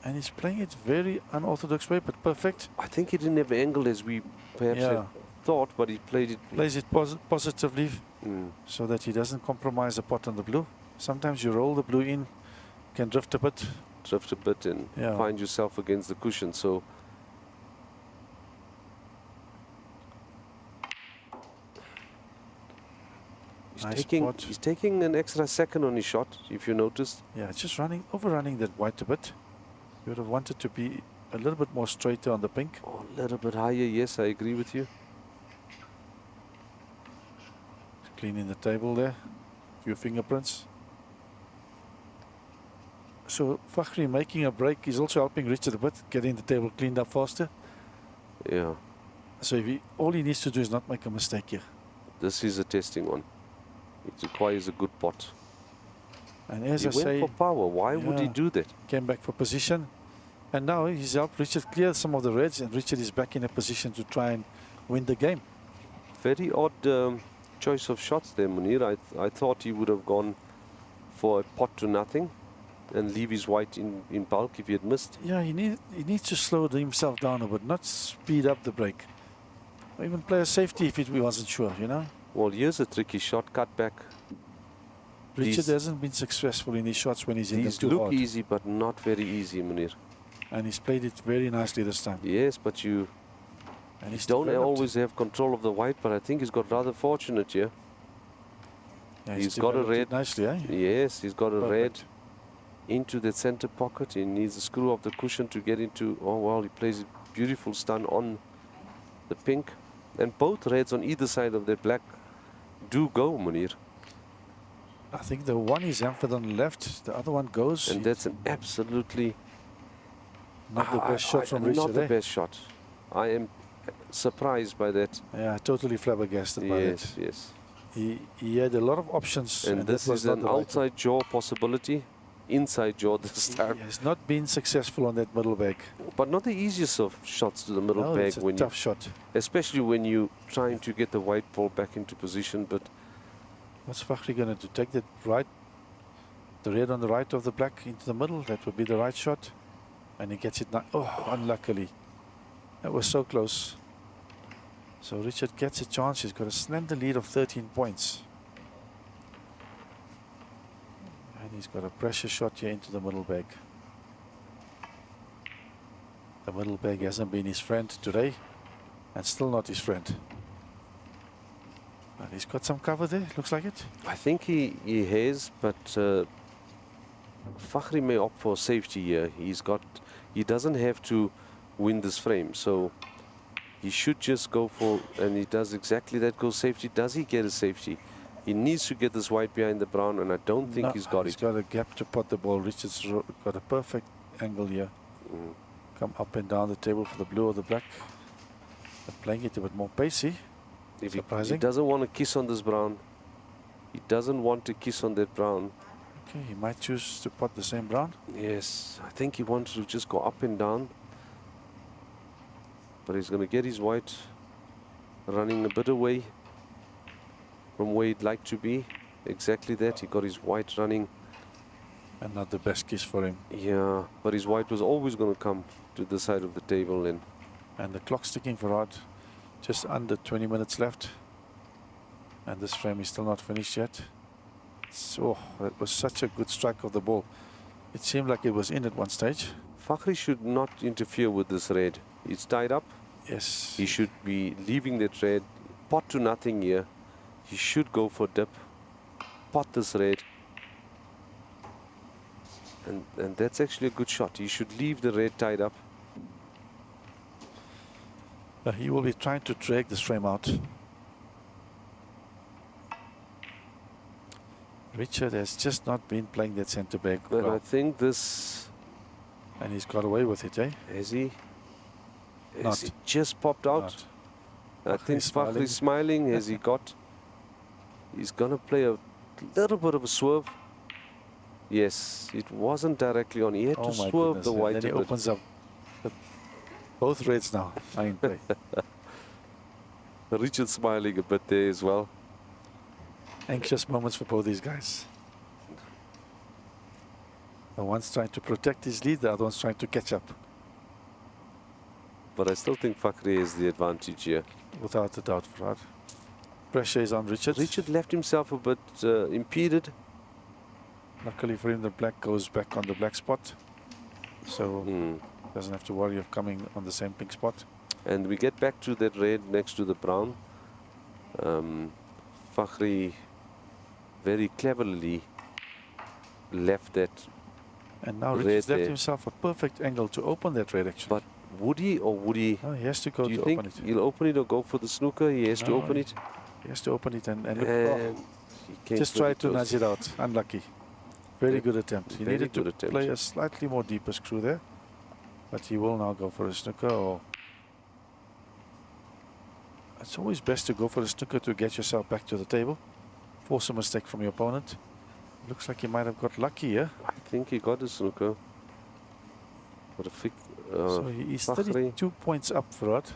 And he's playing it very unorthodox way, but perfect. I think he didn't have angle as we perhaps Yeah. had thought, but he played it. Plays it positively Mm. so that he doesn't compromise the pot on the blue. Sometimes you roll the blue in, can drift a bit. Drift a bit and Yeah. find yourself against the cushion. So Nice pot. he's taking an extra second on his shot, if you noticed. Yeah, it's just overrunning that white a bit. You would have wanted to be a little bit more straighter on the pink. Oh, a little bit higher, yes, I agree with you. Cleaning the table there. Few fingerprints. So Fakhri making a break is also helping Richard a bit, getting the table cleaned up faster. Yeah, So if all he needs to do is not make a mistake here. this is a testing one. It requires a good pot. And as He I went say, for power. Why would he yeah. do that? came back for position. And now he's helped Richard clear some of the reds, and Richard is back in a position to try and win the game. Very odd choice of shots there, Munir. I thought he would have gone for a pot to nothing and leave his white in bulk if he had missed. Yeah, he needs to slow himself down a bit, not speed up the break. Or even play a safety if he wasn't sure, you know. Well, here's a tricky shot, cut back. Richard These- hasn't been successful in his shots when he's in them These too look hard. easy, but not very easy, Munir. And he's played it very nicely this time. Yes, but you And he's don't developed. always have control of the white, but I think he's got rather fortunate here. Yeah, he's got a developed it red. nicely, eh? Yes, he's got a red Perfect. into the center pocket. He needs a screw of the cushion to get into. Oh, well, he plays a beautiful stun on the pink. And both reds on either side of the black do go, Munir. I think the one is hampered on the left, the other one goes. And that's an absolutely Not the best shot from Richard, not the eh? best shot. I am surprised by that. Yeah, totally flabbergasted by Yes, that. yes. He had a lot of options. And that this was is not an the right one. outside jaw possibility. Inside jaw this He time. has not been successful on that middle bag. But not the easiest of shots to the middle No, bag, it's a when tough shot. especially when you're trying to get the white ball back into position. But What's Fakhri going to do? Take that right, the red on the right of the black into the middle. That would be the right shot. And he gets it now. Oh, unluckily. That was so close. So Richard gets a chance. He's got a slender lead of 13 points. And he's got a pressure shot here into the middle bag. The middle bag hasn't been his friend today. And still not his friend. But he's got some cover there, looks like it. I think he has, but Fakhri may opt for safety here. He doesn't have to win this frame, so he should just go for, and he does exactly that, go safety. Does he get a safety? He needs to get this white behind the brown, and I don't think No, he's got He's it. got a gap to pot the ball. Richard's got a perfect angle here. Mm. Come up and down the table for the blue or the black. But playing it a bit more pacey. If he Surprising. doesn't want to kiss on this brown, he doesn't want to kiss on that brown. Okay, he might choose to pot the same brown. Yes, I think he wants to just go up and down. But he's going to get his white running a bit away from where he'd like to be. Exactly that. He got his white running. And not the best kiss for him. Yeah, but his white was always going to come to the side of the table. And the clock's ticking for Rod. Just under 20 minutes left. And this frame is still not finished yet. So that was such a good strike of the ball. It seemed like it was in at one stage. Fakhri should not interfere with this red. It's tied up. Yes. He should be leaving that red. Pot to nothing here. He should go for dip. Pot this red. And that's actually a good shot. He should leave the red tied up. He will be trying to drag this frame out. Richard has just not been playing that centre back And I well. think this, And he's got away with it, eh? has he? Not. Has it just popped out? Not. I think Fakhri's smiling. Fakhri's smiling. Has he got? He's going to play a little bit of a swerve. Yes, it wasn't directly on. He had to Oh my swerve goodness. the And white then he a bit. opens up. Both reds now are in play. Richard smiling a bit there as well. Anxious moments for both these guys. The one's trying to protect his lead, the other one's trying to catch up. But I still think Fakhri has the advantage here. Without a doubt, Farad. Pressure is on Richard. Richard left himself a bit impeded. Luckily for him, the black goes back on the black spot. So doesn't have to worry of coming on the same pink spot. And we get back to that red next to the brown. Fakhri very cleverly left that. And now Red Richard's left there. himself a perfect angle to open that red actually. But would he or would he? No, he has to go Do you to think open it. he'll open it or go for the snooker? He has to No, open he- it. He has to open it and look. And Oh, he came just pretty try to close. nudge it out. Unlucky. Very Yeah, good attempt. He very needed good to attempt. play a slightly more deeper screw there. But he will now go for a snooker. Or it's always best to go for a snooker to get yourself back to the table. Force a mistake from your opponent. Looks like he might have got lucky here. I think he got a snooker. What a fix. So he's Fakhri. 32 points up for it.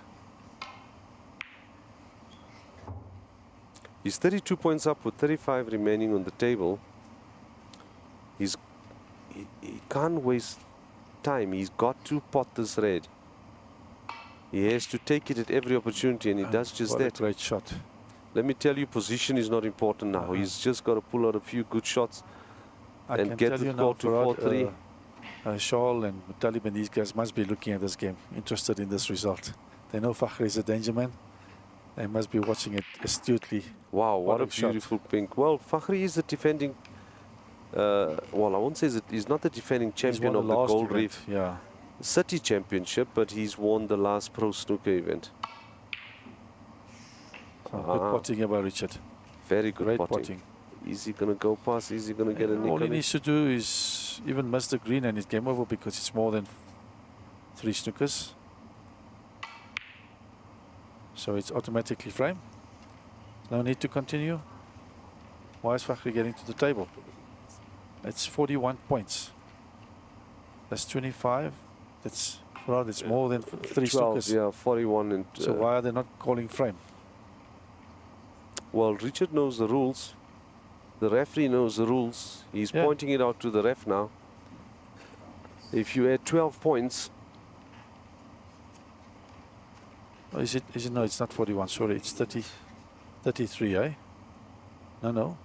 He's 32 points up with 35 remaining on the table. He can't waste time. He's got to pot this red. He has to take it at every opportunity, and he does just What that. a great shot. Let me tell you, position is not important now. He's just got to pull out a few good shots I and can get tell the you score now, to Farad, 4-3. Shaul and Talib and these guys must be looking at this game, interested in this result. They know Fakhri is a danger man. They must be watching it astutely. Wow, what a shot. beautiful pink. Well, Fakhri is the defending, well, I won't say that he's not the defending He's champion won of the last Gold event, Reef Yeah. City Championship, but he's won the last Pro Snooker event. So good potting here by Richard. Very good Great potting. potting. Is he going to go past? Is he going to get a nick All he on it? needs to do is even miss the green and it's game over because it's more than 3 snookers. So it's automatically frame. No need to continue. Why is Fakhri getting to the table? It's 41 points. That's 25. That's more than 3 12, snookers. yeah, 41. And, So why are they not calling frame? well, Richard knows the rules. The referee knows the rules. He's Yeah. pointing it out to the ref now. If you add 12 points, Oh, is it? No, it's not 41. Sorry, it's 33, eh? No.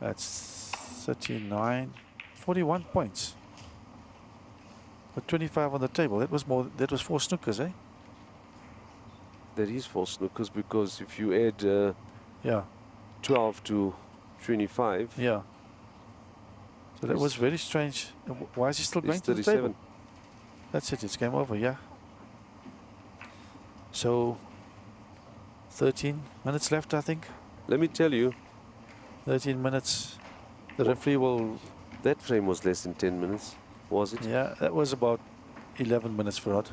That's 39. 41 points. But 25 on the table. That was more. That was 4 snookers, eh? there is 4 snookers, because if you add Yeah. 12 to 25, Yeah. So that was very strange. Why is he still going it's to the table? 37. That's it. It's game over. Yeah. So 13 minutes left, I think. Let me tell you, 13 minutes. The referee will. that frame was less than 10 minutes, was it? Yeah, that was about 11 minutes for Rod.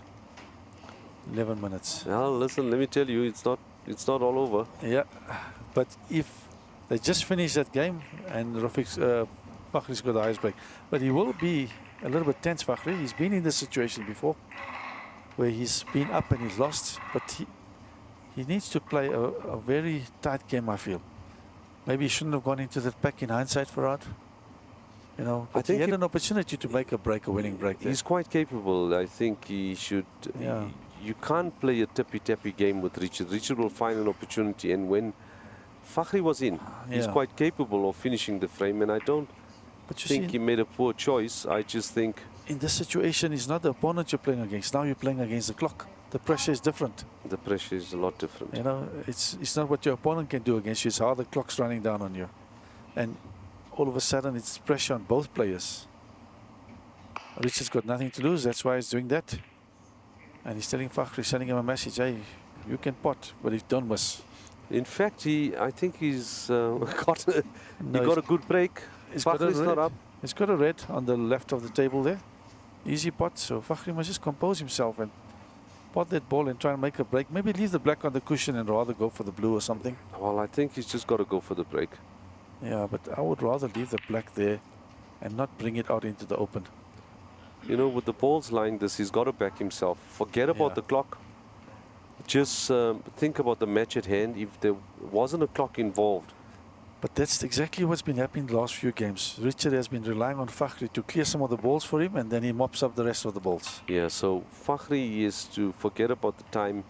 11 minutes. Well, listen, let me tell you, it's not all over. Yeah, but if they just finish that game and Fakhri's got the highest break, but he will be a little bit tense, Fakhri. He's been in this situation before where he's been up and he's lost, but he needs to play a very tight game, I feel. Maybe he shouldn't have gone into that pack in hindsight for Rod. You know, I but he think had an opportunity to make a winning break there. He's quite capable. I think he should. Yeah. You can't play a tippy-tappy game with Richard. Richard will find an opportunity, and when Fakhri was in, he's Yeah. quite capable of finishing the frame, and I don't But you think see, he made a poor choice. I just think in this situation, it's not the opponent you're playing against. Now you're playing against the clock. The pressure is different. the pressure is a lot different. You know, it's not what your opponent can do against you. It's how the clock's running down on you. And all of a sudden, it's pressure on both players. Richard's got nothing to lose. That's why he's doing that. And he's telling Fakhri, sending him a message, hey, you can pot, but if don't miss. In fact, I think he's got a, No, he got a good break. he's got a Fakhri's not red. up. He's got a red on the left of the table there. Easy pot. So Fakhri must just compose himself and pot that ball and try and make a break. Maybe leave the black on the cushion and rather go for the blue or something. Well, I think he's just got to go for the break. Yeah, but I would rather leave the black there and not bring it out into the open. You know, with the balls lying this, he's got to back himself. Forget about Yeah. the clock. Just think about the match at hand. If there wasn't a clock involved, But that's exactly what's been happening the last few games. Richard has been relying on Fakhri to clear some of the balls for him, and then he mops up the rest of the balls. yeah, so Fakhri is to forget about the time.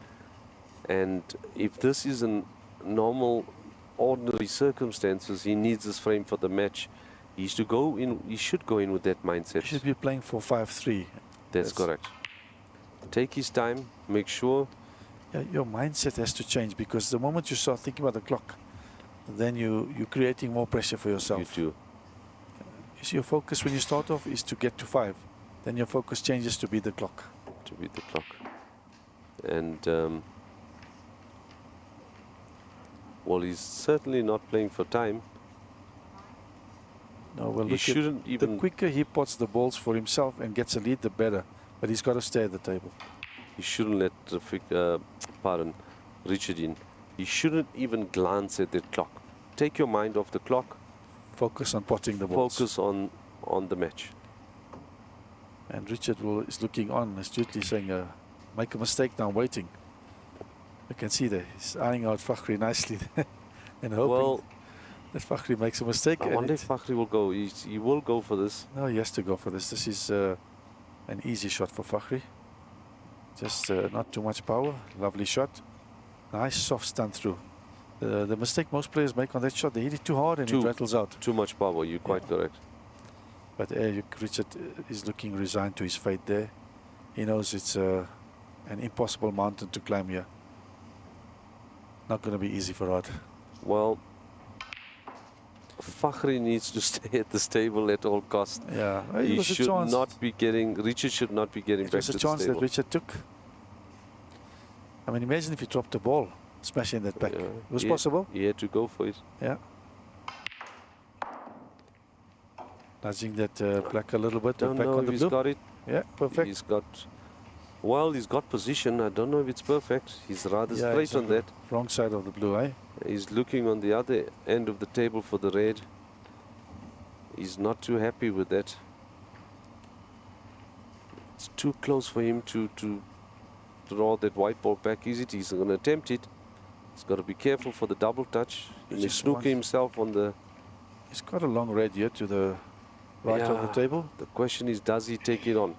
And if this is in normal, ordinary circumstances, he needs this frame for the match. He should go in with that mindset. He should be playing for 5-3. That's correct. Take his time, make sure. Yeah, your mindset has to change, because the moment you start thinking about the clock, then you're creating more pressure for yourself. You do. You see, your focus when you start off is to get to 5. Then your focus changes to beat the clock. To beat the clock. And Well, he's certainly not playing for time. No, well, He look shouldn't the even. quicker he pots the balls for himself and gets a lead, the better. But he's got to stay at the table. He shouldn't let Richard in. He shouldn't even glance at the clock. Take your mind off the clock. Focus on potting the balls. Focus on the match. And Richard is looking on, astutely saying, make a mistake now, waiting. You can see there, he's eyeing out Fakhri nicely and hoping that Fakhri makes a mistake. I wonder if Fakhri will go. He will go for this. No, he has to go for this. This is an easy shot for Fakhri. Just not too much power. Lovely shot. Nice soft stun through. The mistake most players make on that shot, they hit it too hard and it rattles out. Too much power, you're quite correct. But Richard is looking resigned to his fate there. He knows it's an impossible mountain to climb here. Not going to be easy for Rod. Well, Fakhri needs to stay at this table at all costs. Yeah, he should not be getting. Richard should not be getting back to the table. It was a chance that Richard took. I mean, imagine if he dropped the ball, smashing that back. Yeah, It was possible. He had to go for it. Yeah. Nudging that black a little bit. Don't back know on if the he's blue. got it. Yeah, perfect. He's got. Well, he's got position. I don't know if it's perfect. He's rather straight on that. Wrong side of the blue, eh? He's looking on the other end of the table for the red. He's not too happy with that. It's too close for him to draw that white ball back. Is it? He's going to attempt it. He's got to be careful for the double touch. He Snooker himself on the. He's got a long red here to the right of the table. The question is, does he take it on?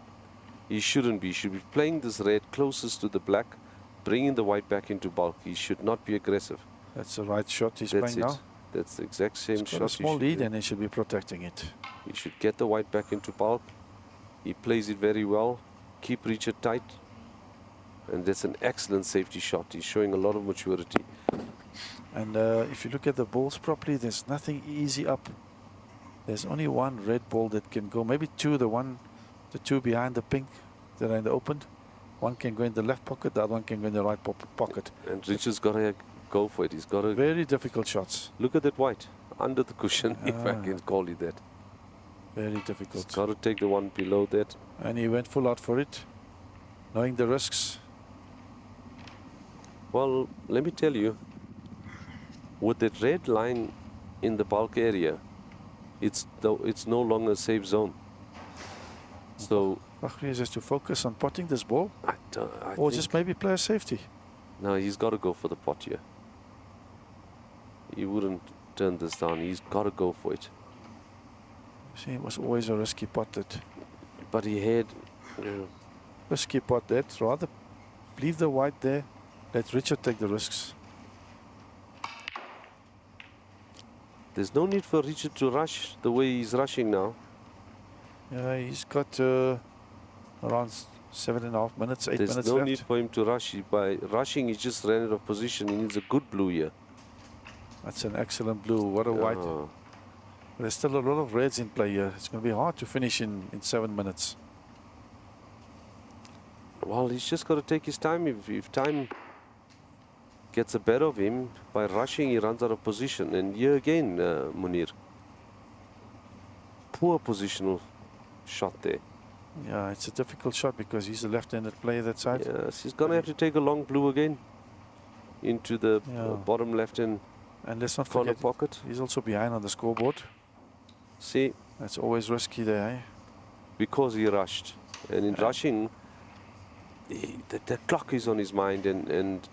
He shouldn't be. He should be playing this red closest to the black, bringing the white back into bulk. He should not be aggressive. That's the right shot he's playing now. That's the exact same He's shot. got a small lead and he should be protecting it. He should get the white back into bulk. He plays it very well. Keep Richard tight. And that's an excellent safety shot. He's showing a lot of maturity. And if you look at the balls properly, there's nothing easy up. There's only one red ball that can go. Maybe two. The two behind the pink that are in the open. One can go in the left pocket. The other one can go in the right pocket. And Richard's got to go for it. He's got to. Very difficult shots. Look at that white under the cushion, if I can call it that. Very difficult. He's got to take the one below that. And he went full out for it, knowing the risks. Well, let me tell you, with that red line in the bulk area, it's no longer a safe zone. So Fakhri has to focus on potting this ball, or just maybe play a safety. No, he's got to go for the pot here. He wouldn't turn this down. He's got to go for it. See, it was always a risky pot that. But he had risky pot that. Rather leave the white there. Let Richard take the risks. There's no need for Richard to rush the way he's rushing now. Yeah, he's got around 7.5 minutes, 8 minutes left. There's no need for him to rush. By rushing, he just ran out of position. He needs a good blue here. That's an excellent blue. What a white. There's still a lot of reds in play here. It's going to be hard to finish in 7 minutes. Well, he's just got to take his time. If time gets the better of him, by rushing, he runs out of position. And here again, Munir. Poor positional shot there. Yeah, it's a difficult shot because he's a left-handed player that side. Yes, he's going to have to take a long blue again into the bottom left-hand and let's not corner forget, pocket. He's also behind on the scoreboard. See? That's always risky there, eh? Because he rushed. And in rushing, the clock is on his mind and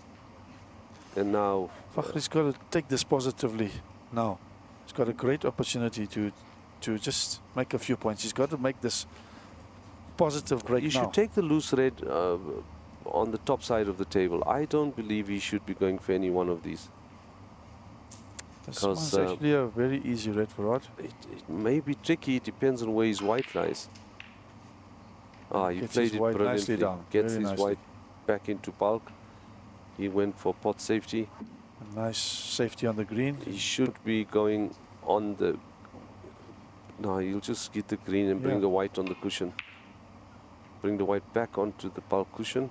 now... Fakhri's got to take this positively now. He's got a great opportunity to just make a few points. He's got to make this positive break now. You should take the loose red on the top side of the table. I don't believe he should be going for any one of these. This one's actually a very easy red for Rod. It may be tricky. It depends on where his white lies. He played it brilliantly. Gets his white back into bulk. He went for pot safety. A nice safety on the green. He should be going on the... No, he'll just get the green and bring the white on the cushion. Bring the white back onto the bulk cushion.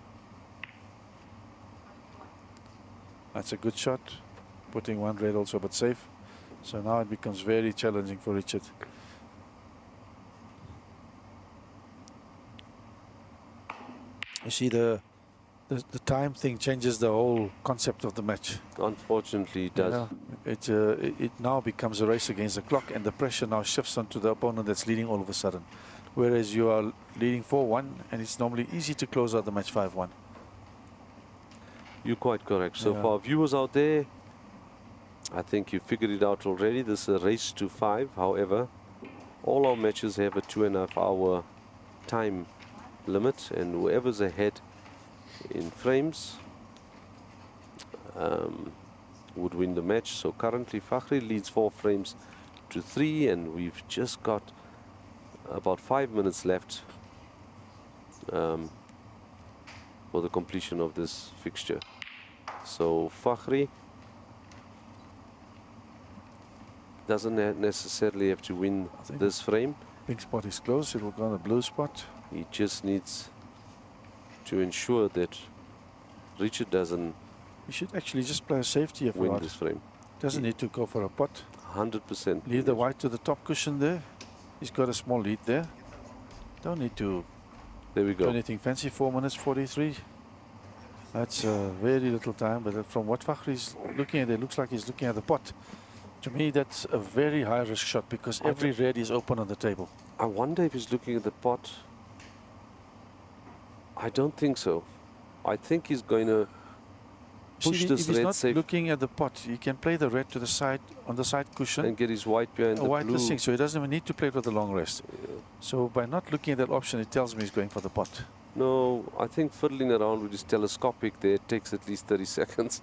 That's a good shot. putting one red also, but safe. So now it becomes very challenging for Richard. You see the time thing changes the whole concept of the match. Unfortunately, it does. Yeah, it now becomes a race against the clock, and the pressure now shifts onto the opponent that's leading all of a sudden. Whereas you are leading 4-1, and it's normally easy to close out the match 5-1. You're quite correct. So Yeah. for our viewers out there, I think you figured it out already. This is a race to 5. However, all our matches have a 2.5 hour time limit, and whoever's ahead in frames would win the match. So currently Fakhri leads 4 frames to 3, and we've just got about 5 minutes left for the completion of this fixture. So Fakhri doesn't necessarily have to win this frame. Pink spot is close, it will go on the blue spot. He just needs to ensure that Richard doesn't You should actually just play a safety if win you this frame. Doesn't need to go for a pot. 100%. Leave the white to the top cushion there. He's got a small lead there. Don't need to There we do go. anything fancy. 4 minutes 43. That's very little time, but from what Fakhri is looking at, it looks like he's looking at the pot. To me, that's a very high risk shot because every red is open on the table. I wonder if he's looking at the pot. I don't think so. I think he's going to push See, this if he's red not safe looking at the pot, he can play the red to the side on the side cushion. and get his white behind the white blue. listing, so he doesn't even need to play it with the long rest. Yeah. So by not looking at that option, it tells me he's going for the pot. No, I think fiddling around with his telescopic there takes at least 30 seconds.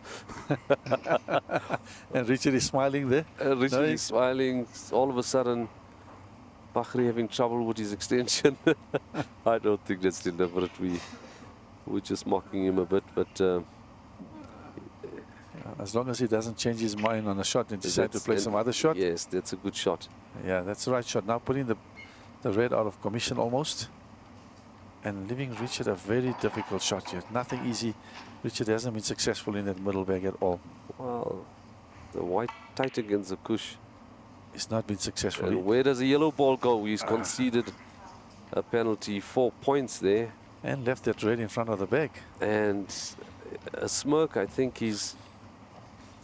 And Richard is smiling there. Richard Nice. is smiling. All of a sudden, Fakhri having trouble with his extension. I don't think that's deliberate. We're just mocking him a bit, but As long as he doesn't change his mind on a shot and decide to that's- play and some other shot. yes, that's a good shot. Yeah, that's the right shot. Now putting the red out of commission almost. And leaving Richard a very difficult shot here. Nothing easy. Richard hasn't been successful in that middle bag at all. Well, the white tight against the cush. He's not been successful. And where does the yellow ball go? He's conceded a penalty, 4 points there. And left that red in front of the bag. And a smirk, I think he's...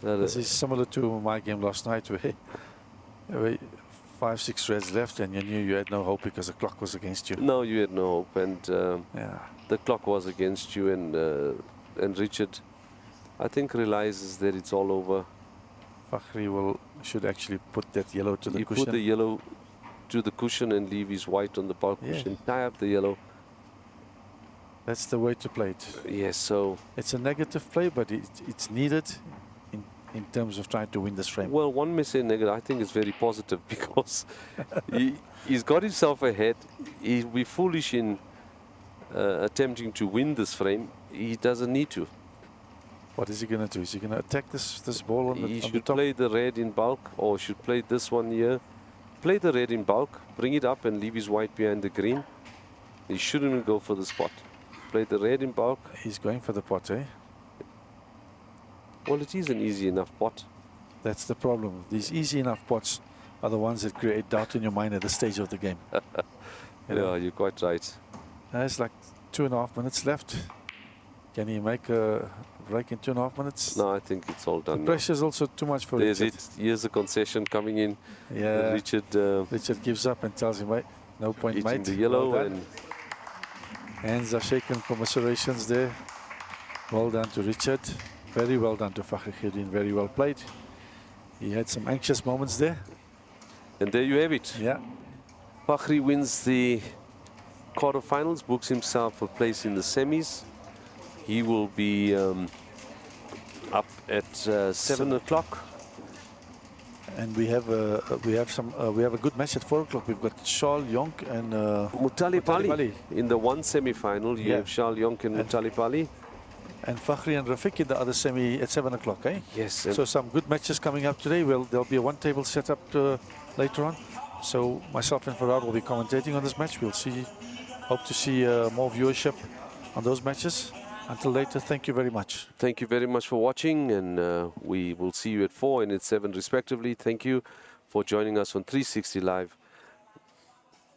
This is similar to my game last night where 5, 6 reds left and you knew you had no hope because the clock was against you. No, you had no hope, and Yeah. the clock was against you, and Richard, I think, realizes that it's all over. Fakhri should actually put that yellow to the He cushion. put the yellow to the cushion and leave his white on the bulk Yeah. cushion, tie up the yellow. That's the way to play it. Yes, so, It's a negative play, but it's needed in terms of trying to win this frame. well, one may say negative. I think it's very positive because he's got himself ahead. He'll be foolish in attempting to win this frame. He doesn't need to. What is he going to do? Is he going to attack this ball on He the, on the should top? play the red in bulk, or should play this one here. Play the red in bulk, bring it up and leave his white behind the green. He shouldn't even go for the spot. Play the red in bulk. He's going for the pot, eh? Well, it is an easy enough pot. That's the problem. These easy enough pots are the ones that create doubt in your mind at this stage of the game. You know? Yeah, you're quite right. It's like 2.5 minutes left. Can he make a break in 2.5 minutes? No, I think it's all The done now. pressure is also too much for There's Richard. it. Here's a concession coming in. Yeah, Richard Richard gives up and tells him, mate, no point, eating mate. the yellow, Well done. and Hands are shaken, commiserations there. Well done to Richard. Very well done to Fakhri Khirdin, very well played. He had some anxious moments there. there you have it. Yeah, Fakhri wins the quarterfinals, books himself a place in the semis. He will be up at 7 o'clock. and we have a good match at 4 o'clock. We've got Charles Jonk and Mutalipali. In the one semi-final, you Yeah. have Charles Jonk and Mutalipali. Fakhri and Rafiq in the other semi at 7 o'clock, eh? Yes. And So some good matches coming up today. There'll be a one table set up later on. So myself and Farad will be commentating on this match. Hope to see more viewership on those matches. Until later, thank you very much. Thank you very much for watching, and we will see you at 4 and at 7 respectively. Thank you for joining us on 360 Live.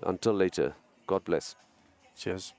Until later, God bless. Cheers.